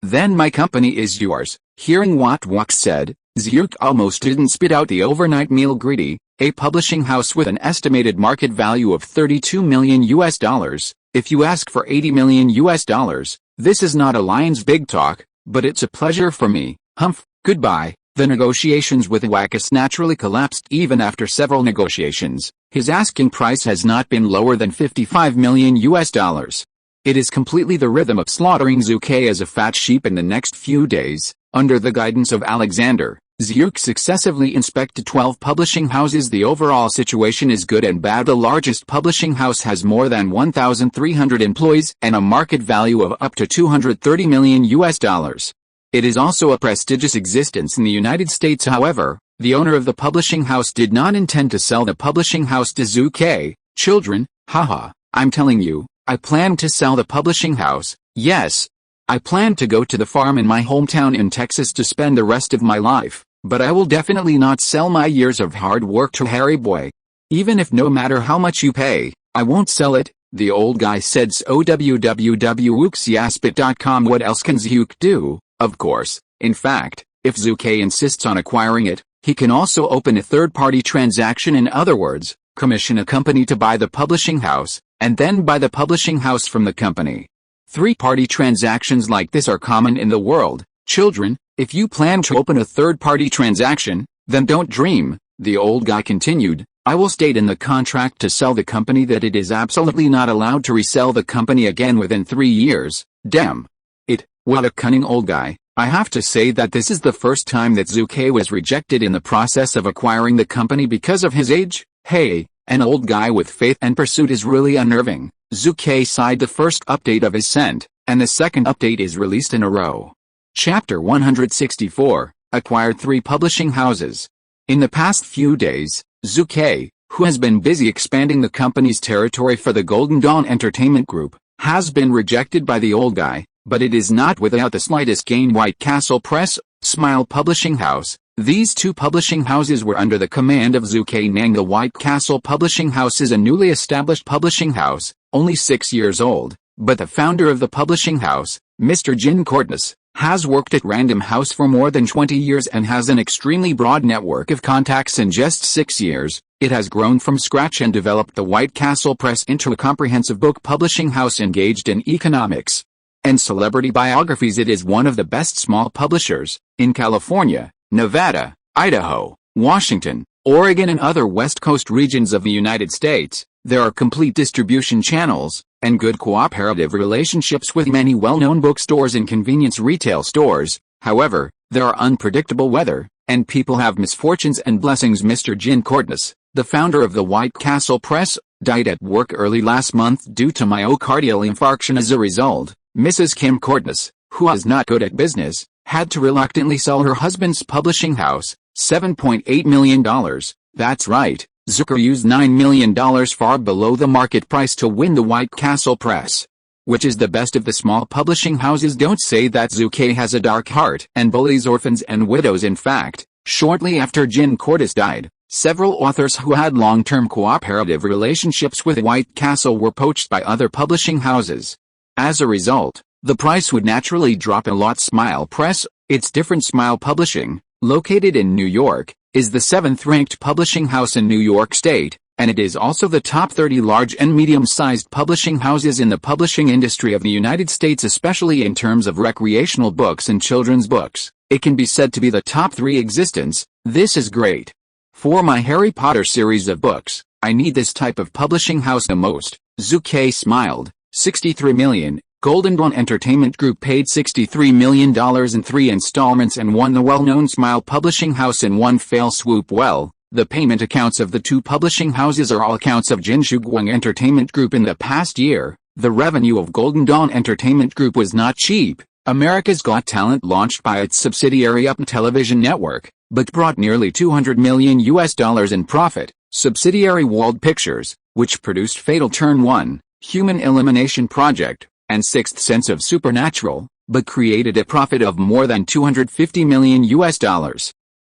then my company is yours. Hearing what Wackus said, Zhu Ke almost didn't spit out the overnight meal. Greedy, a publishing house with an estimated market value of $32 million. If you ask for $80 million, this is not a lion's big talk, but it's a pleasure for me. Humph, goodbye. The negotiations with Wackus naturally collapsed. Even after several negotiations, his asking price has not been lower than $55 million. It is completely the rhythm of slaughtering Zhu Ke as a fat sheep. In the next few days, under the guidance of Alexander, Zhu Ke successively inspected 12 publishing houses. The overall situation is good and bad. The largest publishing house has more than 1,300 employees and a market value of up to $230 million. It is also a prestigious existence in the United States. However, the owner of the publishing house did not intend to sell the publishing house to Zhu Ke. Children, haha, I'm telling you, I plan to sell the publishing house. Yes, I plan to go to the farm in my hometown in Texas to spend the rest of my life. But I will definitely not sell my years of hard work to Harry Boy. Even if no matter how much you pay, I won't sell it, the old guy said. So www.wuxiaspit.com. What else can Zhu Ke do? Of course, in fact, if Zhu Ke insists on acquiring it, he can also open a third-party transaction. In other words, commission a company to buy the publishing house, and then buy the publishing house from the company. Three-party transactions like this are common in the world. Children, if you plan to open a third-party transaction, then don't dream, the old guy continued. I will state in the contract to sell the company that it is absolutely not allowed to resell the company again within 3 years. Damn. What a cunning old guy. I have to say that this is the first time that Zhu Ke was rejected in the process of acquiring the company because of his age. Hey, an old guy with faith and pursuit is really unnerving. Zhu Ke sighed the first update of his sent, and the second update is released in a row. Chapter 164, Acquired 3 Publishing Houses. In the past few days, Zhu Ke, who has been busy expanding the company's territory for the Golden Dawn Entertainment Group, has been rejected by the old guy, but it is not without the slightest gain. White Castle Press, Smile Publishing House. These 2 publishing houses were under the command of Zhu Ke Nang. The White Castle Publishing House is a newly established publishing house, only 6 years old, but the founder of the publishing house, Mr. Jin Cortness, has worked at Random House for more than 20 years and has an extremely broad network of contacts. In just 6 years, it has grown from scratch and developed the White Castle Press into a comprehensive book publishing house engaged in economics and celebrity biographies. It is one of the best small publishers in California, Nevada, Idaho, Washington, Oregon and other West Coast regions of the United States. There are complete distribution channels and good cooperative relationships with many well-known bookstores and convenience retail stores. However, there are unpredictable weather, and people have misfortunes and blessings. Mr. Jin Cortness, the founder of the White Castle Press, died at work early last month due to myocardial infarction. As a result, Mrs. Kim Cortness, who is not good at business, had to reluctantly sell her husband's publishing house, $7.8 million. That's right, Zucker used $9 million, far below the market price, to win the White Castle Press, which is the best of the small publishing houses. Don't say that Zhu Ke has a dark heart and bullies orphans and widows. In fact, shortly after Jin Cortness died, several authors who had long-term cooperative relationships with White Castle were poached by other publishing houses. As a result, the price would naturally drop a lot. Smile Press, its different Smile Publishing, located in New York, is the 7th-ranked publishing house in New York State, and it is also the top 30 large and medium-sized publishing houses in the publishing industry of the United States, especially in terms of recreational books and children's books. It can be said to be the top 3 existence. This is great. For my Harry Potter series of books, I need this type of publishing house the most. Zhu Ke smiled. $63 million. Golden Dawn Entertainment Group paid $63 million in 3 installments and won the well-known Smile Publishing House in one fell swoop. Well, the payment accounts of the 2 publishing houses are all accounts of Jin Shuguang Entertainment Group. In the past year, the revenue of Golden Dawn Entertainment Group was not cheap. America's Got Talent, launched by its subsidiary Up Television Network, but brought nearly $200 million in profit. Subsidiary Wald Pictures, which produced Fatal Turn 1, Human Elimination Project, and Sixth Sense of Supernatural, but created a profit of more than $250 million.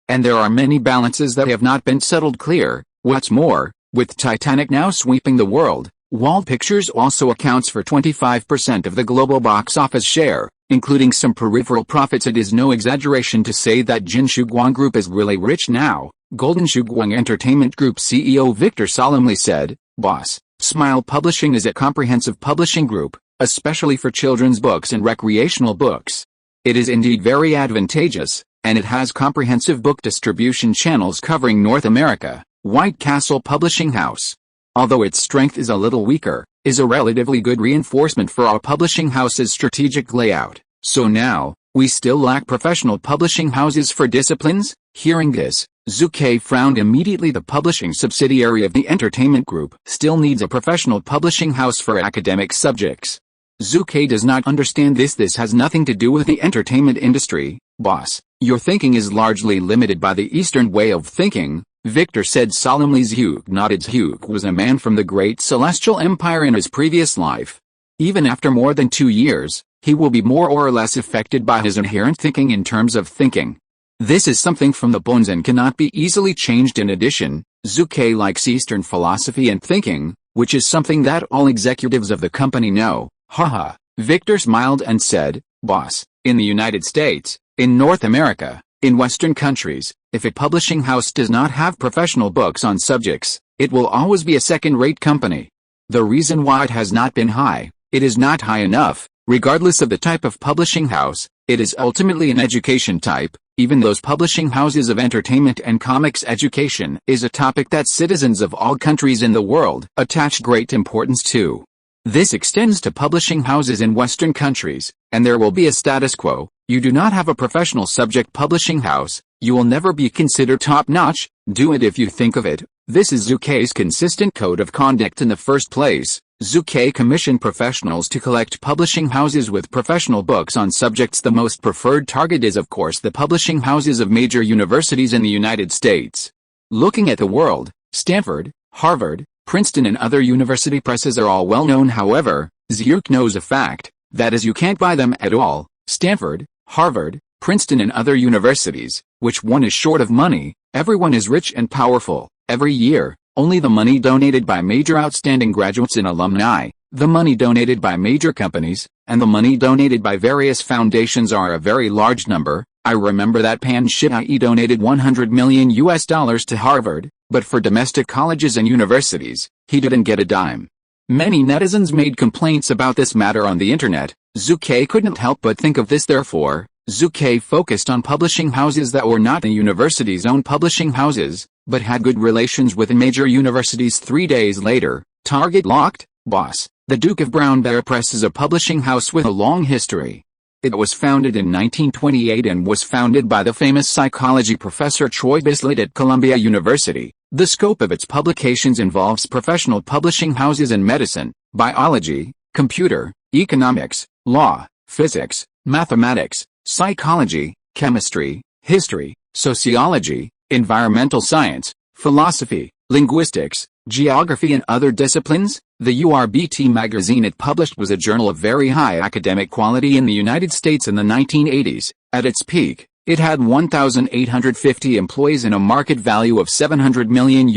And there are many balances that have not been settled clear. What's more, with Titanic now sweeping the world, Wald Pictures also accounts for 25% of the global box office share, including some peripheral profits. It is no exaggeration to say that Jin Shuguang Group is really rich now. Golden Shuguang Entertainment Group CEO Victor solemnly said, "Boss, Smile Publishing is a comprehensive publishing group, especially for children's books and recreational books. It is indeed very advantageous, and it has comprehensive book distribution channels covering North America." White Castle Publishing House, although its strength is a little weaker, is a relatively good reinforcement for our publishing house's strategic layout. So now, we still lack professional publishing houses for disciplines? Hearing this, Zhu Ke frowned immediately. The publishing subsidiary of the entertainment group still needs a professional publishing house for academic subjects. Zhu Ke does not understand this. This has nothing to do with the entertainment industry. Boss, your thinking is largely limited by the Eastern way of thinking, Victor said solemnly. Zhu nodded. Zhu was a man from the great Celestial Empire in his previous life. Even after more than 2 years, he will be more or less affected by his inherent thinking in terms of thinking. This is something from the bones and cannot be easily changed. In addition, Zhu Ke likes Eastern philosophy and thinking, which is something that all executives of the company know. Haha. Victor smiled and said, "Boss, in the United States, in North America, in Western countries, if a publishing house does not have professional books on subjects, it will always be a second-rate company. The reason why it has not been high, it is not high enough. Regardless of the type of publishing house, it is ultimately an education type. Even those publishing houses of entertainment and comics, education is a topic that citizens of all countries in the world attach great importance to. This extends to publishing houses in Western countries, and there will be a status quo, You do not have a professional subject publishing house, you will never be considered top-notch. Do it if you think of it. This is Zhu Ke's consistent code of conduct in the first place. Zhu Ke commissioned professionals to collect publishing houses with professional books on subjects. The most preferred target is of course the publishing houses of major universities in the United States. Looking at the world, Stanford, Harvard, Princeton and other university presses are all well known. However, Zhu Ke knows a fact, that is you can't buy them at all. Stanford, Harvard, Princeton and other universities, which one is short of money? Everyone is rich and powerful. Every year, only the money donated by major outstanding graduates and alumni, the money donated by major companies, and the money donated by various foundations are a very large number. I remember that Pan Shih donated $100 million to Harvard, but for domestic colleges and universities, he didn't get a dime. Many netizens made complaints about this matter on the internet. Zhu Ke couldn't help but think of this. Therefore, Zhu Ke focused on publishing houses that were not the university's own publishing houses, but had good relations with major universities. 3 days later, target locked. Boss, the Duke of Brown-Bear Press is a publishing house with a long history. It was founded in 1928 and was founded by the famous psychology professor Troy Bislett at Columbia University. The scope of its publications involves professional publishing houses in medicine, biology, computer, economics, law, physics, mathematics, psychology, chemistry, history, sociology, environmental science, philosophy, linguistics, geography and other disciplines. The URBT magazine it published was a journal of very high academic quality in the United States in the 1980s. At its peak, it had 1,850 employees and a market value of $700 million.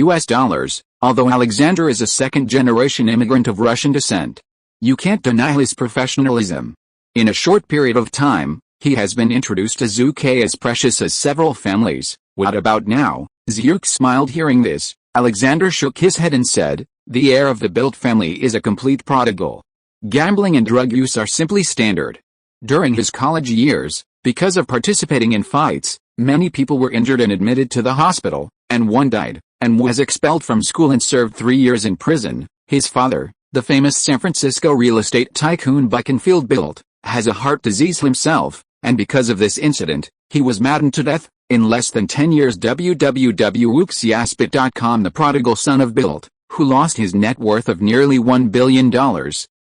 Although Alexander is a second-generation immigrant of Russian descent, you can't deny his professionalism. In a short period of time, he has been introduced to Zhu Ke as precious as several families. What about now? Zhu Ke smiled hearing this. Alexander shook his head and said, the heir of the Bilt family is a complete prodigal. Gambling and drug use are simply standard. During his college years, because of participating in fights, many people were injured and admitted to the hospital, and one died, and was expelled from school and served 3 years in prison. His father, the famous San Francisco real estate tycoon Buckenfield Bilt, has a heart disease himself, and because of this incident, he was maddened to death. In less than 10 years www.wooksyaspit.com the prodigal son of Bilt, who lost his net worth of nearly $1 billion,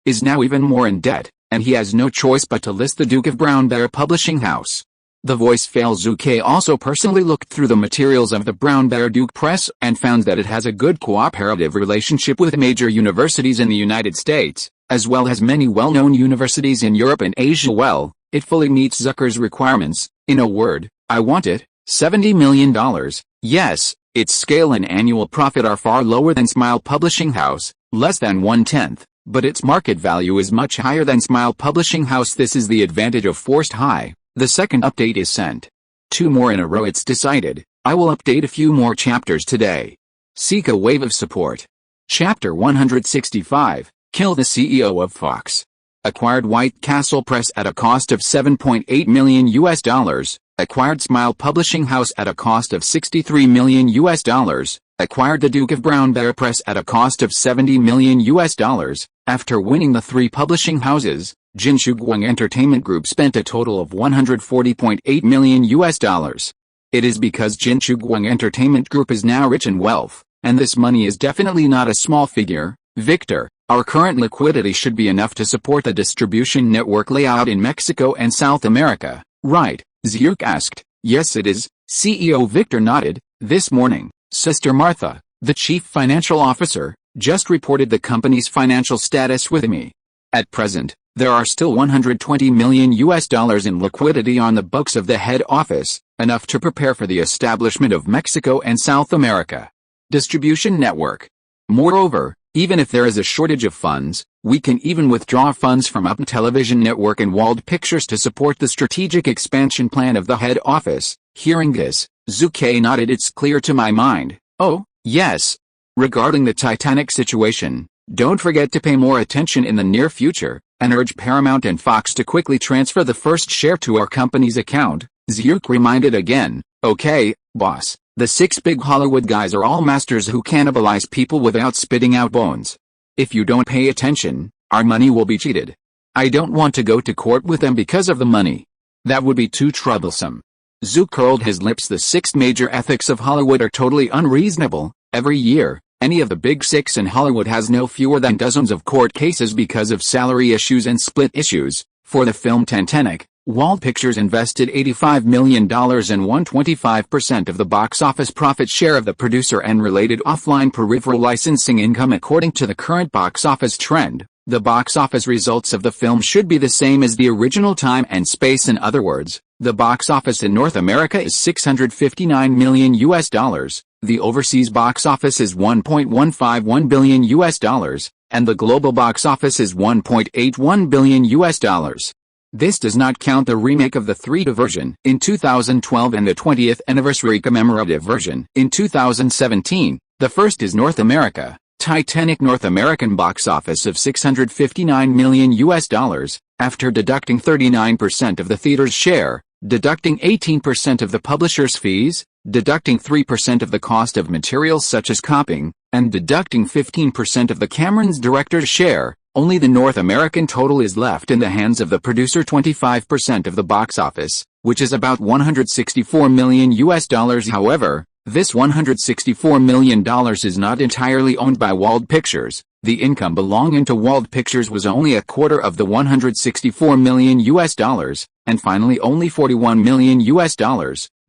is now even more in debt, and he has no choice but to list the Duke of Brown-Bear publishing house. The voice fail. Zhu Ke also personally looked through the materials of the Brown-Bear Duke Press and found that it has a good cooperative relationship with major universities in the United States, as well as many well-known universities in Europe and Asia. Well, it fully meets Zucker's requirements. In a word, I want it. $70 million. Yes, its scale and annual profit are far lower than Smile Publishing House, less than 1/10, but its market value is much higher than Smile Publishing House. This is the advantage of forced high. The second update is sent. 2 more in a row. It's decided. I will update a few more chapters today. Seek a wave of support. Chapter 165, Kill the CEO of Fox. Acquired White Castle Press at a cost of $7.8 million. Acquired Smile Publishing House at a cost of $63 million. Acquired the Duke of Brown-Bear Press at a cost of $70 million. After winning the 3 publishing houses, Jinshuguang Entertainment Group spent a total of $140.8 million. It is because Jinshuguang Entertainment Group is now rich in wealth, and this money is definitely not a small figure. Victor, our current liquidity should be enough to support the distribution network layout in Mexico and South America, right? Zhu Ke asked. Yes it is, CEO Victor nodded. This morning, Sister Martha, the chief financial officer, just reported the company's financial status with me. At present, there are still $120 million in liquidity on the books of the head office, enough to prepare for the establishment of Mexico and South America distribution network. Moreover, even if there is a shortage of funds, we can even withdraw funds from Up Television Network and Wald Pictures to support the strategic expansion plan of the head office. Hearing this, Zhu Ke nodded. It's clear to my mind. Oh, yes. Regarding the Titanic situation, don't forget to pay more attention in the near future, and urge Paramount and Fox to quickly transfer the first share to our company's account. Zhu Ke reminded again. Okay, boss. The 6 big Hollywood guys are all masters who cannibalize people without spitting out bones. If you don't pay attention, our money will be cheated. I don't want to go to court with them because of the money. That would be too troublesome. Zhu curled his lips. The 6 major ethics of Hollywood are totally unreasonable. Every year, any of the big 6 in Hollywood has no fewer than dozens of court cases because of salary issues and split issues. For the film Titanic, Wald Pictures invested $85 million and won 25% of the box office profit share of the producer and related offline peripheral licensing income. According to the current box office trend, the box office results of the film should be the same as the original time and space. In other words, the box office in North America is $659 million US. The overseas box office is $1.151 billion US, and the global box office is $1.81 billion US. This does not count the remake of the 3D version in 2012 and the 20th anniversary commemorative version in 2017. The first is North America. Titanic North American box office of $659 million US, after deducting 39% of the theater's share, deducting 18% of the publisher's fees, deducting 3% of the cost of materials such as copying, and deducting 15% of the camera's director's share. Only the North American total is left in the hands of the producer. 25% of the box office, which is about $164 million US. However, this $164 million is not entirely owned by Wald Pictures. The income belonging to Wald Pictures was only a quarter of the $164 million US, and finally only $41 million US.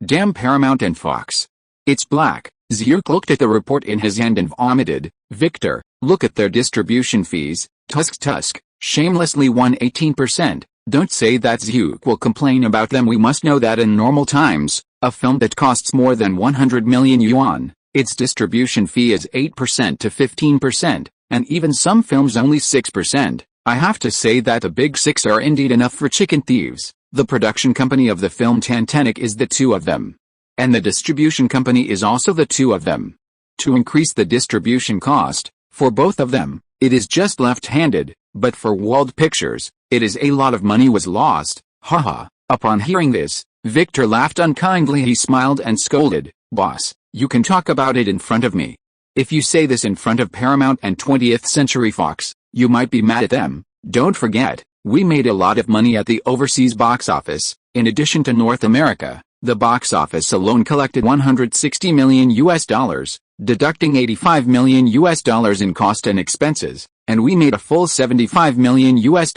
Damn Paramount and Fox. It's black. Zhu looked at the report in his hand and vomited. Victor, look at their distribution fees. Tusk, shamelessly won 18%. Don't say that. Zhu will complain about them. We must know that in normal times, a film that costs more than 100 million yuan, its distribution fee is 8% to 15%, and even some films only 6%. I have to say that the big 6 are indeed enough for chicken thieves. The production company of the film Titanic is the 2 of them. And the distribution company is also the 2 of them. To increase the distribution cost, for both of them, it is just left-handed, but for Wald Pictures, it is a lot of money was lost. Haha. Upon hearing this, Victor laughed unkindly. He smiled and scolded, "Boss, you can talk about it in front of me. If you say this in front of Paramount and 20th Century Fox, you might be mad at them. Don't forget, we made a lot of money at the overseas box office. In addition to North America, the box office alone collected $160 million US, deducting $85 million US in cost and expenses, and we made a full $75 million US.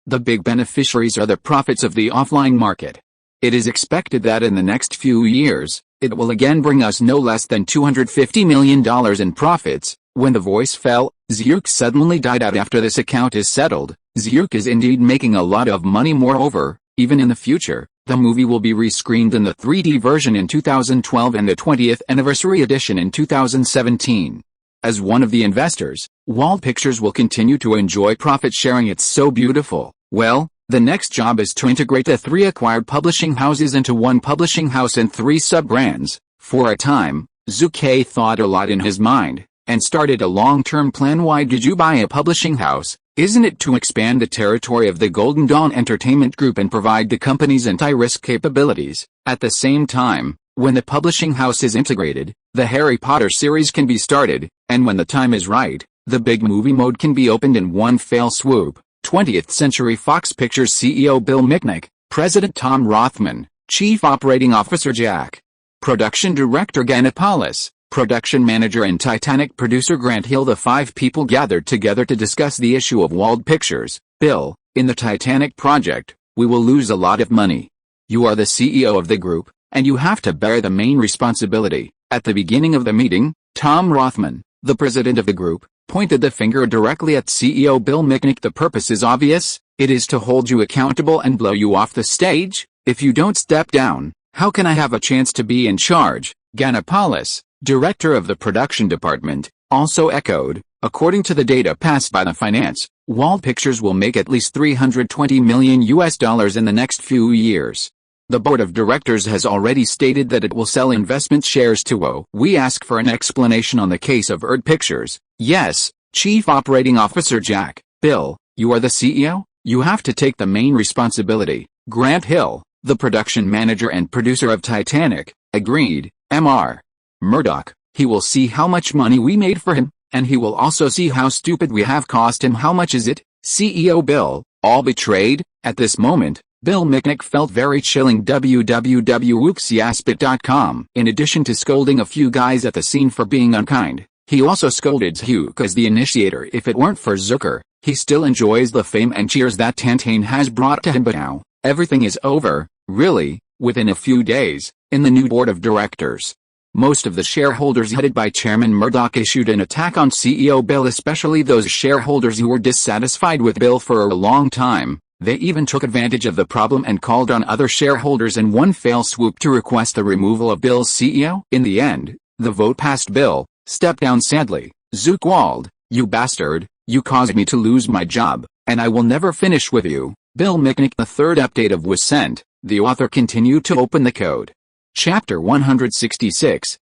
The big beneficiaries are the profits of the offline market. It is expected that in the next few years, it will again bring us no less than $250 million in profits." When the voice fell, Zhu suddenly died out. After this account is settled, Zhu is indeed making a lot of money. Moreover, even in the future, the movie will be rescreened in the 3D version in 2012 and the 20th anniversary edition in 2017. As one of the investors, Wald Pictures will continue to enjoy profit sharing. It's so beautiful. Well, the next job is to integrate the 3 acquired publishing houses into one publishing house and 3 sub-brands. For a time, Zhu Ke thought a lot in his mind, and started a long-term plan. Why did you buy a publishing house? Isn't it to expand the territory of the Golden Dawn Entertainment Group and provide the company's anti-risk capabilities? At the same time, when the publishing house is integrated, the Harry Potter series can be started, and when the time is right, the big movie mode can be opened in one fell swoop. 20th Century Fox Pictures CEO Bill Mitnick, President Tom Rothman, Chief Operating Officer Jack, Production Director Ganapalis, Production Manager and Titanic Producer Grant Hill. The 5 people gathered together to discuss the issue of Wald Pictures. Bill, in the Titanic project, we will lose a lot of money. You are the CEO of the group, and you have to bear the main responsibility. At the beginning of the meeting, Tom Rothman, the president of the group, pointed the finger directly at CEO Bill Mitnick. The purpose is obvious. It is to hold you accountable and blow you off the stage. If you don't step down, how can I have a chance to be in charge? Ganapalis, director of the production department, also echoed. According to the data passed by the finance, Wald Pictures will make at least $320 million US in the next few years. The board of directors has already stated that it will sell investment shares to O. We ask for an explanation on the case of Wald Pictures. Yes, Chief Operating Officer Jack. Bill, you are the CEO? You have to take the main responsibility. Grant Hill, the production manager and producer of Titanic, agreed. Mr. Murdoch, he will see how much money we made for him, and he will also see how stupid we have cost him. How much is it? CEO Bill, all betrayed? At this moment, Bill Mitnick felt very chilling www.wooksiaspit.com. In addition to scolding a few guys at the scene for being unkind, he also scolded Zhu as the initiator. If it weren't for Zucker, he still enjoys the fame and cheers that Tantane has brought to him, but now, everything is over, really, within a few days, in the new board of directors. Most of the shareholders headed by Chairman Murdoch issued an attack on CEO Bill, especially those shareholders who were dissatisfied with Bill for a long time. They even took advantage of the problem and called on other shareholders in one fell swoop to request the removal of Bill's CEO. In the end, the vote passed. Bill stepped down sadly. Zhu Ke Wald, you bastard, you caused me to lose my job, and I will never finish with you. Bill Mitnick. The third update of was sent. The author continued to open the code. Chapter 166,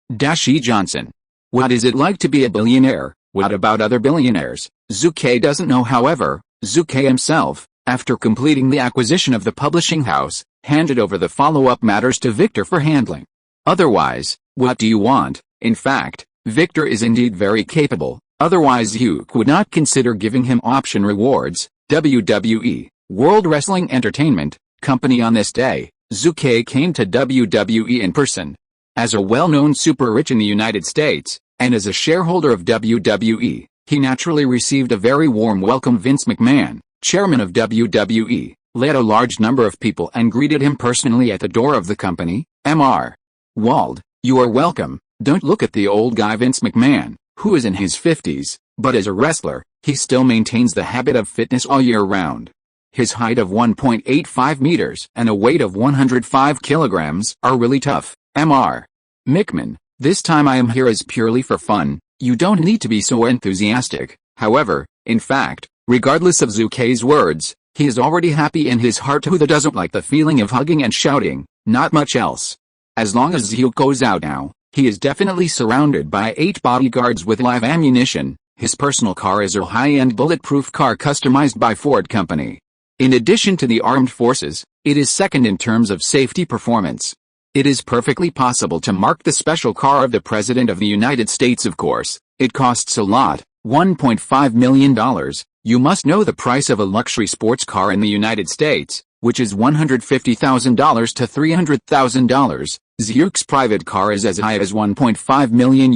E. Johnson. What is it like to be a billionaire? What about other billionaires? Zhu Ke doesn't know. However, Zhu Ke himself, after completing the acquisition of the publishing house, handed over the follow-up matters to Victor for handling. Otherwise, what do you want? In fact, Victor is indeed very capable, otherwise Zhu would not consider giving him option rewards. WWE, World Wrestling Entertainment Company. On this day, Zhu Ke came to WWE in person. As a well-known super-rich in the United States, and as a shareholder of WWE, he naturally received a very warm welcome. Vince McMahon, chairman of WWE, led a large number of people and greeted him personally at the door of the company. Mr. Wald, you are welcome. Don't look at the old guy. Vince McMahon, who is in his 50s, but as a wrestler, he still maintains the habit of fitness all year round. His height of 1.85 meters and a weight of 105 kilograms are really tough. Mr. McMahon, this time I am here is purely for fun. You don't need to be so enthusiastic. However, in fact, regardless of Zhu Ke's words, he is already happy in his heart. Who doesn't like the feeling of hugging and shouting? Not much else. As long as Zhu goes out now, he is definitely surrounded by 8 bodyguards with live ammunition. His personal car is a high-end bulletproof car customized by Ford Company. In addition to the armed forces, it is second in terms of safety performance. It is perfectly possible to mark the special car of the President of the United States. Of course, it costs a lot, $1.5 million. You must know the price of a luxury sports car in the United States, which is $150,000 to $300,000. Zhu's private car is as high as $1.5 million.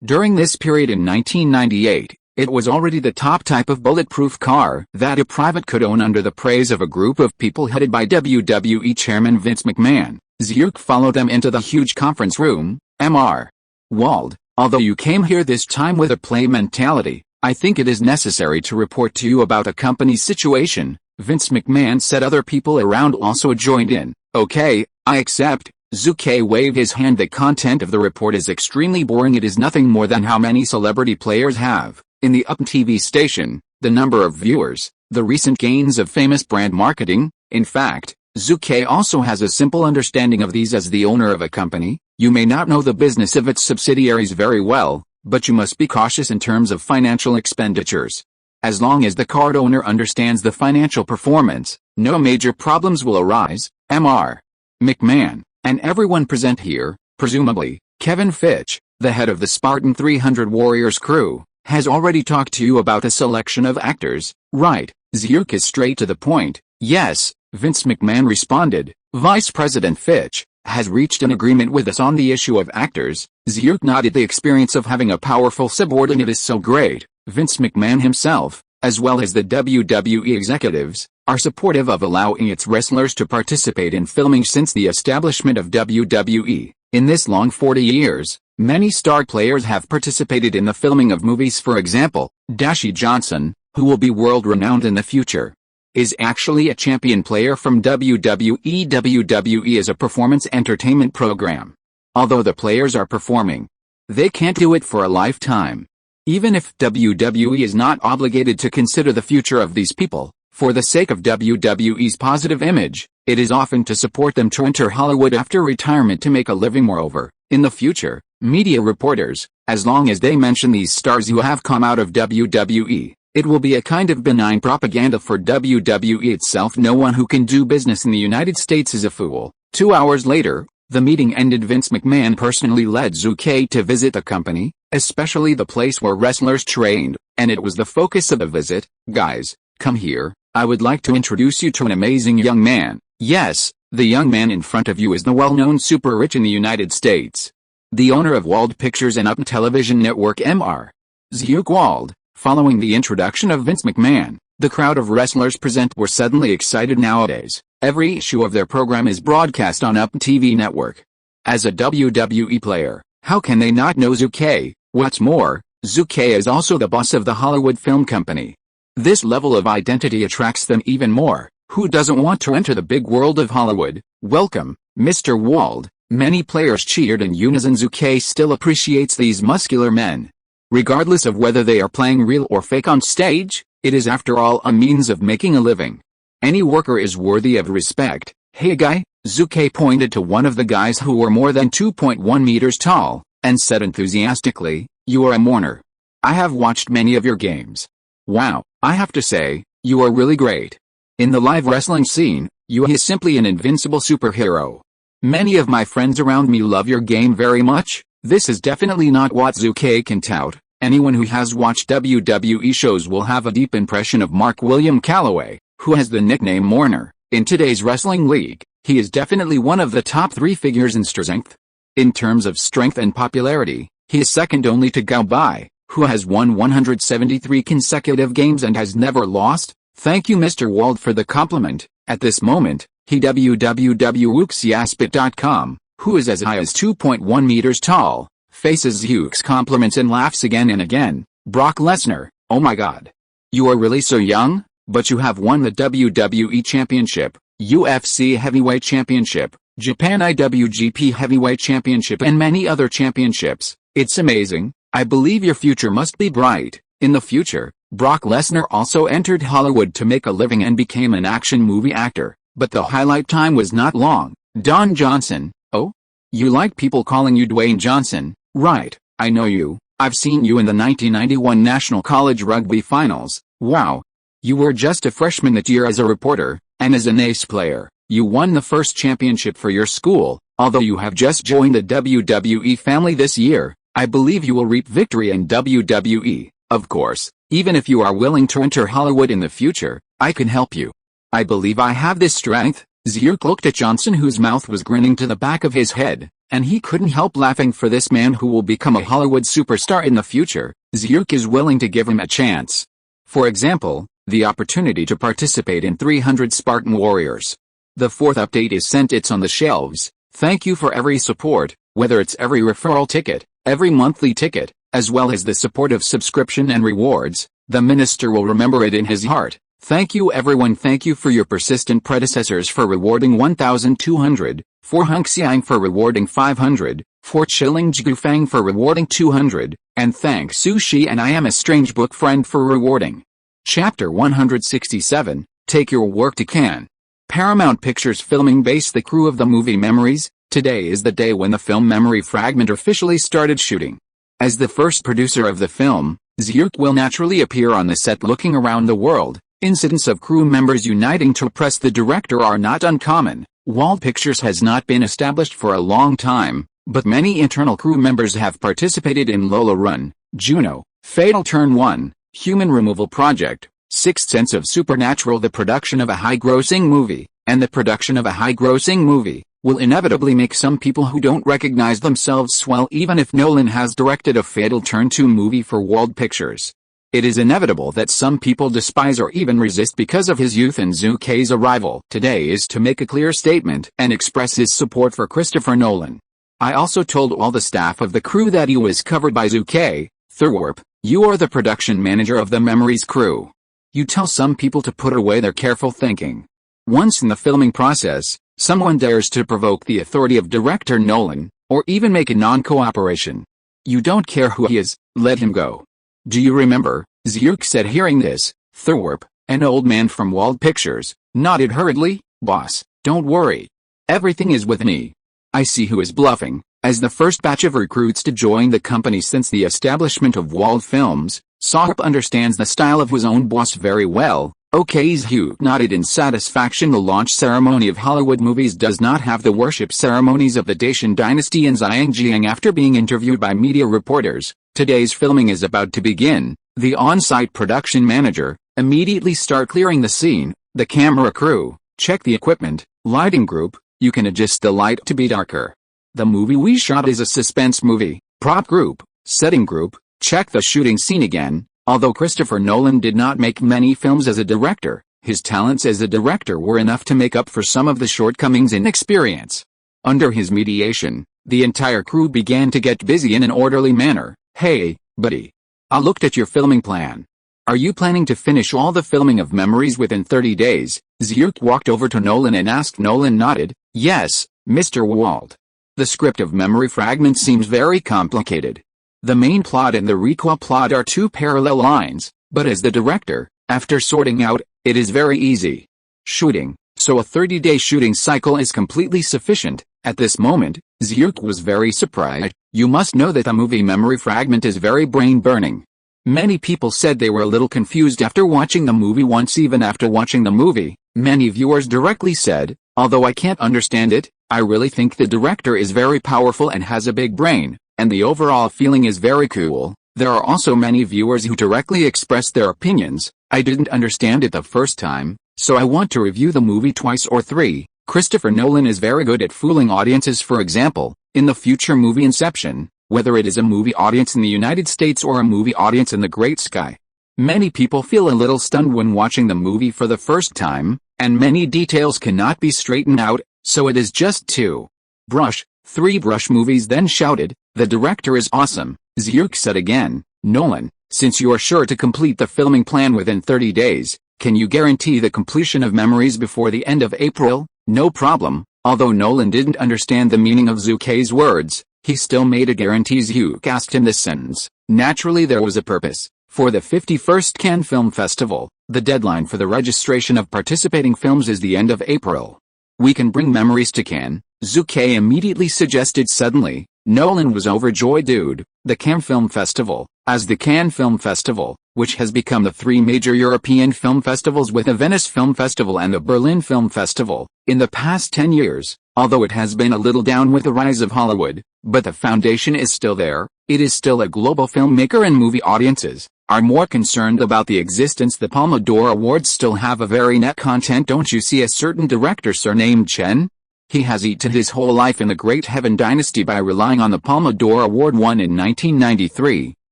During this period in 1998, it was already the top type of bulletproof car that a private could own under the praise of a group of people headed by WWE Chairman Vince McMahon. Zhu followed them into the huge conference room. Mr. Wald, although you came here this time with a play mentality, I think it is necessary to report to you about the company's situation. Vince McMahon said. Other people around also joined in. Okay, I accept. Zhu Ke waved his hand. The content of the report is extremely boring. It is nothing more than how many celebrity players have in the UP TV station, the number of viewers, the recent gains of famous brand marketing. In fact, Zhu Ke also has a simple understanding of these. As the owner of a company, you may not know the business of its subsidiaries very well, but you must be cautious in terms of financial expenditures. As long as the card owner understands the financial performance, no major problems will arise. Mr. McMahon, and everyone present here, presumably, Kevin Fitch, the head of the Spartan 300 Warriors crew, has already talked to you about a selection of actors, right? Zhu is straight to the point. Yes, Vince McMahon responded. Vice President Fitch has reached an agreement with us on the issue of actors. Zhu nodded. The experience of having a powerful subordinate is so great. Vince McMahon himself, as well as the WWE executives, are supportive of allowing its wrestlers to participate in filming. Since the establishment of WWE, in this long 40 years, many star players have participated in the filming of movies. For example, E. Johnson, who will be world-renowned in the future, is actually a champion player from WWE. WWE is a performance entertainment program. Although the players are performing, they can't do it for a lifetime. Even if WWE is not obligated to consider the future of these people, for the sake of WWE's positive image, it is often to support them to enter Hollywood after retirement to make a living. Moreover, in the future, media reporters, as long as they mention these stars who have come out of WWE, it will be a kind of benign propaganda for WWE itself. No one who can do business in the United States is a fool. 2 hours later, the meeting ended. Vince McMahon personally led Zhu Ke to visit the company, especially the place where wrestlers trained, and it was the focus of the visit. Guys, come here, I would like to introduce you to an amazing young man. Yes, the young man in front of you is the well-known super rich in the United States. The owner of Wald Pictures and Up Television Network Mr. Zhu Ke Wald. Following the introduction of Vince McMahon, the crowd of wrestlers present were suddenly excited. Nowadays, every issue of their program is broadcast on Up TV network. As a WWE player, how can they not know Zhu Ke? What's more, Zhu Ke is also the boss of the Hollywood Film Company. This level of identity attracts them even more. Who doesn't want to enter the big world of Hollywood? Welcome, Mr. Wald. Many players cheered in unison. Zhu Ke still appreciates these muscular men. Regardless of whether they are playing real or fake on stage, it is after all a means of making a living. Any worker is worthy of respect. Hey guy, Zhu Ke pointed to one of the guys who were more than 2.1 meters tall, and said enthusiastically, "You are a mourner. I have watched many of your games. Wow, I have to say, you are really great. In the live wrestling scene, you are simply an invincible superhero. Many of my friends around me love your game very much." This is definitely not what Zhu Ke can tout. Anyone who has watched WWE shows will have a deep impression of Mark William Calloway, who has the nickname Mourner. In today's wrestling league, he is definitely one of the top 3 figures in strength. In terms of strength and popularity, he is second only to Bai, who has won 173 consecutive games and has never lost. Thank you Mr. Wald for the compliment. At this moment, he www.uxiaspit.com, who is as high as 2.1 meters tall, faces Zuke's compliments and laughs again and again. Brock Lesnar, oh my god. You are really so young, but you have won the WWE Championship, UFC Heavyweight Championship, Japan IWGP Heavyweight Championship and many other championships. It's amazing. I believe your future must be bright. In the future, Brock Lesnar also entered Hollywood to make a living and became an action movie actor, but the highlight time was not long. Don Johnson, oh? You like people calling you Dwayne Johnson, right? I know you. I've seen you in the 1991 National College Rugby Finals. Wow. You were just a freshman that year as a reporter, and as an ace player, you won the first championship for your school. Although you have just joined the WWE family this year, I believe you will reap victory in WWE. Of course, even if you are willing to enter Hollywood in the future, I can help you. I believe I have this strength. Zhu looked at Johnson, whose mouth was grinning to the back of his head, and he couldn't help laughing for this man who will become a Hollywood superstar in the future. Zhu is willing to give him a chance. For example, the opportunity to participate in 300 Spartan Warriors. The 4th update is sent. It's on the shelves. Thank you for every support, whether it's every referral ticket, every monthly ticket, as well as the support of subscription and rewards. The minister will remember it in his heart. Thank you everyone. Thank you for your persistent predecessors for rewarding 1,200, for Hung Xiang for rewarding 500, for Chilling Jgufang for rewarding 200, and thanks Sushi and I Am a Strange Book Friend for rewarding. Chapter 167, Take Your Work to Cannes. Paramount Pictures filming base. The crew of the movie Memories. Today is the day when the film Memory Fragment officially started shooting. As the first producer of the film, Zhu will naturally appear on the set looking around the world. Incidents of crew members uniting to oppress the director are not uncommon. Wald Pictures has not been established for a long time, but many internal crew members have participated in Lola Run, Juno, Fatal Turn 1, Human Removal Project, Sixth Sense of Supernatural. The production of a high-grossing movie, and the production of a high-grossing movie, will inevitably make some people who don't recognize themselves swell. Even if Nolan has directed a Fatal Turn 2 movie for Wald Pictures, it is inevitable that some people despise or even resist because of his youth. And Zhu Ke's arrival today is to make a clear statement and express his support for Christopher Nolan. I also told all the staff of the crew that he was covered by Zhu Ke. Thurwarp, you are the production manager of the Memories crew. You tell some people to put away their careful thinking. Once in the filming process, someone dares to provoke the authority of director Nolan, or even make a non-cooperation. You don't care who he is, let him go. Do you remember? Zhu said. Hearing this, Thurwarp, an old man from Wald Pictures, nodded hurriedly. Boss, don't worry. Everything is with me. I see who is bluffing. As the first batch of recruits to join the company since the establishment of Wald Films, Thurwarp understands the style of his own boss very well. Okay, Zhu nodded in satisfaction. The launch ceremony of Hollywood movies does not have the worship ceremonies of the Dacian dynasty in Zhangjiang. After being interviewed by media reporters, today's filming is about to begin. The on-site production manager, Immediately start clearing the scene, the camera crew, check the equipment, lighting group, you can adjust the light to be darker. The movie we shot is a suspense movie. Prop group, setting group, check the shooting scene again. Although Christopher Nolan did not make many films as a director, his talents as a director were enough to make up for some of the shortcomings in experience. Under his mediation, the entire crew began to get busy in an orderly manner. Hey, buddy. I looked at your filming plan. Are you planning to finish all the filming of Memories within 30 days? Zhu walked over to Nolan and asked. Nolan nodded. Yes, Mr. Wald. The script of Memory Fragments seems very complicated. The main plot and the requel plot are two parallel lines, but as the director, after sorting out, it is very easy. Shooting, so a 30-day shooting cycle is completely sufficient. At this moment, Zhu was very surprised. You must know that the movie Memory Fragment is very brain-burning. Many people said they were a little confused after watching the movie once. Even after watching the movie, many viewers directly said, although I can't understand it, I really think the director is very powerful and has a big brain, and the overall feeling is very cool. There are also many viewers who directly expressed their opinions. I didn't understand it the first time, so I want to review the movie twice or three. Christopher Nolan is very good at fooling audiences. For example, in the future movie Inception, whether it is a movie audience in the United States or a movie audience in the Great Sky. Many people feel a little stunned when watching the movie for the first time, and many details cannot be straightened out, so it is just 2 brush, 3 brush movies. Then shouted, the director is awesome. Zhu said again, Nolan, since you are sure to complete the filming plan within 30 days, can you guarantee the completion of Memories before the end of April? No problem. Although Nolan didn't understand the meaning of Zhu Ke's words, he still made a guarantee. Zhu asked him this sentence. Naturally there was a purpose. For the 51st Cannes Film Festival, the deadline for the registration of participating films is the end of April. We can bring Memories to Cannes, Zhu Ke immediately suggested. Suddenly, Nolan was overjoyed. Dude, the Cannes Film Festival, as the Cannes Film Festival, which has become the 3 major European film festivals with the Venice Film Festival and the Berlin Film Festival, in the past 10 years, although it has been a little down with the rise of Hollywood, but the foundation is still there. It is still a global filmmaker, and movie audiences are more concerned about the existence. The Palme d'Or Awards still have a very net content. Don't you see a certain director surnamed Chen? He has eaten his whole life in the Great Heaven Dynasty by relying on the Palme d'Or Award won in 1993.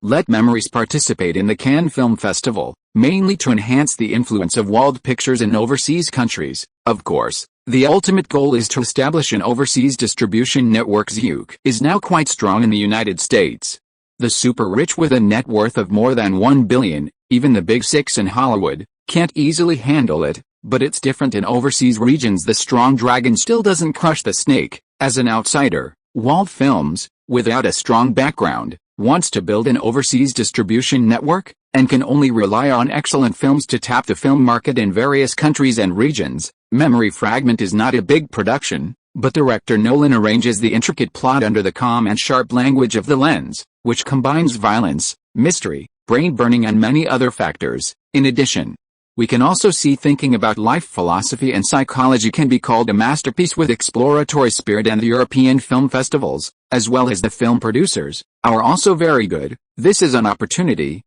Let Memories participate in the Cannes Film Festival, mainly to enhance the influence of Wald pictures in overseas countries. Of course, the ultimate goal is to establish an overseas distribution network. Zhu is now quite strong in the United States. The super rich with a net worth of more than $1 billion, even the big six in Hollywood, can't easily handle it, but it's different in overseas regions. The strong dragon still doesn't crush the snake. As an outsider, Wald Films, without a strong background, wants to build an overseas distribution network, and can only rely on excellent films to tap the film market in various countries and regions. Memory Fragment is not a big production, but director Nolan arranges the intricate plot under the calm and sharp language of the lens, which combines violence, mystery, brain-burning and many other factors. In addition, we can also see thinking about life philosophy and psychology can be called a masterpiece with exploratory spirit, and the European film festivals, as well as the film producers, are also very good. This is an opportunity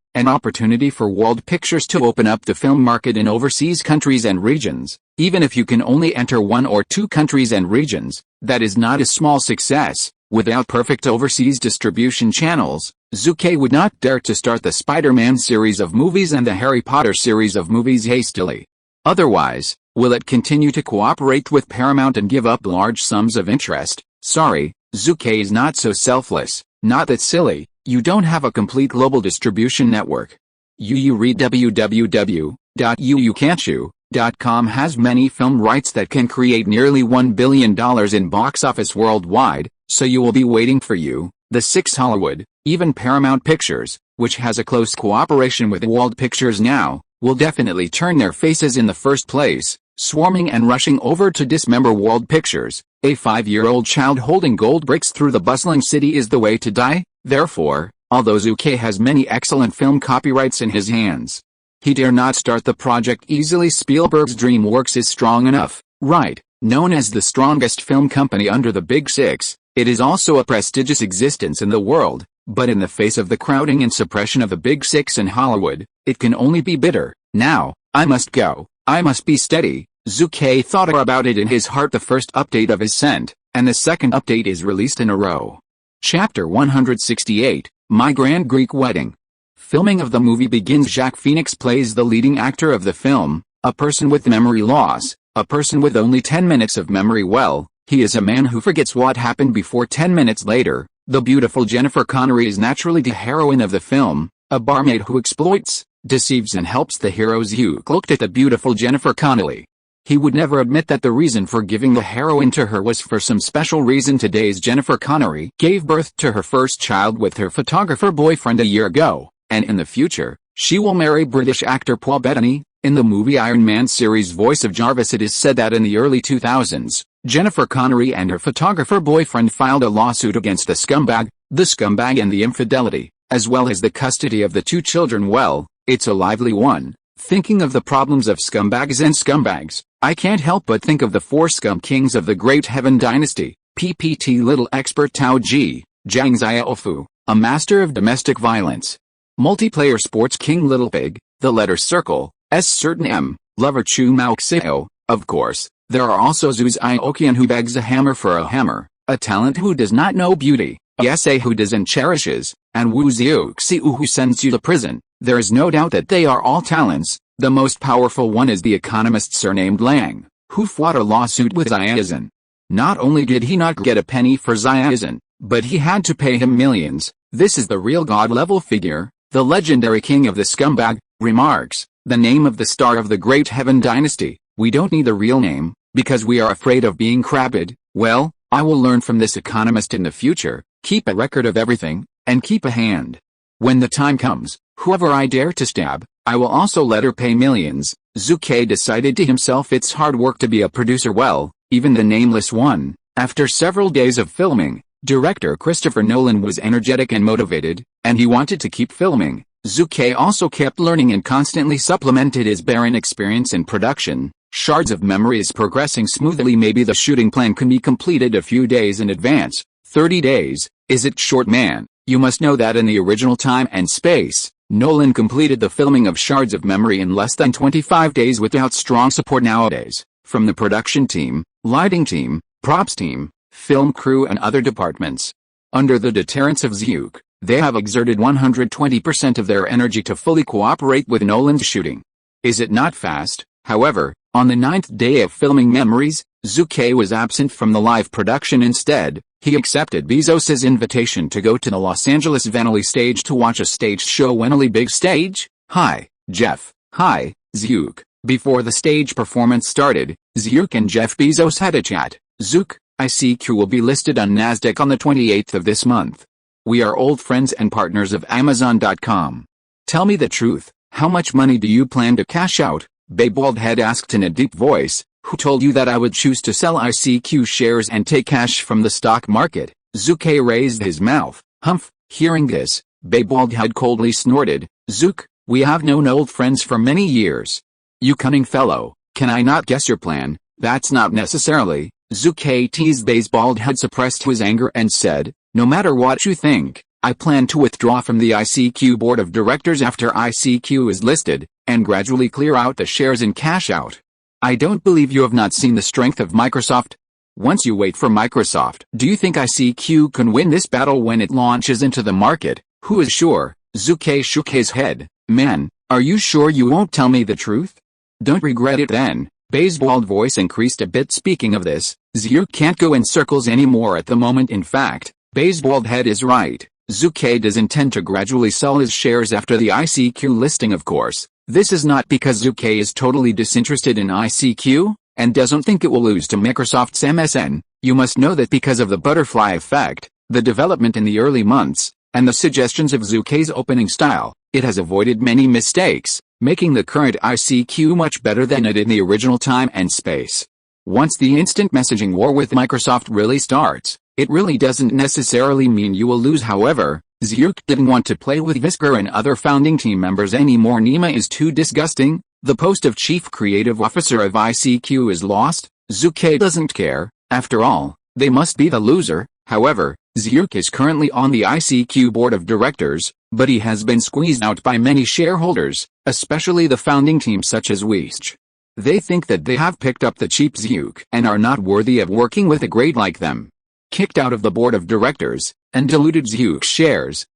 for Wald Pictures to open up the film market in overseas countries and regions. Even if you can only enter 1 or 2 countries and regions, that is not a small success. Without perfect overseas distribution channels, Zhu Ke would not dare to start the Spider-Man series of movies and the Harry Potter series of movies hastily. Otherwise, will it continue to cooperate with Paramount and give up large sums of interest? Sorry, Zhu Ke is not so selfless. Not that silly. You don't have a complete global distribution network. You read www.uucan'tchoo.com has many film rights that can create nearly $1 billion in box office worldwide, so you will be waiting for you. The 6 Hollywood, even Paramount Pictures, which has a close cooperation with Wald Pictures now, will definitely turn their faces in the first place, swarming and rushing over to dismember Wald Pictures. A 5-year-old child holding gold bricks through the bustling city is the way to die. Therefore, although Zhu Ke has many excellent film copyrights in his hands, he dare not start the project easily. Spielberg's DreamWorks is strong enough, right? Known as the strongest film company under the Big Six, it is also a prestigious existence in the world, but in the face of the crowding and suppression of the Big Six in Hollywood, It can only be bitter. Now, I must go. I must be steady. Zhu Ke thought about it in his heart. The first update of his scent, and the second update is released in a row. Chapter 168, My Grand Greek Wedding. Filming of the movie begins. Jacques Phoenix plays the leading actor of the film, a person with memory loss, a person with only 10 minutes of memory. Well, he is a man who forgets what happened before 10 minutes later. The beautiful Jennifer Connelly is naturally the heroine of the film, a barmaid who exploits, deceives and helps the hero. Zhu looked at the beautiful Jennifer Connelly. He would never admit that the reason for giving the heroine to her was for some special reason. Today's Jennifer Connelly gave birth to her first child with her photographer boyfriend a year ago, and in the future, she will marry British actor Paul Bettany. In the movie Iron Man series voice of Jarvis, it is said that in the early 2000s, Jennifer Connelly and her photographer boyfriend filed a lawsuit against the scumbag and the infidelity, as well as the custody of the two children. Well, it's a lively one. Thinking of the problems of scumbags and scumbags, I can't help but think of the four scum kings of the Great Heaven Dynasty. PPT Little Expert Tao Ji, Zhang Xiaofu, a master of domestic violence. Multiplayer Sports King Little Pig, the letter Circle, S certain M, Lover Chu Mao Xiao. Of course, there are also Zhu Ioqian who begs a hammer for a hammer, a talent who does not know beauty, a essay who does and cherishes, and Wu Xiu who sends you to prison. There is no doubt that they are all talents. The most powerful one is the economist surnamed Lang, who fought a lawsuit with Xiaozhen. Not only did he not get a penny for Xiaozhen, but he had to pay him millions. This is the real god-level figure, the legendary king of the scumbag. Remarks, the name of the star of the Great Heaven Dynasty. We don't need the real name, because we are afraid of being crabbed. Well, I will learn from this economist in the future. Keep a record of everything, and keep a hand. When the time comes, whoever I dare to stab, I will also let her pay millions. Zhu Ke decided to himself it's hard work to be a producer. Well, even the nameless one. After several days of filming, director Christopher Nolan was energetic and motivated, and he wanted to keep filming. Zhu Ke also kept learning and constantly supplemented his barren experience in production. Shards of Memory is progressing smoothly. Maybe the shooting plan can be completed a few days in advance. 30 days, is it short, man? You must know that in the original time and space, Nolan completed the filming of Shards of Memory in less than 25 days without strong support nowadays, from the production team, lighting team, props team, film crew and other departments. Under the deterrence of Zhu, they have exerted 120% of their energy to fully cooperate with Nolan's shooting. Is it not fast? However, on the 9th day of filming Memories, Zhu Ke was absent from the live production. Instead, he accepted Bezos's invitation to go to the Los Angeles Vanilley stage to watch a stage show. Vanilley Big Stage? Hi, Jeff. Hi, Zhu. Before the stage performance started, Zhu and Jeff Bezos had a chat. Zhu, ICQ will be listed on NASDAQ on the 28th of this month. We are old friends and partners of Amazon.com. Tell me the truth, how much money do you plan to cash out? Baldhead asked in a deep voice. Who told you that I would choose to sell ICQ shares and take cash from the stock market? Zhu Ke raised his mouth. Humph. Hearing this, Baldhead coldly snorted. Zhu, we have known old friends for many years. You cunning fellow, can I not guess your plan? That's not necessarily. Zhu Ke teased. Baldhead suppressed his anger and said, no matter what you think, I plan to withdraw from the ICQ board of directors after ICQ is listed, and gradually clear out the shares and cash out. I don't believe you have not seen the strength of Microsoft. Once you wait for Microsoft, do you think ICQ can win this battle when it launches into the market? Who is sure? Zhu Ke shook his head. Man, are you sure you won't tell me the truth? Don't regret it then. Bald's voice increased a bit. Speaking of this, Zhu can't go in circles anymore at the moment. In fact, Baldhead is right. Zhu Ke does intend to gradually sell his shares after the ICQ listing. Of course, this is not because Zhu Ke is totally disinterested in ICQ, and doesn't think it will lose to Microsoft's MSN. You must know that because of the butterfly effect, the development in the early months, and the suggestions of Zhu Ke's opening style, it has avoided many mistakes, making the current ICQ much better than it in the original time and space. Once the instant messaging war with Microsoft really starts, it really doesn't necessarily mean you will lose. However, Zhu didn't want to play with Visker and other founding team members anymore. Nima is too disgusting. The post of Chief Creative Officer of ICQ is lost. Zhu Ke doesn't care. After all, they must be the loser. However, Zhu is currently on the ICQ board of directors, but he has been squeezed out by many shareholders. especially the founding team such as Weist. They think that they have picked up the cheap Zhu and are not worthy of working with a grade like them. Kicked out of the board of directors, and diluted Zhu shares,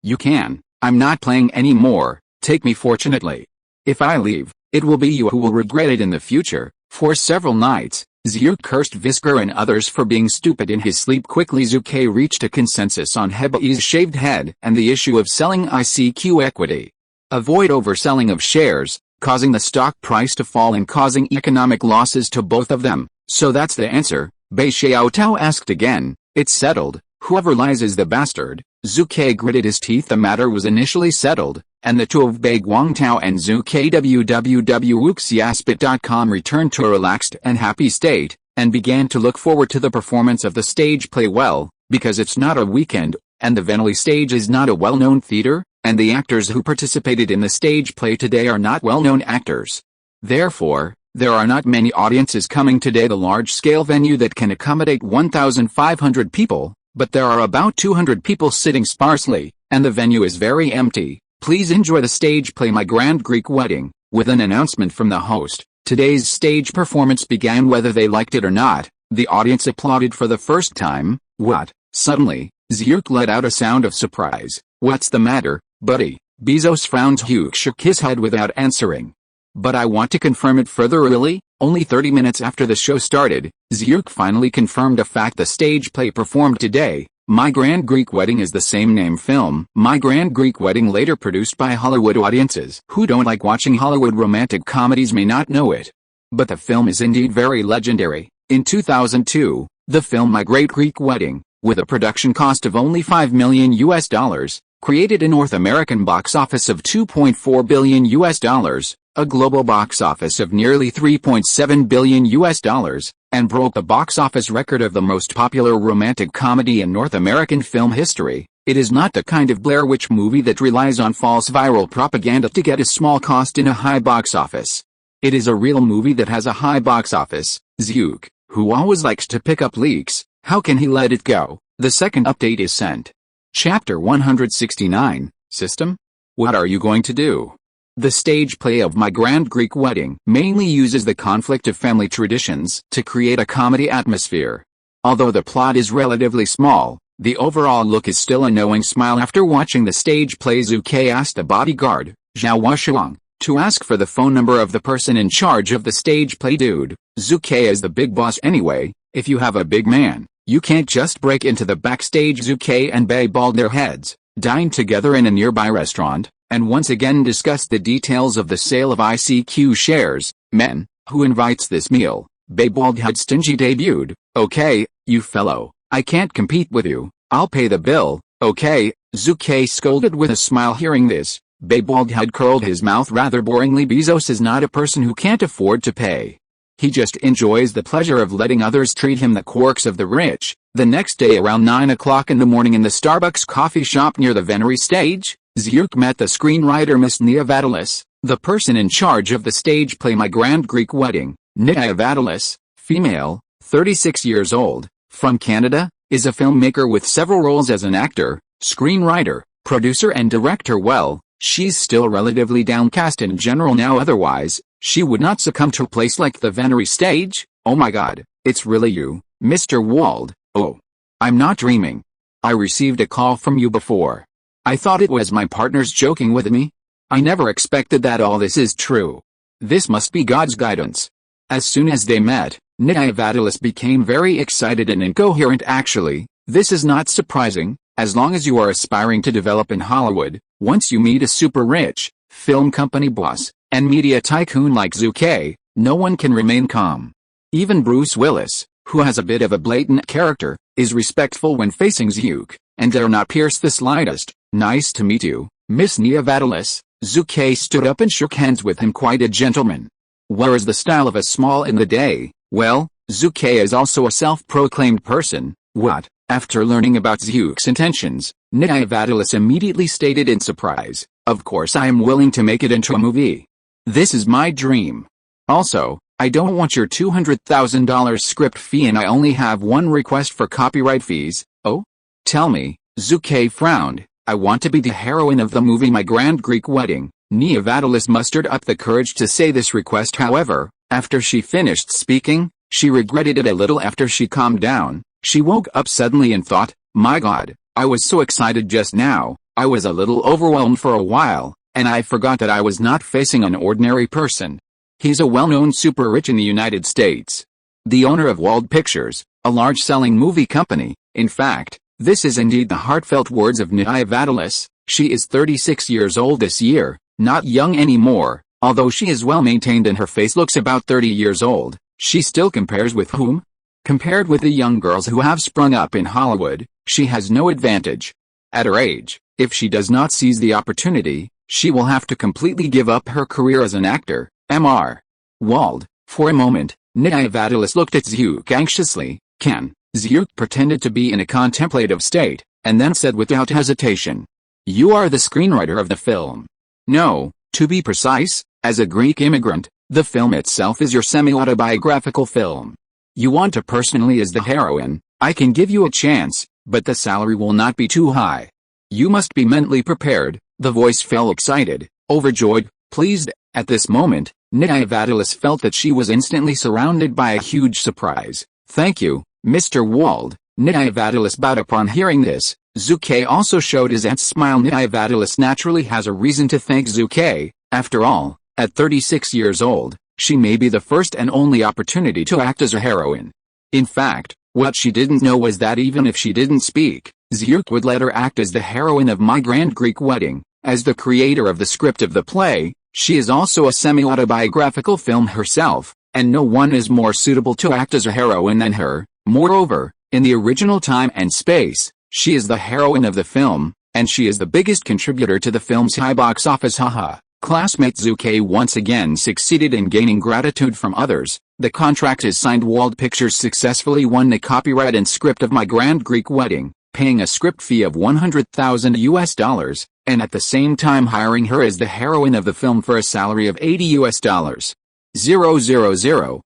you can, I'm not playing anymore, take me fortunately. If I leave, it will be you who will regret it in the future. For several nights, Zhu cursed Visker and others for being stupid in his sleep. Quickly Zhu Ke reached a consensus on Hebei's shaved head and the issue of selling ICQ equity. Avoid overselling of shares, causing the stock price to fall and causing economic losses to both of them. So that's the answer. Bei Xiaotao asked again. It's settled. Whoever lies is the bastard. Zhu Ke gritted his teeth. The matter was initially settled, and the two of Bei Guangtao and Zhu Ke www.wuxiaspit.com returned to a relaxed and happy state, and began to look forward to the performance of the stage play. Well, because it's not a weekend, and the Visionaries stage is not a well-known theater, and the actors who participated in the stage play today are not well-known actors. Therefore, there are not many audiences coming today. The large-scale venue that can accommodate 1,500 people, but there are about 200 people sitting sparsely, and the venue is very empty. Please enjoy the stage play My Grand Greek Wedding. With an announcement from the host, today's stage performance began. Whether they liked it or not, the audience applauded for the first time. What? Suddenly, Zhu let out a sound of surprise. What's the matter, buddy? Bezos frowned. Zhu shook his head without answering. But I want to confirm it further. Really? Only 30 minutes after the show started, Zhu finally confirmed a fact. The stage play performed today, My Grand Greek Wedding, is the same name film, My Grand Greek Wedding, later produced by Hollywood. Audiences who don't like watching Hollywood romantic comedies may not know it. But the film is indeed very legendary. In 2002, the film My Great Greek Wedding, with a production cost of only $5 million, created a North American box office of $2.4 billion, a global box office of nearly $3.7 billion, and broke the box office record of the most popular romantic comedy in North American film history. It is not the kind of Blair Witch movie that relies on false viral propaganda to get a small cost in a high box office. It is a real movie that has a high box office. Zhu, who always likes to pick up leaks, how can he let it go? The second update is sent. Chapter 169, System? What are you going to do? The stage play of My Grand Greek Wedding mainly uses the conflict of family traditions to create a comedy atmosphere. Although the plot is relatively small, the overall look is still a knowing smile. After watching the stage play, Zhu Ke asked a bodyguard, Zhao Washuang, to ask for the phone number of the person in charge of the stage play. Dude, Zhu Ke is the big boss anyway. If you have a big man, you can't just break into the backstage. Zhu Ke and Bei balled their heads, dined together in a nearby restaurant, and once again discussed the details of the sale of ICQ shares. Men, who invites this meal? Bei Baldhead stingy debuted. Okay, you fellow, I can't compete with you, I'll pay the bill. Okay, Zhu Ke scolded with a smile. Hearing this, Bei Baldhead curled his mouth rather boringly. Bezos is not a person who can't afford to pay. He just enjoys the pleasure of letting others treat him. The quirks of the rich. The next day around 9 o'clock in the morning in the Starbucks coffee shop near the Visionaries stage, Zhu met the screenwriter Miss Nia Vadalis, the person in charge of the stage play My Grand Greek Wedding. Nia Vadalis, female, 36 years old, from Canada, is a filmmaker with several roles as an actor, screenwriter, producer and director. Well, she's still relatively downcast in general now. Otherwise, she would not succumb to a place like the Visionaries stage. Oh my god, it's really you, Mr. Wald. Oh, I'm not dreaming. I received a call from you before. I thought it was my partners joking with me. I never expected that all this is true. This must be God's guidance. As soon as they met, Nia Vadalis became very excited and incoherent. Actually, this is not surprising, as long as you are aspiring to develop in Hollywood. Once you meet a super rich, film company boss, and media tycoon like Zhu Ke, no one can remain calm. Even Bruce Willis, who has a bit of a blatant character, is respectful when facing Zhu, and dare not pierce the slightest. Nice to meet you, Miss Nia Vadalis. Zhu Ke stood up and shook hands with him. Quite a gentleman. Whereas the style of a small in the day, well, Zhu Ke is also a self-proclaimed person. What? After learning about Zhu's intentions, Nia Vadalis immediately stated in surprise, of course I am willing to make it into a movie. This is my dream. Also, I don't want your $200,000 script fee, and I only have one request for copyright fees. Oh? Tell me. Zhu Ke frowned. I want to be the heroine of the movie My Grand Greek Wedding. Nia Vadalis mustered up the courage to say this request. However, after she finished speaking, she regretted it a little. After she calmed down, she woke up suddenly and thought, "My God, I was so excited just now, I was a little overwhelmed for a while, and I forgot that I was not facing an ordinary person." He's a well-known super rich in the United States. The owner of Wald Pictures, a large-selling movie company. In fact, this is indeed the heartfelt words of Nia Vadalis. She is 36 years old this year, not young anymore, although she is well-maintained and her face looks about 30 years old. She still compares with whom? Compared with the young girls who have sprung up in Hollywood, she has no advantage. At her age, if she does not seize the opportunity, she will have to completely give up her career as an actor. Mr. Wald. For a moment, Nia Vadalis looked at Zhu Ke anxiously. "Can?" Zhu pretended to be in a contemplative state, and then said without hesitation, "You are the screenwriter of the film." "No, to be precise, as a Greek immigrant, the film itself is your semi-autobiographical film. You want to personally as the heroine, I can give you a chance, but the salary will not be too high. You must be mentally prepared." The voice fell excited, overjoyed, pleased. At this moment, Nia Vadalis felt that she was instantly surrounded by a huge surprise. "Thank you, Mr. Wald." Nia Vadalis bowed upon hearing this. Zhu Ke also showed his aunt's smile. Nia Vadalis naturally has a reason to thank Zhu Ke. After all, at 36 years old, she may be the first and only opportunity to act as a heroine. In fact, what she didn't know was that even if she didn't speak, Zhu would let her act as the heroine of My Grand Greek Wedding. As the creator of the script of the play, she is also a semi-autobiographical film herself, and no one is more suitable to act as a heroine than her. Moreover, in the original time and space, she is the heroine of the film, and she is the biggest contributor to the film's high box office. Haha. Classmate Zhu Ke once again succeeded in gaining gratitude from others. The contract is signed. Wald Pictures successfully won the copyright and script of My Grand Greek Wedding, paying a script fee of $100,000, and at the same time hiring her as the heroine of the film for a salary of $80,000. Zhu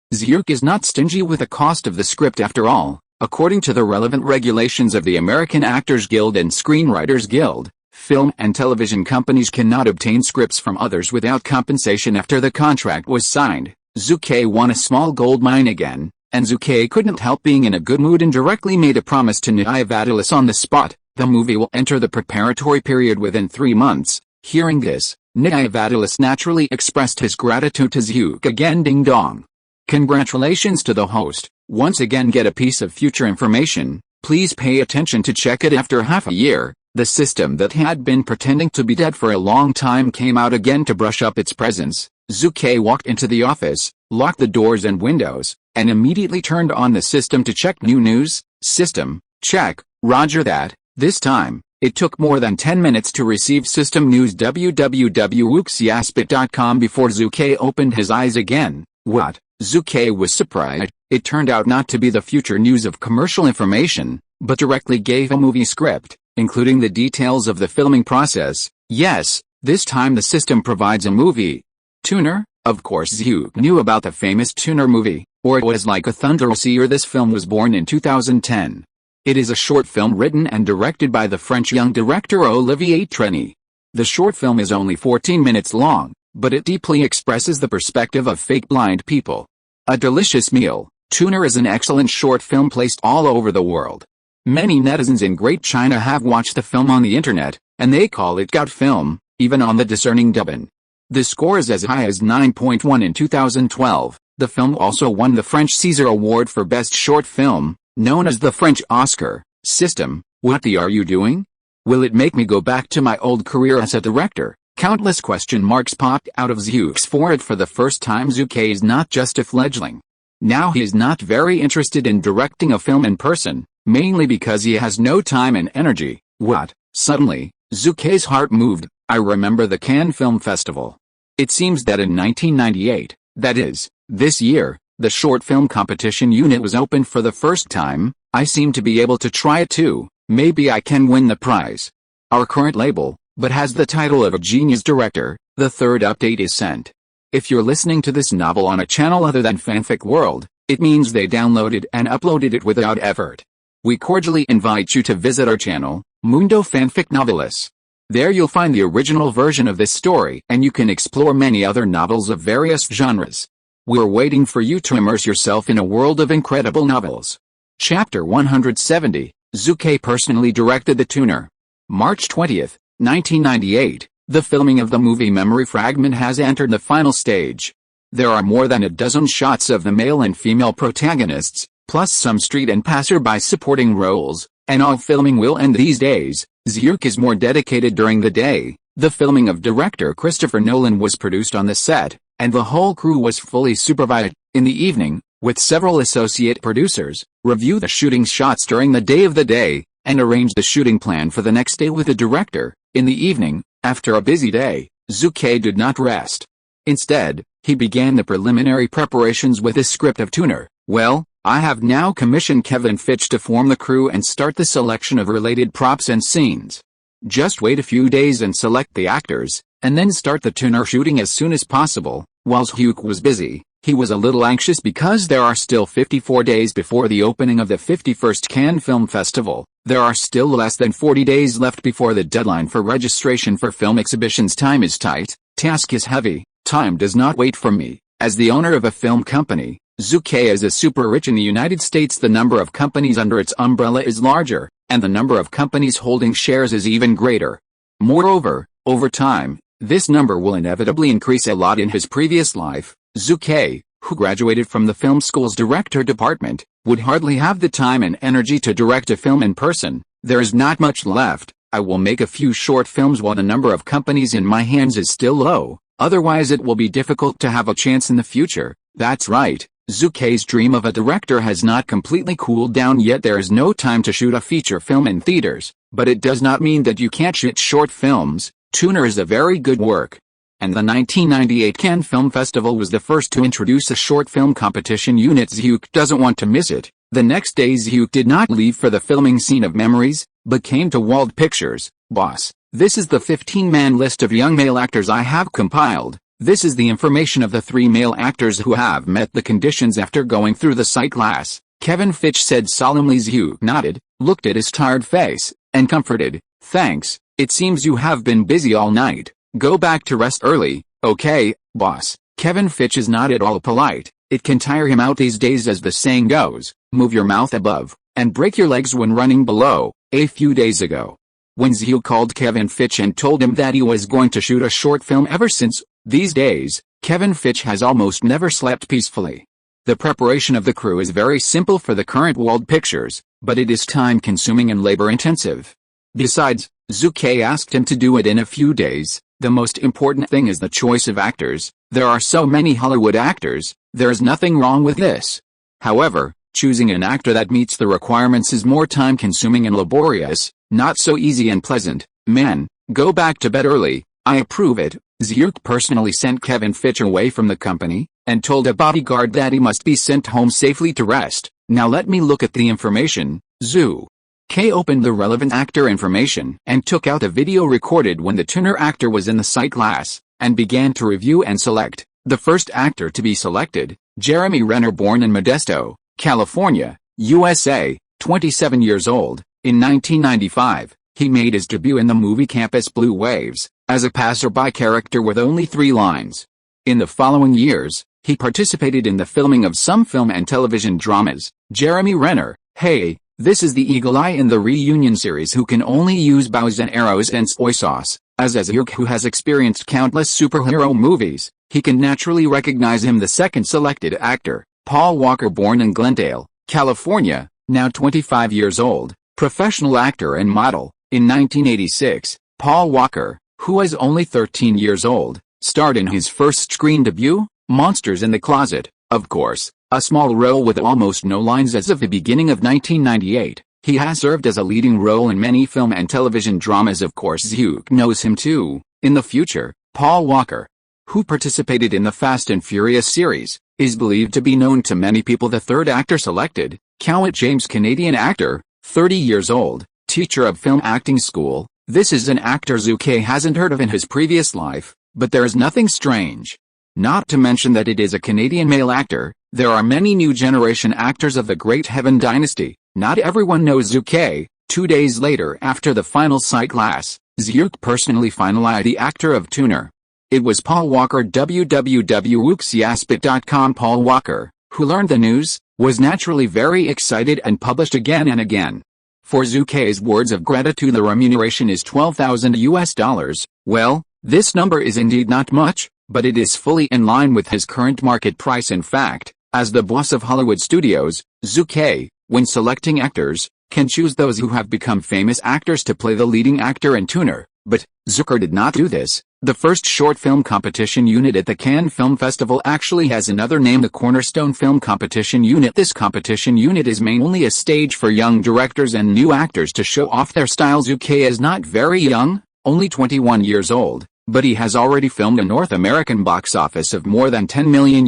is not stingy with the cost of the script. After all, according to the relevant regulations of the American Actors Guild and Screenwriters Guild, film and television companies cannot obtain scripts from others without compensation. After the contract was signed, Zhu Ke won a small gold mine again, and Zhu Ke couldn't help being in a good mood and directly made a promise to Nia Vadalis on the spot. The movie will enter the preparatory period within 3 months. Hearing this, Nia Vadalis naturally expressed his gratitude to Zhu Ke. Again, ding dong. Congratulations to the host. Once again, get a piece of future information. Please pay attention to check it. After half a year, the system that had been pretending to be dead for a long time came out again to brush up its presence. Zhu Ke walked into the office, locked the doors and windows, and immediately turned on the system to check new news. System, check, roger that. This time, it took more than 10 minutes to receive system news www.uxiaspit.com before Zhu Ke opened his eyes again. What? Zhu Ke was surprised. It turned out not to be the future news of commercial information, but directly gave a movie script, including the details of the filming process. Yes, this time the system provides a movie tuner. Of course Zhu knew about the famous tuner movie, or It Was Like a Thunderseer. This film was born in 2010. It is a short film written and directed by the French young director Olivier Treny. The short film is only 14 minutes long, but it deeply expresses the perspective of fake blind people. A delicious meal. Tuner is an excellent short film placed all over the world. Many netizens in Great China have watched the film on the internet, and they call it gout film, even on the discerning Douban. The score is as high as 9.1 in 2012. The film also won the French César Award for Best Short Film, known as the French Oscar. System, what the are you doing? Will it make me go back to my old career as a director? Countless question marks popped out of Zhu's forehead for the first time. Zhu Ke is not just a fledgling. Now he is not very interested in directing a film in person, mainly because he has no time and energy. What? Suddenly, Zhu Ke's heart moved. I remember the Cannes Film Festival. It seems that in 1998, that is, this year, the short film competition unit was opened for the first time. I seem to be able to try it too. Maybe I can win the prize. Our current label, but has the title of a genius director. The third update is sent. If you're listening to this novel on a channel other than Fanfic World, it means they downloaded and uploaded it without effort. We cordially invite you to visit our channel, Mundo Fanfic Novelis. There you'll find the original version of this story, and you can explore many other novels of various genres. We're waiting for you to immerse yourself in a world of incredible novels. Chapter 170, Zhu Ke personally directed The Tuner. March 20, 1998, the filming of the movie Memory Fragment has entered the final stage. There are more than a dozen shots of the male and female protagonists, plus some street and passerby supporting roles, and all filming will end these days. Zhu Ke is more dedicated during the day. The filming of director Christopher Nolan was produced on the set, and the whole crew was fully supervised. In the evening, with several associate producers, review the shooting shots during the day, and arrange the shooting plan for the next day with the director. In the evening, after a busy day, Zhu Ke did not rest. Instead, he began the preliminary preparations with his script of Tuner. Well, I have now commissioned Kevin Fitch to form the crew and start the selection of related props and scenes. Just wait a few days and select the actors, and then start the Tuner shooting as soon as possible. Whilst Zhu Ke was busy, he was a little anxious because there are still 54 days before the opening of the 51st Cannes Film Festival. There are still less than 40 days left before the deadline for registration for film exhibitions. Time is tight, task is heavy, time does not wait for me. As the owner of a film company, Zhu Ke is a super rich. In the United States, the number of companies under its umbrella is larger, and the number of companies holding shares is even greater. Moreover, over time, this number will inevitably increase a lot. In his previous life, Zhu Ke, who graduated from the film school's director department, would hardly have the time and energy to direct a film in person. There is not much left. I will make a few short films while the number of companies in my hands is still low, otherwise it will be difficult to have a chance in the future. That's right, Zhu Ke's dream of a director has not completely cooled down yet. There is no time to shoot a feature film in theaters, but it does not mean that you can't shoot short films. Tuner is a very good work. And the 1998 Cannes Film Festival was the first to introduce a short film competition unit. Zhu Ke doesn't want to miss it. The next day Zhu Ke did not leave for the filming scene of Memories, but came to Wald Pictures. Boss, this is the 15-man list of young male actors I have compiled. This is the information of the 3 male actors who have met the conditions after going through the sight class. Kevin Fitch said solemnly. Zhu Ke nodded, looked at his tired face, and comforted. Thanks, it seems you have been busy all night. Go back to rest early, okay, boss. Kevin Fitch is not at all polite. It can tire him out these days, as the saying goes, move your mouth above, and break your legs when running below. A few days ago, when Zhu called Kevin Fitch and told him that he was going to shoot a short film ever since, these days, Kevin Fitch has almost never slept peacefully. The preparation of the crew is very simple for the current Wald Pictures, but it is time-consuming and labor-intensive. Besides, Zhu Ke asked him to do it in a few days. The most important thing is the choice of actors. There are so many Hollywood actors, there is nothing wrong with this. However, choosing an actor that meets the requirements is more time-consuming and laborious, not so easy and pleasant. Man, go back to bed early, I approve it. Zhu Ke personally sent Kevin Fitch away from the company, and told a bodyguard that he must be sent home safely to rest. Now let me look at the information. Zhu Ke opened the relevant actor information and took out a video recorded when the Tuner actor was in the sight class, and began to review and select. The first actor to be selected, Jeremy Renner, born in Modesto, California, USA, 27 years old. In 1995, he made his debut in the movie Campus Blue Waves, as a passerby character with only 3 lines. In the following years, he participated in the filming of some film and television dramas. Jeremy Renner, hey, this is the eagle eye in the reunion series who can only use bows and arrows and soy sauce. As Zhu Ke, who has experienced countless superhero movies, he can naturally recognize him. The second selected actor, Paul Walker, born in Glendale, California, now 25 years old, professional actor and model. In 1986, Paul Walker, who was only 13 years old, starred in his first screen debut, Monsters in the Closet, of course, a small role with almost no lines as of the beginning of 1998. He has served as a leading role in many film and television dramas. Of course, Zhu Ke knows him too. In the future, Paul Walker, who participated in the Fast and Furious series, is believed to be known to many people. The third actor selected, Kowat James, Canadian actor, 30 years old, teacher of film acting school. This is an actor Zhu Ke hasn't heard of in his previous life, but there is nothing strange. Not to mention that it is a Canadian male actor. There are many new generation actors of the Great Heaven dynasty. Not everyone knows Zhu Ke. 2 days later, after the final sight class, Zhu personally finalized the actor of tuner. It was Paul Walker www.wooksiaspit.com. Paul Walker, who learned the news, was naturally very excited and published again and again. For Zhu Ke's words of gratitude, the remuneration is $12,000. Well, this number is indeed not much, but it is fully in line with his current market price. In fact, as the boss of Hollywood studios, Zhu Ke, when selecting actors, can choose those who have become famous actors to play the leading actor and tuner. But Zucker did not do this. The first short film competition unit at the Cannes Film Festival actually has another name, the Cornerstone Film Competition Unit. This competition unit is mainly a stage for young directors and new actors to show off their style. Zhu Ke is not very young, only 21 years old, but he has already filmed a North American box office of more than $10 million.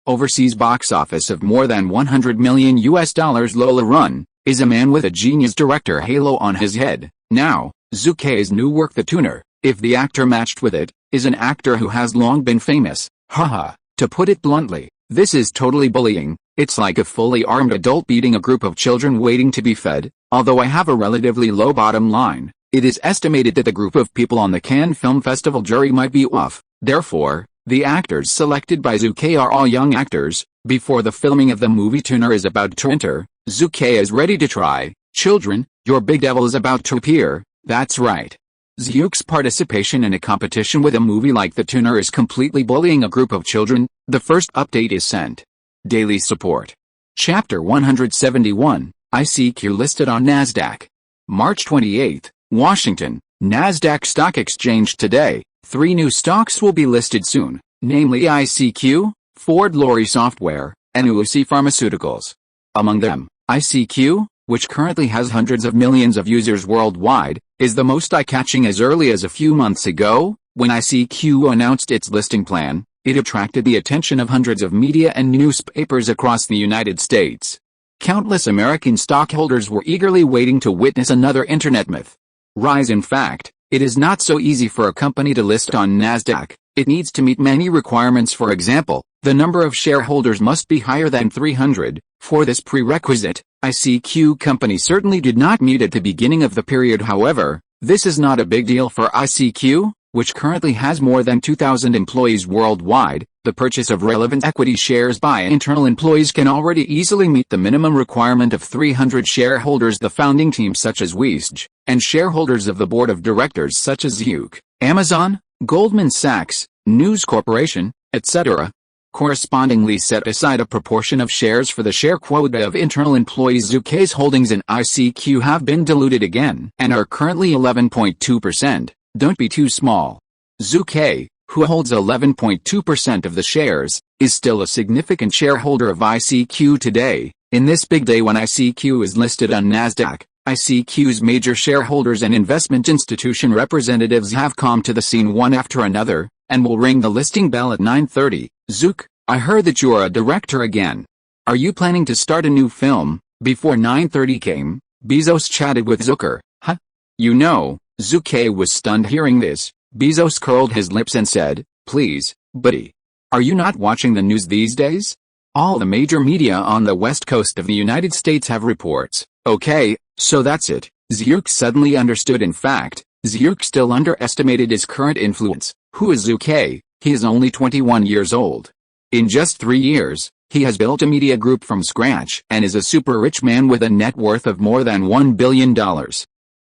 Overseas box office of more than $100 million. Lola Run is a man with a genius director halo on his head. Now, Zhu Ke's new work, The Tuner, if the actor matched with it, is an actor who has long been famous. Haha, to put it bluntly, this is totally bullying. It's like a fully armed adult beating a group of children waiting to be fed. Although I have a relatively low bottom line, it is estimated that the group of people on the Cannes Film Festival jury might be off. Therefore, the actors selected by Zhu Ke are all young actors. Before the filming of the movie Tuner is about to enter, Zhu Ke is ready to try. Children, your big devil is about to appear. That's right. Zhu's participation in a competition with a movie like The Tuner is completely bullying a group of children. The first update is sent. Daily support. Chapter 171, ICQ listed on NASDAQ. March 28, Washington, NASDAQ Stock Exchange today. 3 new stocks will be listed soon, namely ICQ, Ford Lorry Software, and UC Pharmaceuticals. Among them, ICQ, which currently has hundreds of millions of users worldwide, is the most eye-catching. As early as a few months ago, when ICQ announced its listing plan, it attracted the attention of hundreds of media and newspapers across the United States. Countless American stockholders were eagerly waiting to witness another internet myth rise. In fact, it is not so easy for a company to list on NASDAQ. It needs to meet many requirements. For example, the number of shareholders must be higher than 300. For this prerequisite, ICQ company certainly did not meet at the beginning of the period. However, this is not a big deal for ICQ, which currently has more than 2,000 employees worldwide. The purchase of relevant equity shares by internal employees can already easily meet the minimum requirement of 300 shareholders. The founding team, such as Wiesj, and shareholders of the board of directors such as Zhu, Amazon, Goldman Sachs, News Corporation, etc., correspondingly set aside a proportion of shares for the share quota of internal employees. Zhu Ke's holdings in ICQ have been diluted again and are currently 11.2%. Don't be too small. Zhu Ke, who holds 11.2% of the shares, is still a significant shareholder of ICQ today. In this big day when ICQ is listed on NASDAQ, ICQ's major shareholders and investment institution representatives have come to the scene one after another, and will ring the listing bell at 9:30. Zhu, I heard that you are a director again. Are you planning to start a new film? Before 9:30 came, Bezos chatted with Zucker. Huh? You know, Zhu Ke was stunned hearing this. Bezos curled his lips and said, please, buddy. Are you not watching the news these days? All the major media on the west coast of the United States have reports. Okay, so that's it. Zhu suddenly understood. In fact, Zhu still underestimated his current influence. Who is Zhu Ke? He is only 21 years old. In just 3 years, he has built a media group from scratch and is a super rich man with a net worth of more than $1 billion.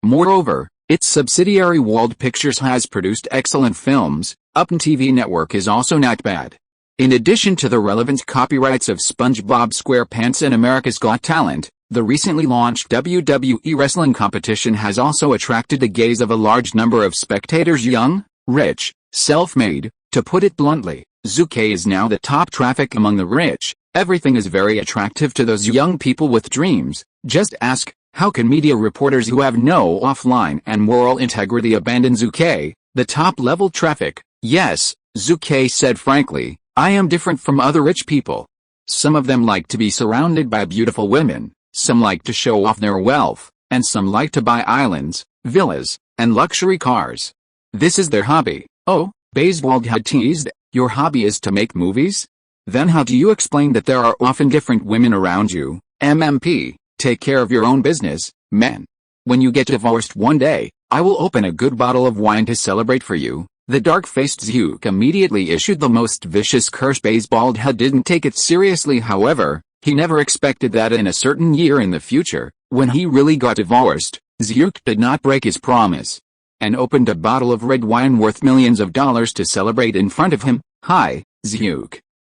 Moreover, its subsidiary Wald Pictures has produced excellent films. Upstart TV network is also not bad. In addition to the relevant copyrights of SpongeBob SquarePants and America's Got Talent, the recently launched WWE wrestling competition has also attracted the gaze of a large number of spectators. Young, rich, self-made, to put it bluntly, Zhu Ke is now the top traffic among the rich. Everything is very attractive to those young people with dreams. Just ask, how can media reporters who have no offline and moral integrity abandon Zhu Ke, the top-level traffic? Yes, Zhu Ke said frankly, I am different from other rich people. Some of them like to be surrounded by beautiful women, some like to show off their wealth, and some like to buy islands, villas, and luxury cars. This is their hobby. Oh, Bayswald had teased, your hobby is to make movies? Then how do you explain that there are often different women around you? MMP, take care of your own business, man. When you get divorced one day, I will open a good bottle of wine to celebrate for you." The dark-faced Zhu immediately issued the most vicious curse. Bald Head didn't take it seriously, however. He never expected that in a certain year in the future, when he really got divorced, Zhu did not break his promise and opened a bottle of red wine worth millions of dollars to celebrate in front of him. "Hi, Zhu.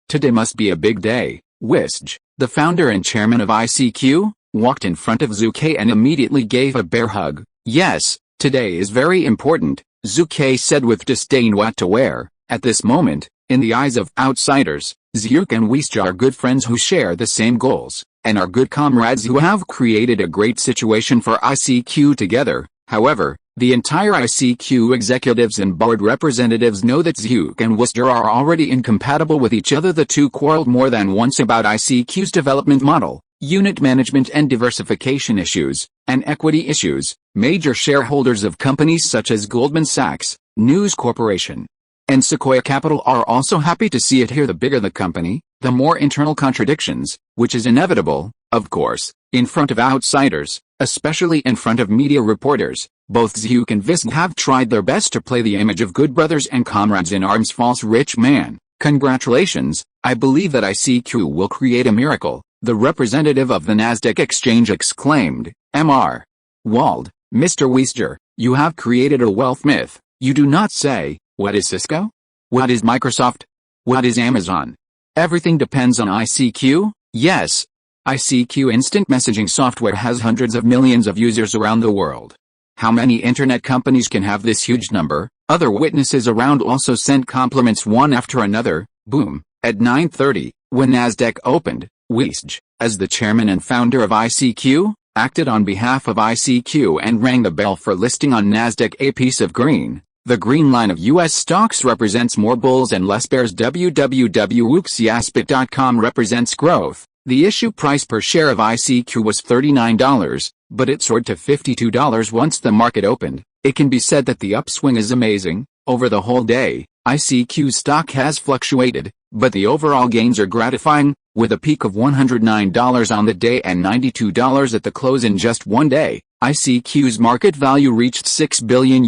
Today must be a big day." Wisj, the founder and chairman of ICQ, walked in front of Zhu Ke and immediately gave a bear hug. "Yes, today is very important," Zhu Ke said with disdain. "What to wear?" At this moment, in the eyes of outsiders, Zhu and Wisj are good friends who share the same goals, and are good comrades who have created a great situation for ICQ together. However, the entire ICQ executives and board representatives know that Zhu and Wisj are already incompatible with each other. The two quarreled more than once about ICQ's development model, unit management and diversification issues, and equity issues. Major shareholders of companies such as Goldman Sachs, News Corporation, and Sequoia Capital are also happy to see it here. The bigger the company, the more internal contradictions, which is inevitable, of course, in front of outsiders, especially in front of media reporters. Both Zhu and Wisj have tried their best to play the image of good brothers and comrades in arms. False rich man. "Congratulations, I believe that ICQ will create a miracle," the representative of the Nasdaq exchange exclaimed. Mr. Wald, Mr. Wisj, you have created a wealth myth. You do not say. What is Cisco? What is Microsoft? What is Amazon? Everything depends on ICQ? Yes. ICQ instant messaging software has hundreds of millions of users around the world. How many internet companies can have this huge number? Other witnesses around also sent compliments one after another. Boom. At 9:30, when Nasdaq opened, Wisj, as the chairman and founder of ICQ, acted on behalf of ICQ and rang the bell for listing on Nasdaq. A piece of green. The green line of U.S. stocks represents more bulls and less bears. www.wooksyaspit.com represents growth. The issue price per share of ICQ was $39, but it soared to $52 once the market opened. It can be said that the upswing is amazing. Over the whole day, ICQ stock has fluctuated, but the overall gains are gratifying, with a peak of $109 on the day and $92 at the close in just one day. ICQ's market value reached $6 billion.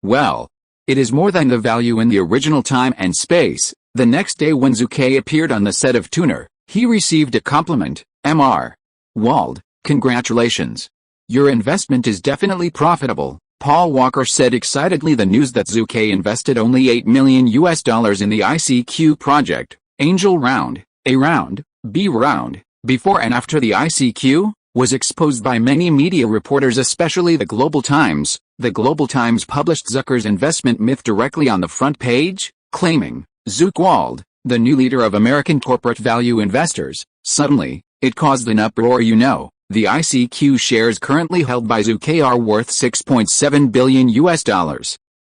Well, it is more than the value in the original time and space. The next day when Zhu Ke appeared on the set of Tuner, he received a compliment. Mr. Wald, congratulations. Your investment is definitely profitable. Paul Walker said excitedly. The news that Zhu Ke invested only $8 million in the ICQ project, Angel Round, A Round, B Round, before and after the ICQ, was exposed by many media reporters, especially the Global Times. The Global Times published Zucker's investment myth directly on the front page, claiming, Zhu Ke Wald, the new leader of American corporate value investors. Suddenly, it caused an uproar. The ICQ shares currently held by Zhu Ke are worth $6.7 billion.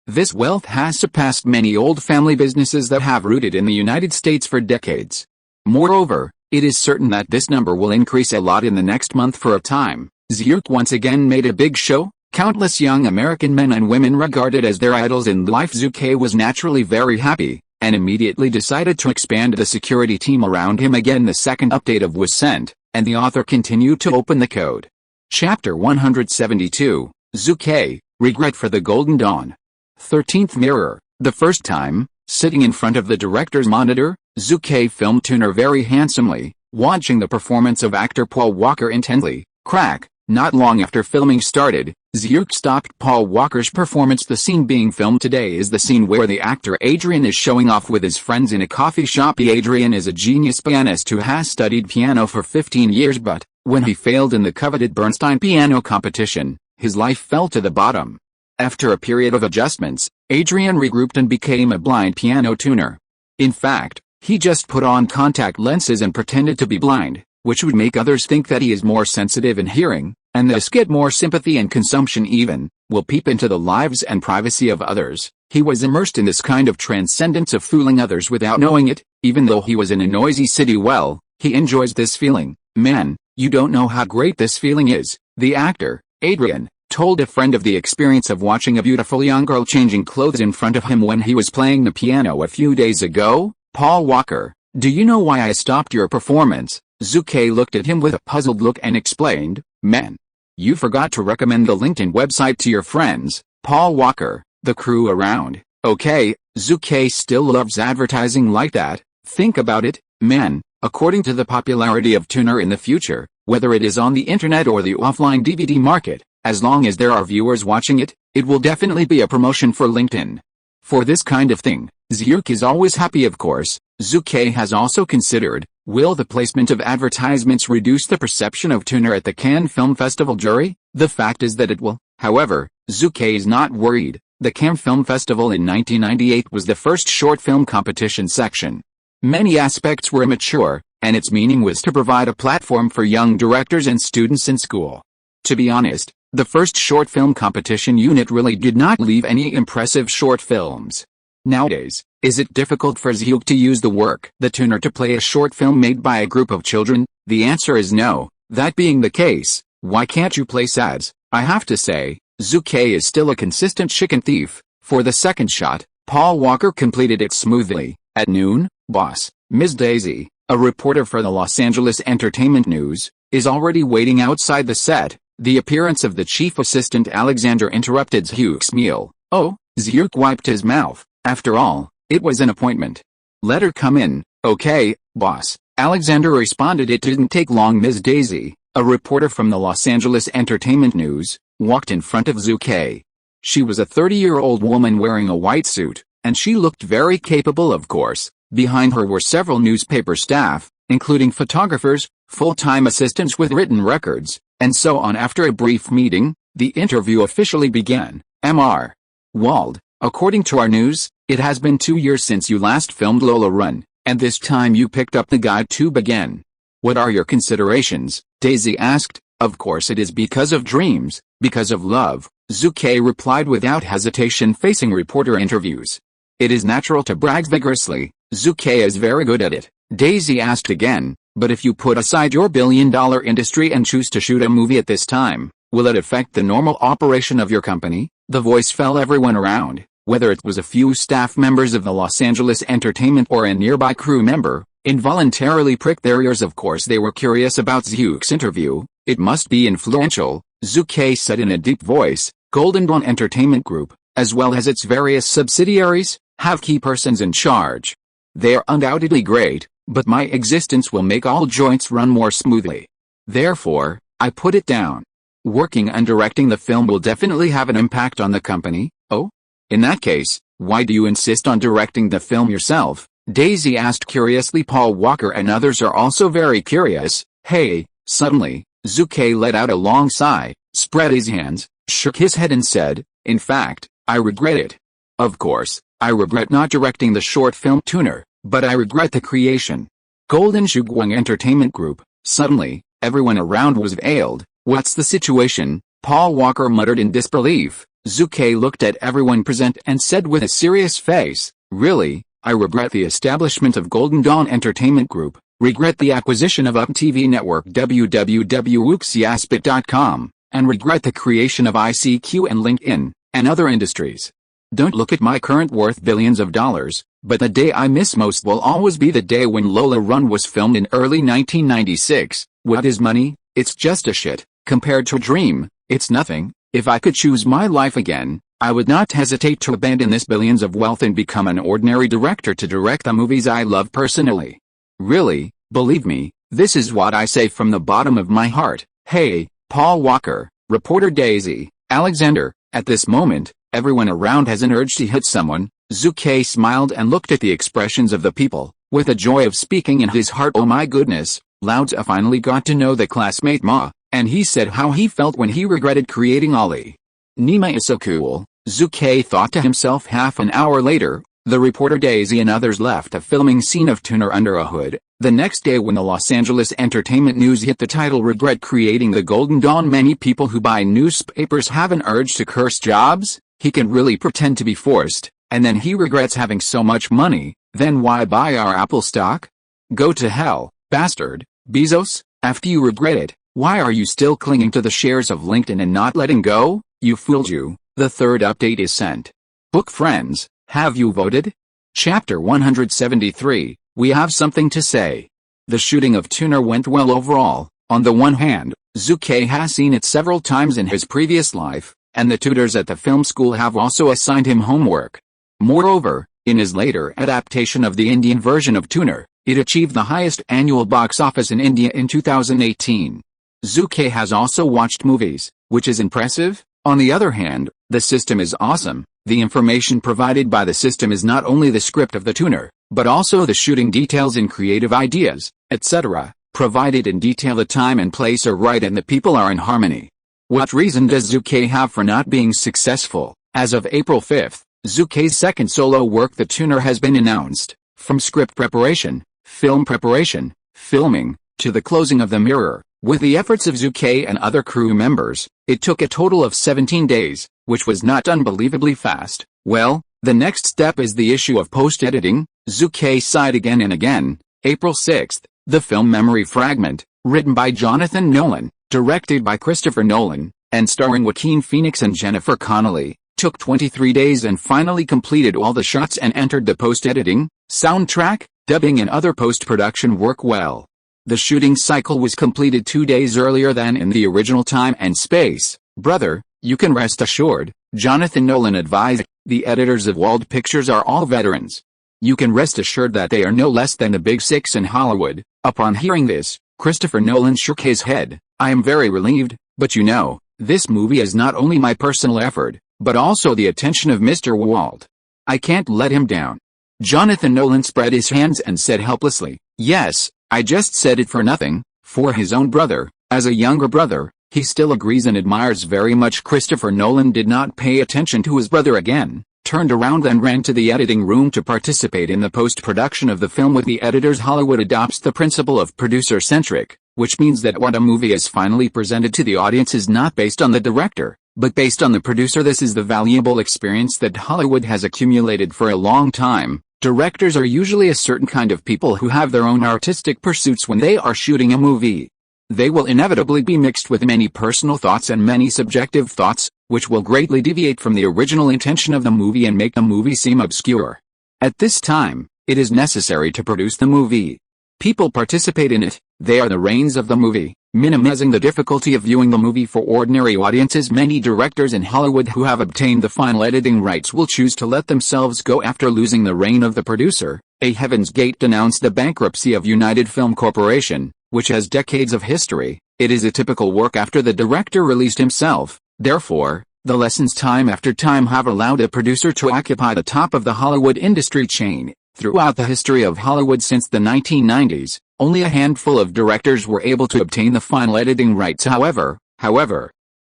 This wealth has surpassed many old family businesses that have rooted in the United States for decades. Moreover, it is certain that this number will increase a lot in the next month. For a time, Zhu once again made a big show. Countless young American men and women regarded as their idols in life. Zhu Ke was naturally very happy, and immediately decided to expand the security team around him again. The second update was sent, and the author continued to open the code. Chapter 172, Zhu Ke, Regret for the Golden Dawn. 13th mirror. The first time, sitting in front of the director's monitor, Zhu Ke filmed Tuner very handsomely, watching the performance of actor Paul Walker intently. Crack. Not long after filming started, Zhu stopped Paul Walker's performance. The scene being filmed today is the scene where the actor Adrian is showing off with his friends in a coffee shop. Adrian is a genius pianist who has studied piano for 15 years, but, when he failed in the coveted Bernstein piano competition, his life fell to the bottom. After a period of adjustments, Adrian regrouped and became a blind piano tuner. In fact, he just put on contact lenses and pretended to be blind, which would make others think that he is more sensitive in hearing, and thus get more sympathy and consumption even, will peep into the lives and privacy of others. He was immersed in this kind of transcendence of fooling others without knowing it, even though he was in a noisy city. Well, he enjoys this feeling. Man, you don't know how great this feeling is, the actor, Adrian, told a friend of the experience of watching a beautiful young girl changing clothes in front of him when he was playing the piano a few days ago. Paul Walker, do you know why I stopped your performance? Zhu Ke looked at him with a puzzled look and explained, Man, You forgot to recommend the LinkedIn website to your friends, Paul Walker, the crew around. Okay, Zhu Ke still loves advertising like that. Think about it, man. According to the popularity of tuner in the future, whether it is on the internet or the offline DVD market, as long as there are viewers watching it, it will definitely be a promotion for LinkedIn. For this kind of thing, Zhu Ke is always happy, of course. Zhu Ke has also considered, will the placement of advertisements reduce the perception of tuner at the Cannes Film Festival jury? The fact is that it will. However, Zhu Ke is not worried. The Cannes Film Festival in 1998 was the first short film competition section. Many aspects were immature, and its meaning was to provide a platform for young directors and students in school. To be honest, the first short film competition unit really did not leave any impressive short films. Nowadays, is it difficult for Zhu Ke to use the work, the tuner, to play a short film made by a group of children? The answer is no. That being the case, why can't you place ads? I have to say, Zhu Ke is still a consistent chicken thief. For the second shot, Paul Walker completed it smoothly. At noon, boss, Ms. Daisy, a reporter for the Los Angeles Entertainment News, is already waiting outside the set. The appearance of the chief assistant Alexander interrupted Zhu Ke's meal. Oh, Zhu Ke wiped his mouth. After all, it was an appointment. Let her come in. Okay, boss, Alexander responded. It didn't take long. Ms. Daisy, a reporter from the Los Angeles Entertainment News, walked in front of Zhu Ke. She was a 30-year-old woman wearing a white suit, and she looked very capable, of course. Behind her were several newspaper staff, including photographers, full-time assistants with written records, and so on. After a brief meeting, the interview officially began. Mr. Wald, according to our news, it has been 2 years since you last filmed Lola Run, and this time you picked up the guide to begin. What are your considerations? Daisy asked. Of course it is because of dreams, because of love, Zhu Ke replied without hesitation, facing reporter interviews. It is natural to brag vigorously. Zhu Ke is very good at it. Daisy asked again, but if you put aside your billion-dollar industry and choose to shoot a movie at this time, will it affect the normal operation of your company? The voice fell everyone around, whether it was a few staff members of the Los Angeles Entertainment or a nearby crew member, involuntarily pricked their ears. Of course they were curious about Zhu Ke's interview. It must be influential, Zhu Ke said in a deep voice. Golden Dawn Entertainment Group, as well as its various subsidiaries, have key persons in charge. They are undoubtedly great, but my existence will make all joints run more smoothly. Therefore, I put it down. Working and directing the film will definitely have an impact on the company. Oh? In that case, why do you insist on directing the film yourself? Daisy asked curiously. Paul Walker and others are also very curious. Hey, suddenly, Zhu Ke let out a long sigh, spread his hands, shook his head and said, in fact, I regret it. Of course, I regret not directing the short film Tuner, but I regret the creation. Golden Shugwang Entertainment Group. Suddenly, everyone around was veiled. What's the situation? Paul Walker muttered in disbelief. Zhu Ke looked at everyone present and said with a serious face, really, I regret the establishment of Golden Dawn Entertainment Group, regret the acquisition of Up TV Network www.uxiaspit.com, and regret the creation of ICQ and LinkedIn, and other industries. Don't look at my current worth billions of dollars, but the day I miss most will always be the day when Lola Run was filmed in early 1996. What is money? It's just a shit. Compared to a dream, it's nothing. If I could choose my life again, I would not hesitate to abandon this billions of wealth and become an ordinary director to direct the movies I love personally. Really, believe me, this is what I say from the bottom of my heart. Hey, Paul Walker, reporter Daisy, Alexander. At this moment, everyone around has an urge to hit someone. Zhu Ke smiled and looked at the expressions of the people, with a joy of speaking in his heart. Oh my goodness, Lao-Tzu finally got to know the classmate Ma, and he said how he felt when he regretted creating Ollie. Nima is so cool, Zhu Ke thought to himself. Half an hour later, the reporter Daisy and others left a filming scene of Tuner under a hood. The next day when the Los Angeles Entertainment News hit the title regret creating the Golden Dawn, many people who buy newspapers have an urge to curse Jobs. He can really pretend to be forced, and then he regrets having so much money. Then why buy our Apple stock? Go to hell, bastard, Bezos. After you regret it, why are you still clinging to the shares of LinkedIn and not letting go? You fooled you. The third update is sent. Book friends, have you voted? Chapter 173, we have something to say. The shooting of Tuner went well overall. On the one hand, Zhu Ke has seen it several times in his previous life, and the tutors at the film school have also assigned him homework. Moreover, in his later adaptation of the Indian version of Tuner, it achieved the highest annual box office in India in 2018. Zhu Ke has also watched movies, which is impressive. On the other hand, the system is awesome. The information provided by the system is not only the script of the tuner, but also the shooting details and creative ideas, etc., provided in detail. The time and place are right and the people are in harmony. What reason does Zhu Ke have for not being successful? As of April 5th, Zhu Ke's second solo work The Tuner has been announced. From script preparation, film preparation, filming, to the closing of the mirror, with the efforts of Zhu Ke and other crew members, it took a total of 17 days, which was not unbelievably fast. Well, the next step is the issue of post-editing. Zhu Ke sighed again and again. April 6th, the film Memory Fragment, written by Jonathan Nolan, directed by Christopher Nolan, and starring Joaquin Phoenix and Jennifer Connelly, took 23 days and finally completed all the shots and entered the post-editing, soundtrack, dubbing and other post-production work well. The shooting cycle was completed 2 days earlier than in the original time and space. Brother, you can rest assured, Jonathan Nolan advised, the editors of Wald Pictures are all veterans. You can rest assured that they are no less than the Big Six in Hollywood. Upon hearing this, Christopher Nolan shook his head. I am very relieved, but you know, this movie is not only my personal effort, but also the attention of Mr. Wald. I can't let him down. Jonathan Nolan spread his hands and said helplessly, yes, I just said it for nothing. For his own brother, as a younger brother, he still agrees and admires very much. Christopher Nolan did not pay attention to his brother again, turned around and ran to the editing room to participate in the post-production of the film with the editors. Hollywood adopts the principle of producer-centric, which means that what a movie is finally presented to the audience is not based on the director, but based on the producer. This is the valuable experience that Hollywood has accumulated for a long time. Directors are usually a certain kind of people who have their own artistic pursuits when they are shooting a movie. They will inevitably be mixed with many personal thoughts and many subjective thoughts, which will greatly deviate from the original intention of the movie and make the movie seem obscure. At this time, it is necessary to produce the movie. People participate in it, they are the reins of the movie, minimizing the difficulty of viewing the movie for ordinary audiences. Many directors in Hollywood who have obtained the final editing rights will choose to let themselves go after losing the reign of the producer. A Heaven's Gate announced the bankruptcy of United Film Corporation, which has decades of history. It is a typical work after the director released himself. Therefore, the lessons time after time have allowed a producer to occupy the top of the Hollywood industry chain. Throughout the history of Hollywood since the 1990s, only a handful of directors were able to obtain the final editing rights. However,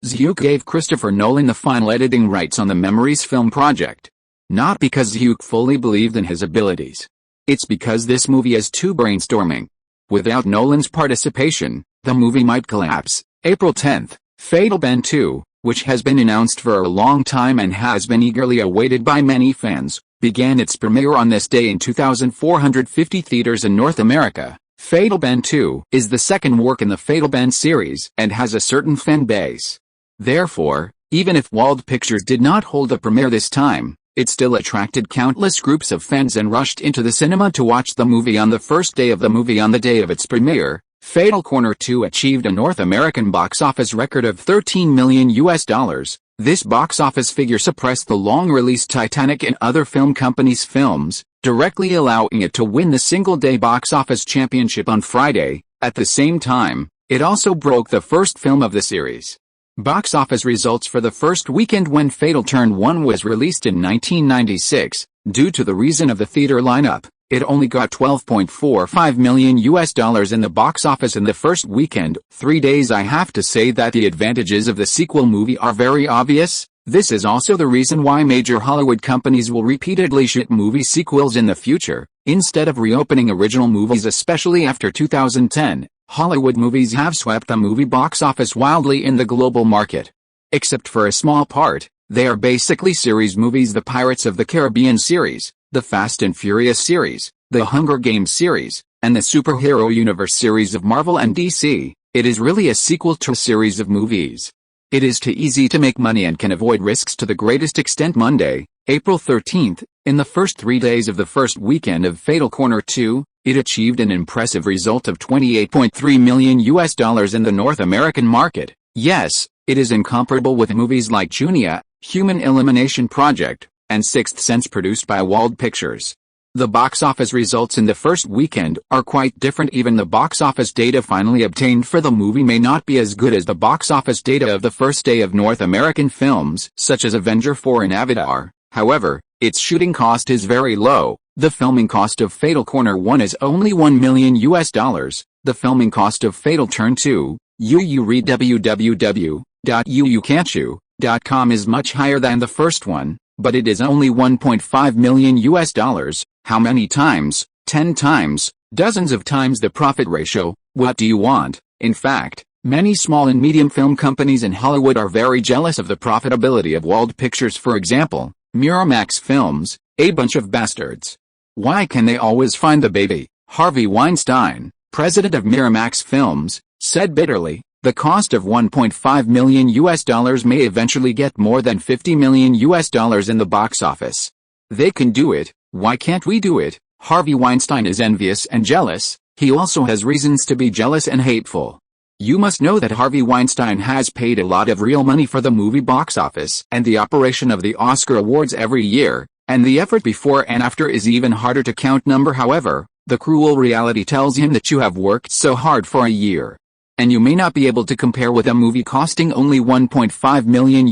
Zhu gave Christopher Nolan the final editing rights on the Memories film project. Not because Zhu fully believed in his abilities. It's because this movie is too brainstorming. Without Nolan's participation, the movie might collapse. April 10th, Fatal Bend 2, which has been announced for a long time and has been eagerly awaited by many fans, began its premiere on this day in 2,450 theaters in North America. Fatal Bend 2 is the second work in the Fatal Bend series and has a certain fan base. Therefore, even if Wald Pictures did not hold a premiere this time, it still attracted countless groups of fans and rushed into the cinema to watch the movie on the first day of the movie. On the day of its premiere, Fatal Corner 2 achieved a North American box office record of $13 million. This box office figure suppressed the long-released Titanic and other film companies' films, directly allowing it to win the single-day box office championship on Friday. At the same time, it also broke the first film of the series. Box office results for the first weekend when Fatal Turn 1 was released in 1996. Due to the reason of the theater lineup, it only got $12.45 million in the box office in the first weekend. 3 days. I have to say that the advantages of the sequel movie are very obvious. This is also the reason why major Hollywood companies will repeatedly shoot movie sequels in the future, instead of reopening original movies. Especially after 2010, Hollywood movies have swept the movie box office wildly in the global market. Except for a small part, they are basically series movies. The Pirates of the Caribbean series, the Fast and Furious series, the Hunger Games series, and the Superhero Universe series of Marvel and DC. It is really a sequel to a series of movies. It is too easy to make money and can avoid risks to the greatest extent. Monday, April 13th, in the first 3 days of the first weekend of Fatal Corner 2, It achieved an impressive result of $28.3 million in the North American market. Yes, it is incomparable with movies like Junia, Human Elimination Project, and Sixth Sense produced by Wald Pictures. The box office results in the first weekend are quite different. Even the box office data finally obtained for the movie may not be as good as the box office data of the first day of North American films, such as Avenger 4 and Avatar. However, its shooting cost is very low. The filming cost of Fatal Corner 1 is only $1 million. The filming cost of Fatal Turn 2, read www.uucan'tchoo.com, is much higher than the first one, but it is only $1.5 million. How many times? 10 times, dozens of times the profit ratio. What do you want? In fact, many small and medium film companies in Hollywood are very jealous of the profitability of Wald Pictures. For example, Miramax Films, a bunch of bastards. Why can they always find the baby? Harvey Weinstein, president of Miramax Films, said bitterly, the cost of $1.5 million may eventually get more than $50 million in the box office. They can do it. Why can't we do it? Harvey Weinstein is envious and jealous. He also has reasons to be jealous and hateful. You must know that Harvey Weinstein has paid a lot of real money for the movie box office and the operation of the Oscar Awards every year, and the effort before and after is even harder to count. However, the cruel reality tells him that you have worked so hard for a year, and you may not be able to compare with a movie costing only $1.5 million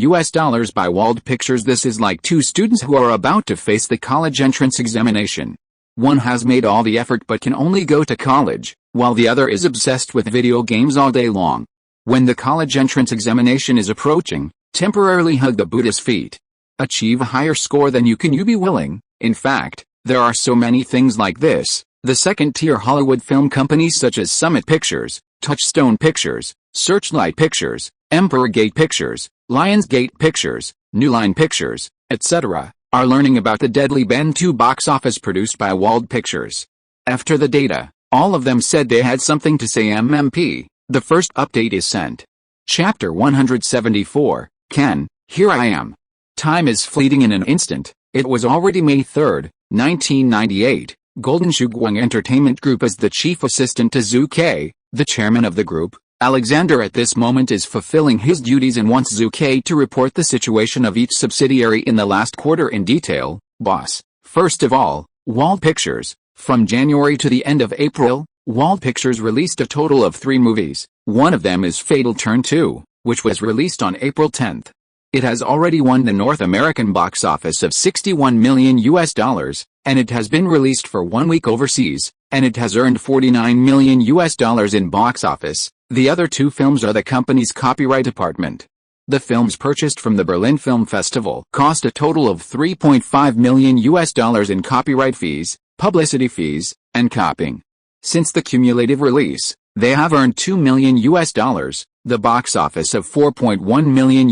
by Wald Pictures. This is like two students who are about to face the college entrance examination. One has made all the effort but can only go to college, while the other is obsessed with video games all day long. When the college entrance examination is approaching, temporarily hug the Buddha's feet. Achieve a higher score than you be willing. In fact, there are so many things like this. The second-tier Hollywood film companies such as Summit Pictures, Touchstone Pictures, Searchlight Pictures, Emperor Gate Pictures, Lionsgate Pictures, New Line Pictures, etc., are learning about the deadly Ben 2 box office produced by Wald Pictures. After the data, all of them said they had something to say. MMP. The first update is sent. Chapter 174, Ken, here I am. Time is fleeting in an instant. It was already May 3, 1998. Golden Shugwang Entertainment Group is the chief assistant to Zhu Ke, the chairman of the group. Alexander at this moment is fulfilling his duties and wants Zhu Ke to report the situation of each subsidiary in the last quarter in detail. Boss. First of all, Wald Pictures. From January to the end of April, Wald Pictures released a total of 3 movies. One of them is Fatal Turn 2, which was released on April 10th. It has already won the North American box office of $61 million, and it has been released for 1 week overseas, and it has earned $49 million in box office. The other 2 films are the company's copyright department. The films purchased from the Berlin Film Festival cost a total of $3.5 million in copyright fees, publicity fees, and copying. Since the cumulative release, they have earned $2 million, the box office of $4.1 million,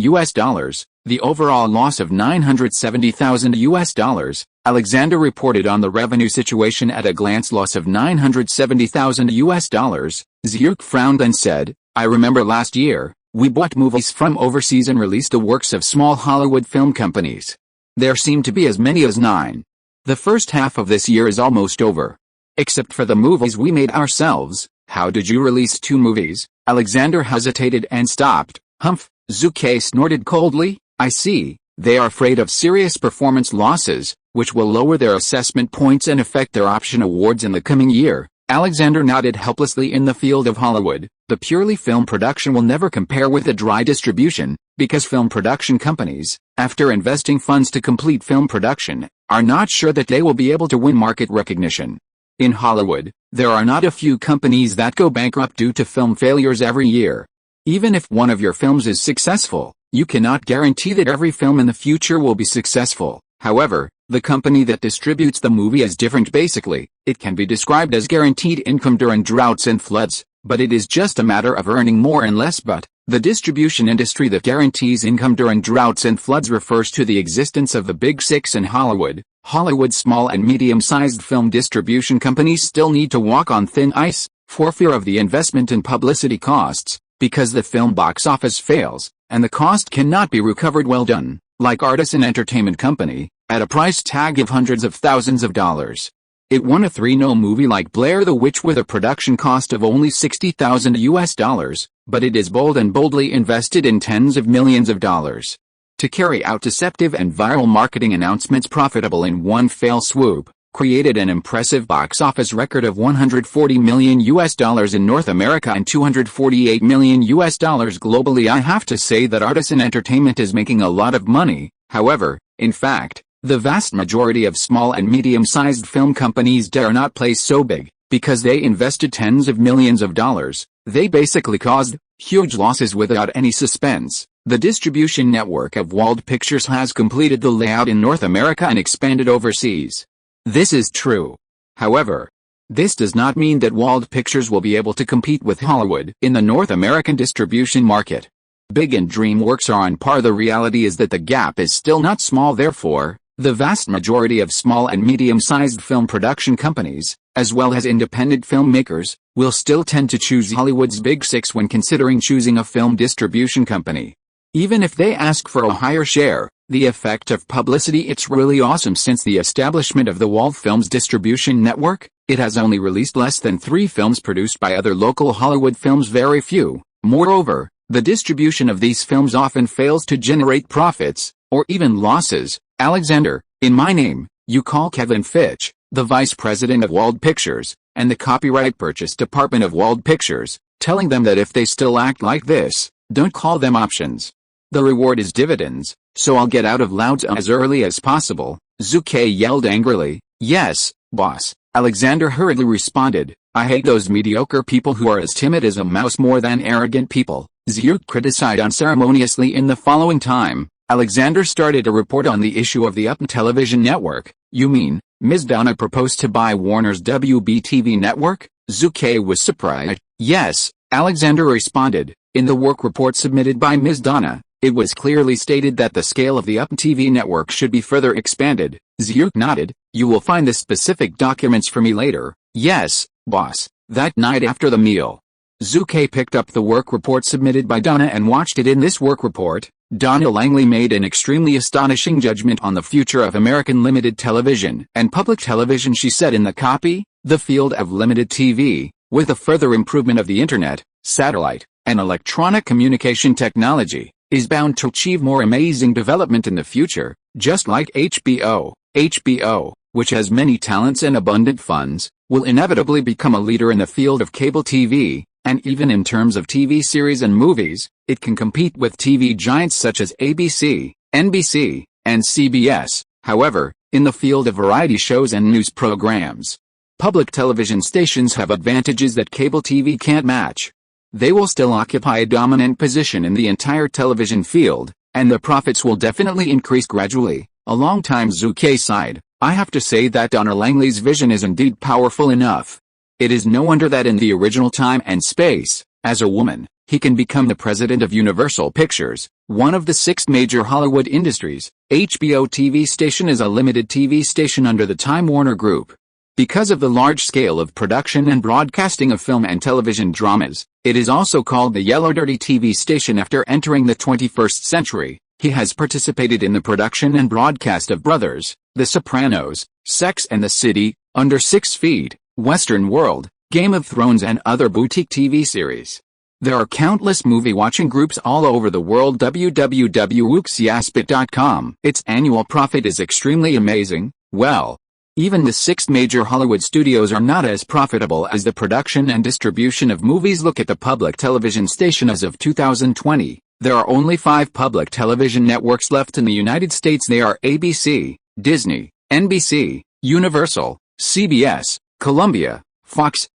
the overall loss of $970,000. Alexander reported on the revenue situation at a glance: loss of $970,000. Zhu frowned and said, I remember last year, we bought movies from overseas and released the works of small Hollywood film companies. There seem to be as many as 9. The first half of this year is almost over. Except for the movies we made ourselves. How did you release 2 movies? Alexander hesitated and stopped. Humph, Zhu Ke snorted coldly. I see, they are afraid of serious performance losses, which will lower their assessment points and affect their option awards in the coming year. Alexander nodded helplessly. In the field of Hollywood, the purely film production will never compare with the dry distribution, because film production companies, after investing funds to complete film production, are not sure that they will be able to win market recognition. In Hollywood, there are not a few companies that go bankrupt due to film failures every year. Even if one of your films is successful, you cannot guarantee that every film in the future will be successful. However, the company that distributes the movie is different. Basically, it can be described as guaranteed income during droughts and floods, but it is just a matter of earning more and less. But the distribution industry that guarantees income during droughts and floods refers to the existence of the Big Six in Hollywood. Hollywood's small and medium-sized film distribution companies still need to walk on thin ice, for fear of the investment and publicity costs, because the film box office fails, and the cost cannot be recovered. Well done, like Artisan Entertainment Company, at a price tag of hundreds of thousands of dollars. It won a 3-no movie like Blair the Witch with a production cost of only $60,000, but it is bold and boldly invested in tens of millions of dollars to carry out deceptive and viral marketing announcements profitable in one fell swoop, created an impressive box office record of $140 million in North America and $248 million globally. I have to say that Artisan Entertainment is making a lot of money. However, in fact, the vast majority of small and medium-sized film companies dare not play so big, because they invested tens of millions of dollars. They basically caused huge losses without any suspense. The distribution network of Wald Pictures has completed the layout in North America and expanded overseas. This is true. However, this does not mean that Wald Pictures will be able to compete with Hollywood in the North American distribution market. Big and DreamWorks are on par. The reality is that the gap is still not small. Therefore, the vast majority of small and medium-sized film production companies, as well as independent filmmakers, will still tend to choose Hollywood's Big Six when considering choosing a film distribution company. Even if they ask for a higher share, the effect of publicity, it's really awesome. Since the establishment of the Wald Films distribution network, it has only released less than 3 films produced by other local Hollywood films, very few. Moreover, the distribution of these films often fails to generate profits, or even losses. Alexander, in my name, you call Kevin Fitch, the vice president of Wald Pictures, and the copyright purchase department of Wald Pictures, telling them that if they still act like this, don't call them options. The reward is dividends, so I'll get out of Louds as early as possible. Zhu Ke yelled angrily. Yes, boss, Alexander hurriedly responded. I hate those mediocre people who are as timid as a mouse more than arrogant people. Zhu criticized unceremoniously. In the following time, Alexander started a report on the issue of the Upstart television network. You mean, Ms. Donna proposed to buy Warner's WB-TV network? Zhu Ke was surprised. Yes, Alexander responded. In the work report submitted by Ms. Donna, it was clearly stated that the scale of the Upstart TV network should be further expanded. Zhu nodded. You will find the specific documents for me later. Yes, boss. That night after the meal, Zhu Ke picked up the work report submitted by Donna and watched it. In this work report, Donna Langley made an extremely astonishing judgment on the future of American limited television and public television. She said in the copy, the field of limited TV, with the further improvement of the internet, satellite, and electronic communication technology, is bound to achieve more amazing development in the future, just like HBO. HBO, which has many talents and abundant funds, will inevitably become a leader in the field of cable TV, and even in terms of TV series and movies, it can compete with TV giants such as ABC, NBC, and CBS. However, in the field of variety shows and news programs, public television stations have advantages that cable TV can't match. They will still occupy a dominant position in the entire television field, and the profits will definitely increase gradually. A long time. Zhu Ke sighed. I have to say that Donna Langley's vision is indeed powerful enough. It is no wonder that in the original time and space, as a woman, he can become the president of Universal Pictures, one of the 6 major Hollywood industries. HBO TV station is a limited TV station under the Time Warner Group. Because of the large scale of production and broadcasting of film and television dramas, it is also called the Yellow Dirty TV station. After entering the 21st century, he has participated in the production and broadcast of Brothers, The Sopranos, Sex and the City, Under 6 Feet, Western World, Game of Thrones and other boutique TV series. There are countless movie-watching groups all over the world. www.wuxiaspit.com. Its annual profit is extremely amazing. Well, even the 6 major Hollywood studios are not as profitable as the production and distribution of movies. Look at the public television station. As of 2020, there are only 5 public television networks left in the United States. They are ABC, Disney, NBC, Universal, CBS, Columbia, Fox,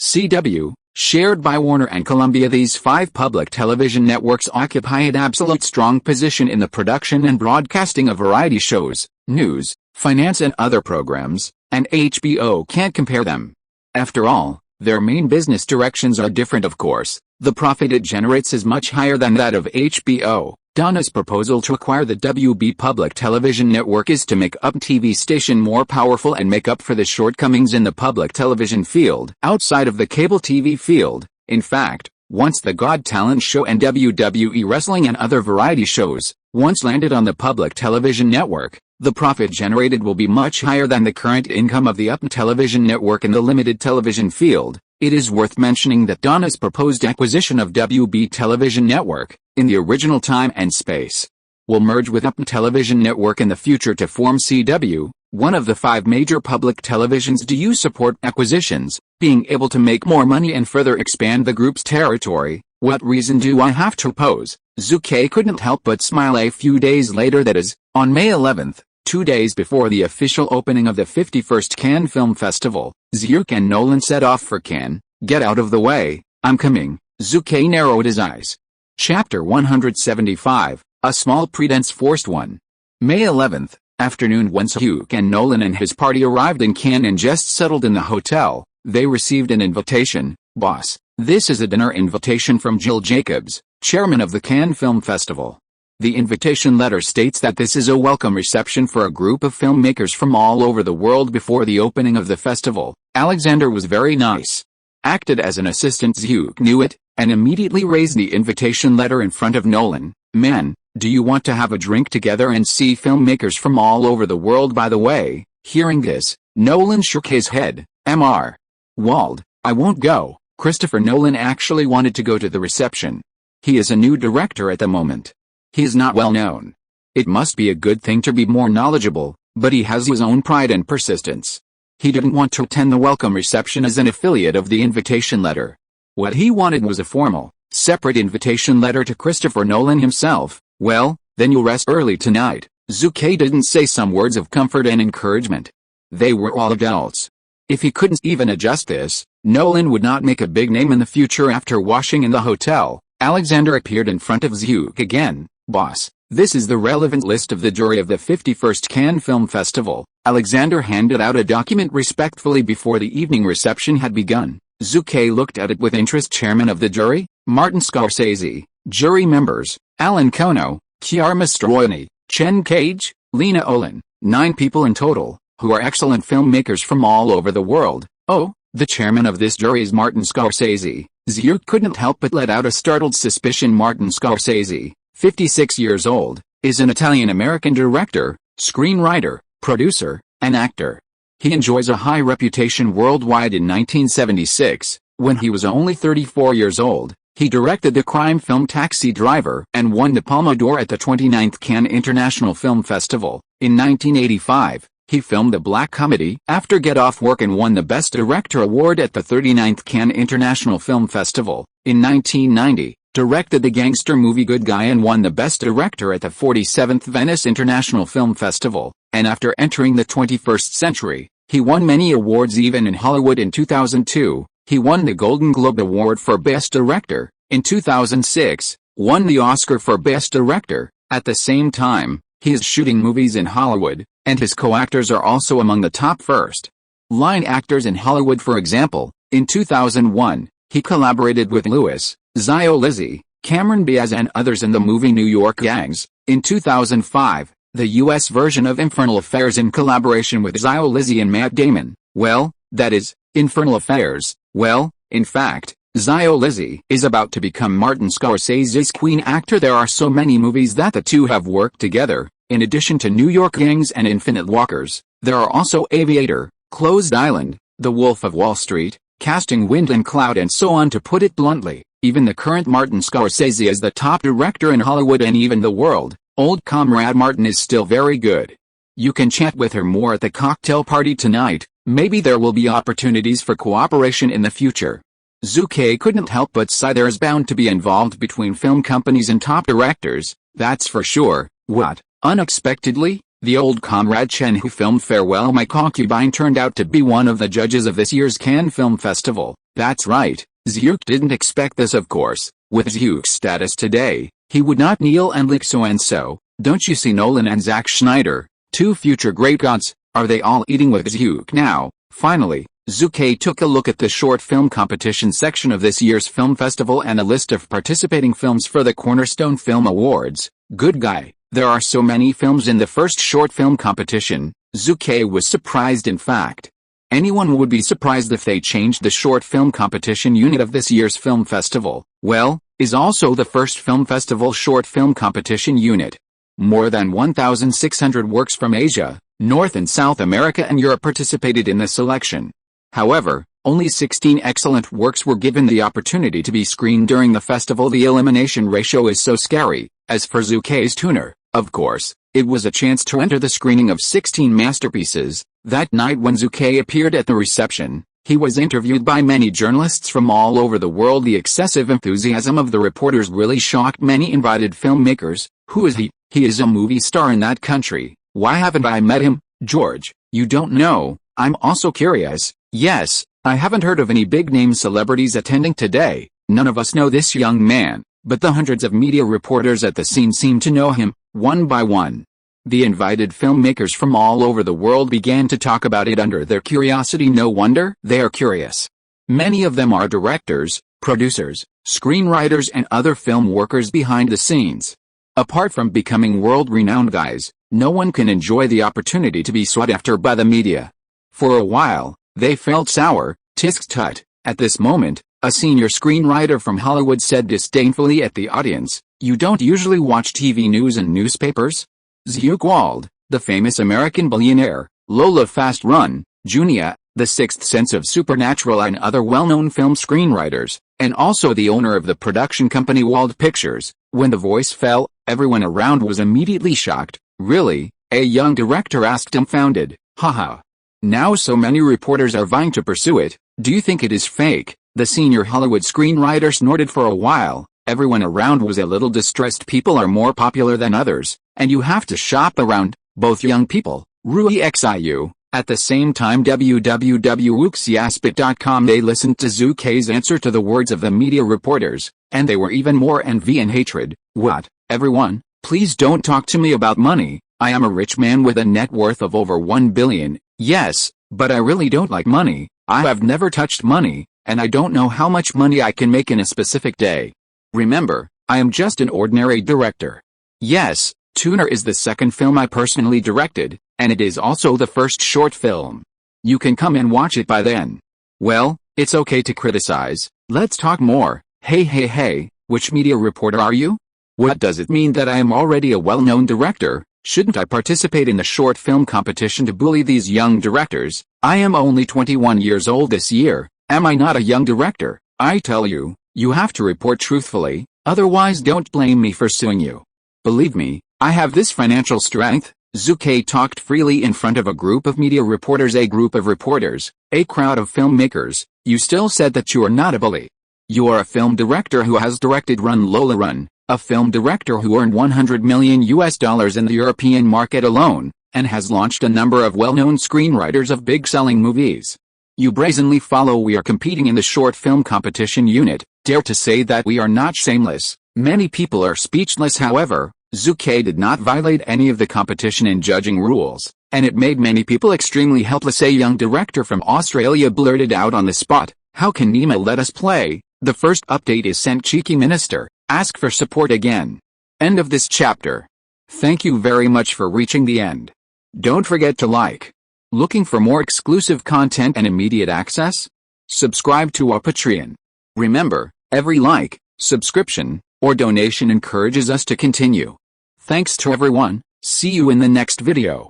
CW, shared by Warner and Columbia. These 5 public television networks occupy an absolute strong position in the production and broadcasting of variety shows, news, finance and other programs, and HBO can't compare them. After all, their main business directions are different. Of course, the profit it generates is much higher than that of HBO. Donna's proposal to acquire the WB public television network is to make Upstart TV station more powerful and make up for the shortcomings in the public television field outside of the cable TV field. In fact, once the God Talent show and WWE wrestling and other variety shows once landed on the public television network, The profit generated will be much higher than the current income of the UP television network in the limited television field. It is worth mentioning that Donna's proposed acquisition of WB Television Network, in the original time and space, will merge with UP Television Network in the future to form CW, one of the 5 major public televisions. Do you support acquisitions, being able to make more money and further expand the group's territory? What reason do I have to oppose? Zhu Ke couldn't help but smile a few days later, that is, on May 11th, 2 days before the official opening of the 51st Cannes Film Festival. Zhu and Nolan set off for Cannes. Get out of the way, I'm coming. Zhu Ke narrowed his eyes. Chapter 175, A Small Pretense Forced One. May 11th, afternoon. Once Zhu and Nolan and his party arrived in Cannes and just settled in the hotel, they received an invitation. Boss, this is a dinner invitation from Jill Jacobs, chairman of the Cannes Film Festival. The invitation letter states that this is a welcome reception for a group of filmmakers from all over the world before the opening of the festival. Alexander was very nice. Acted as an assistant. Zhu knew it, and immediately raised the invitation letter in front of Nolan. Man, do you want to have a drink together and see filmmakers from all over the world? By the way, hearing this, Nolan shook his head. Mr. Wald, I won't go. Christopher Nolan actually wanted to go to the reception. He is a new director at the moment. He is not well known. It must be a good thing to be more knowledgeable, but he has his own pride and persistence. He didn't want to attend the welcome reception as an affiliate of the invitation letter. What he wanted was a formal, separate invitation letter to Christopher Nolan himself. Well, then you'll rest early tonight. Zhu Ke didn't say some words of comfort and encouragement. They were all adults. If he couldn't even adjust this, Nolan would not make a big name in the future. After washing in the hotel, Alexander appeared in front of Zhu again. Boss, this is the relevant list of the jury of the 51st Cannes Film Festival. Alexander handed out a document respectfully before the evening reception had begun. Zhu Ke looked at it with interest. Chairman of the jury, Martin Scorsese. Jury members, Alan Kono, Chiara Mastroianni, Chen Cage, Lena Olin. 9 people in total, who are excellent filmmakers from all over the world. Oh, the chairman of this jury is Martin Scorsese. Zhu couldn't help but let out a startled suspicion. Martin Scorsese, 56 years old, is an Italian-American director, screenwriter, producer, and actor. He enjoys a high reputation worldwide. In 1976, when he was only 34 years old, he directed the crime film Taxi Driver and won the Palme d'Or at the 29th Cannes International Film Festival. In 1985, he filmed the black comedy After Get Off Work and won the Best Director award at the 39th Cannes International Film Festival. In 1990, directed the gangster movie Good Guy and won the Best Director at the 47th Venice International Film Festival. And after entering the 21st century, he won many awards even in Hollywood. In 2002, he won the Golden Globe Award for Best Director. In 2006, won the Oscar for Best Director. At the same time, he is shooting movies in Hollywood, and his co-actors are also among the top first-line actors in Hollywood. For example, in 2001, he collaborated with Louis, Zio Lizzy, Cameron Diaz and others in the movie New York Gangs. In 2005, the U.S. version of Infernal Affairs in collaboration with Zio Lizzy and Matt Damon. Well, that is, Infernal Affairs. Well, in fact, Zio Lizzy is about to become Martin Scorsese's queen actor. There are so many movies that the two have worked together. In addition to New York Gangs and Infinite Walkers, there are also Aviator, Closed Island, The Wolf of Wall Street, Casting Wind and Cloud, and so on. To put it bluntly, even the current Martin Scorsese is the top director in Hollywood and even the world. Old comrade Martin is still very good. You can chat with her more at the cocktail party tonight. Maybe there will be opportunities for cooperation in the future. Zhu Ke couldn't help but sigh. There is bound to be involved between film companies and top directors, that's for sure. What? Unexpectedly, the old comrade Chen, who filmed Farewell My Concubine, turned out to be one of the judges of this year's Cannes Film Festival. That's right, Zhu didn't expect this, of course. With Zhu's status today, he would not kneel and lick so. Don't you see Nolan and Zack Snyder, 2 future great gods? Are they all eating with Zhu now? Finally, Zhu Ke took a look at the short film competition section of this year's film festival and a list of participating films for the Cornerstone Film Awards. Good guy. There are so many films in the first short film competition. Zhu Ke was surprised. In fact, anyone would be surprised if they changed the short film competition unit of this year's film festival. Well, is also the first film festival short film competition unit. More than 1,600 works from Asia, North and South America and Europe participated in the selection. However, only 16 excellent works were given the opportunity to be screened during the festival. The elimination ratio is so scary. As for Zhu Ke's tuner, of course, it was a chance to enter the screening of 16 masterpieces. That night when Zhu Ke appeared at the reception, he was interviewed by many journalists from all over the world. The excessive enthusiasm of the reporters really shocked many invited filmmakers. Who is he? He is a movie star in that country. Why haven't I met him? George, you don't know? I'm also curious. Yes, I haven't heard of any big-name celebrities attending today. None of us know this young man, but the hundreds of media reporters at the scene seem to know him, one by one. The invited filmmakers from all over the world began to talk about it under their curiosity. No wonder they are curious. Many of them are directors, producers, screenwriters and other film workers behind the scenes. Apart from becoming world-renowned guys, no one can enjoy the opportunity to be sought after by the media. For a while, they felt sour. Tisk tut. At this moment, a senior screenwriter from Hollywood said disdainfully at the audience, "You don't usually watch TV news and newspapers?" Zhu Ke Wald, the famous American billionaire, Lola Fast Run, Jr., The Sixth Sense of Supernatural and other well-known film screenwriters, and also the owner of the production company Wald Pictures. When the voice fell, everyone around was immediately shocked. "Really?" a young director asked dumbfounded. "Haha. Now so many reporters are vying to pursue it, do you think it is fake?" The senior Hollywood screenwriter snorted. For a while, everyone around was a little distressed. People are more popular than others, and you have to shop around, both young people, Rui Xiu. At the same time www.uxiaspit.com they listened to Zhu Ke's answer to the words of the media reporters, and they were even more envy and hatred. "What, everyone, please don't talk to me about money. I am a rich man with a net worth of over 1 billion, yes, but I really don't like money. I have never touched money, and I don't know how much money I can make in a specific day. Remember, I am just an ordinary director. Yes, Tuner is the second film I personally directed, and it is also the first short film. You can come and watch it by then. Well, it's okay to criticize, let's talk more. Hey, which media reporter are you? What does it mean that I am already a well-known director? Shouldn't I participate in the short film competition to bully these young directors? I am only 21 years old this year. Am I not a young director? I tell you, you have to report truthfully, otherwise don't blame me for suing you. Believe me, I have this financial strength." Zhu Ke talked freely in front of a group of media reporters. A group of reporters, a crowd of filmmakers. "You still said that you are not a bully. You are a film director who has directed Run Lola Run, a film director who earned $100 million in the European market alone, and has launched a number of well-known screenwriters of big-selling movies. You brazenly follow we are competing in the short film competition unit, dare to say that we are not shameless." Many people are speechless. However, Zhu Ke did not violate any of the competition and judging rules, and it made many people extremely helpless. A young director from Australia blurted out on the spot, "How can Nima let us play? The first update is sent. Cheeky minister, ask for support again." End of this chapter. Thank you very much for reaching the end. Don't forget to like. Looking for more exclusive content and immediate access? Subscribe to our Patreon. Remember, every like, subscription, or donation encourages us to continue. Thanks to everyone. See you in the next video.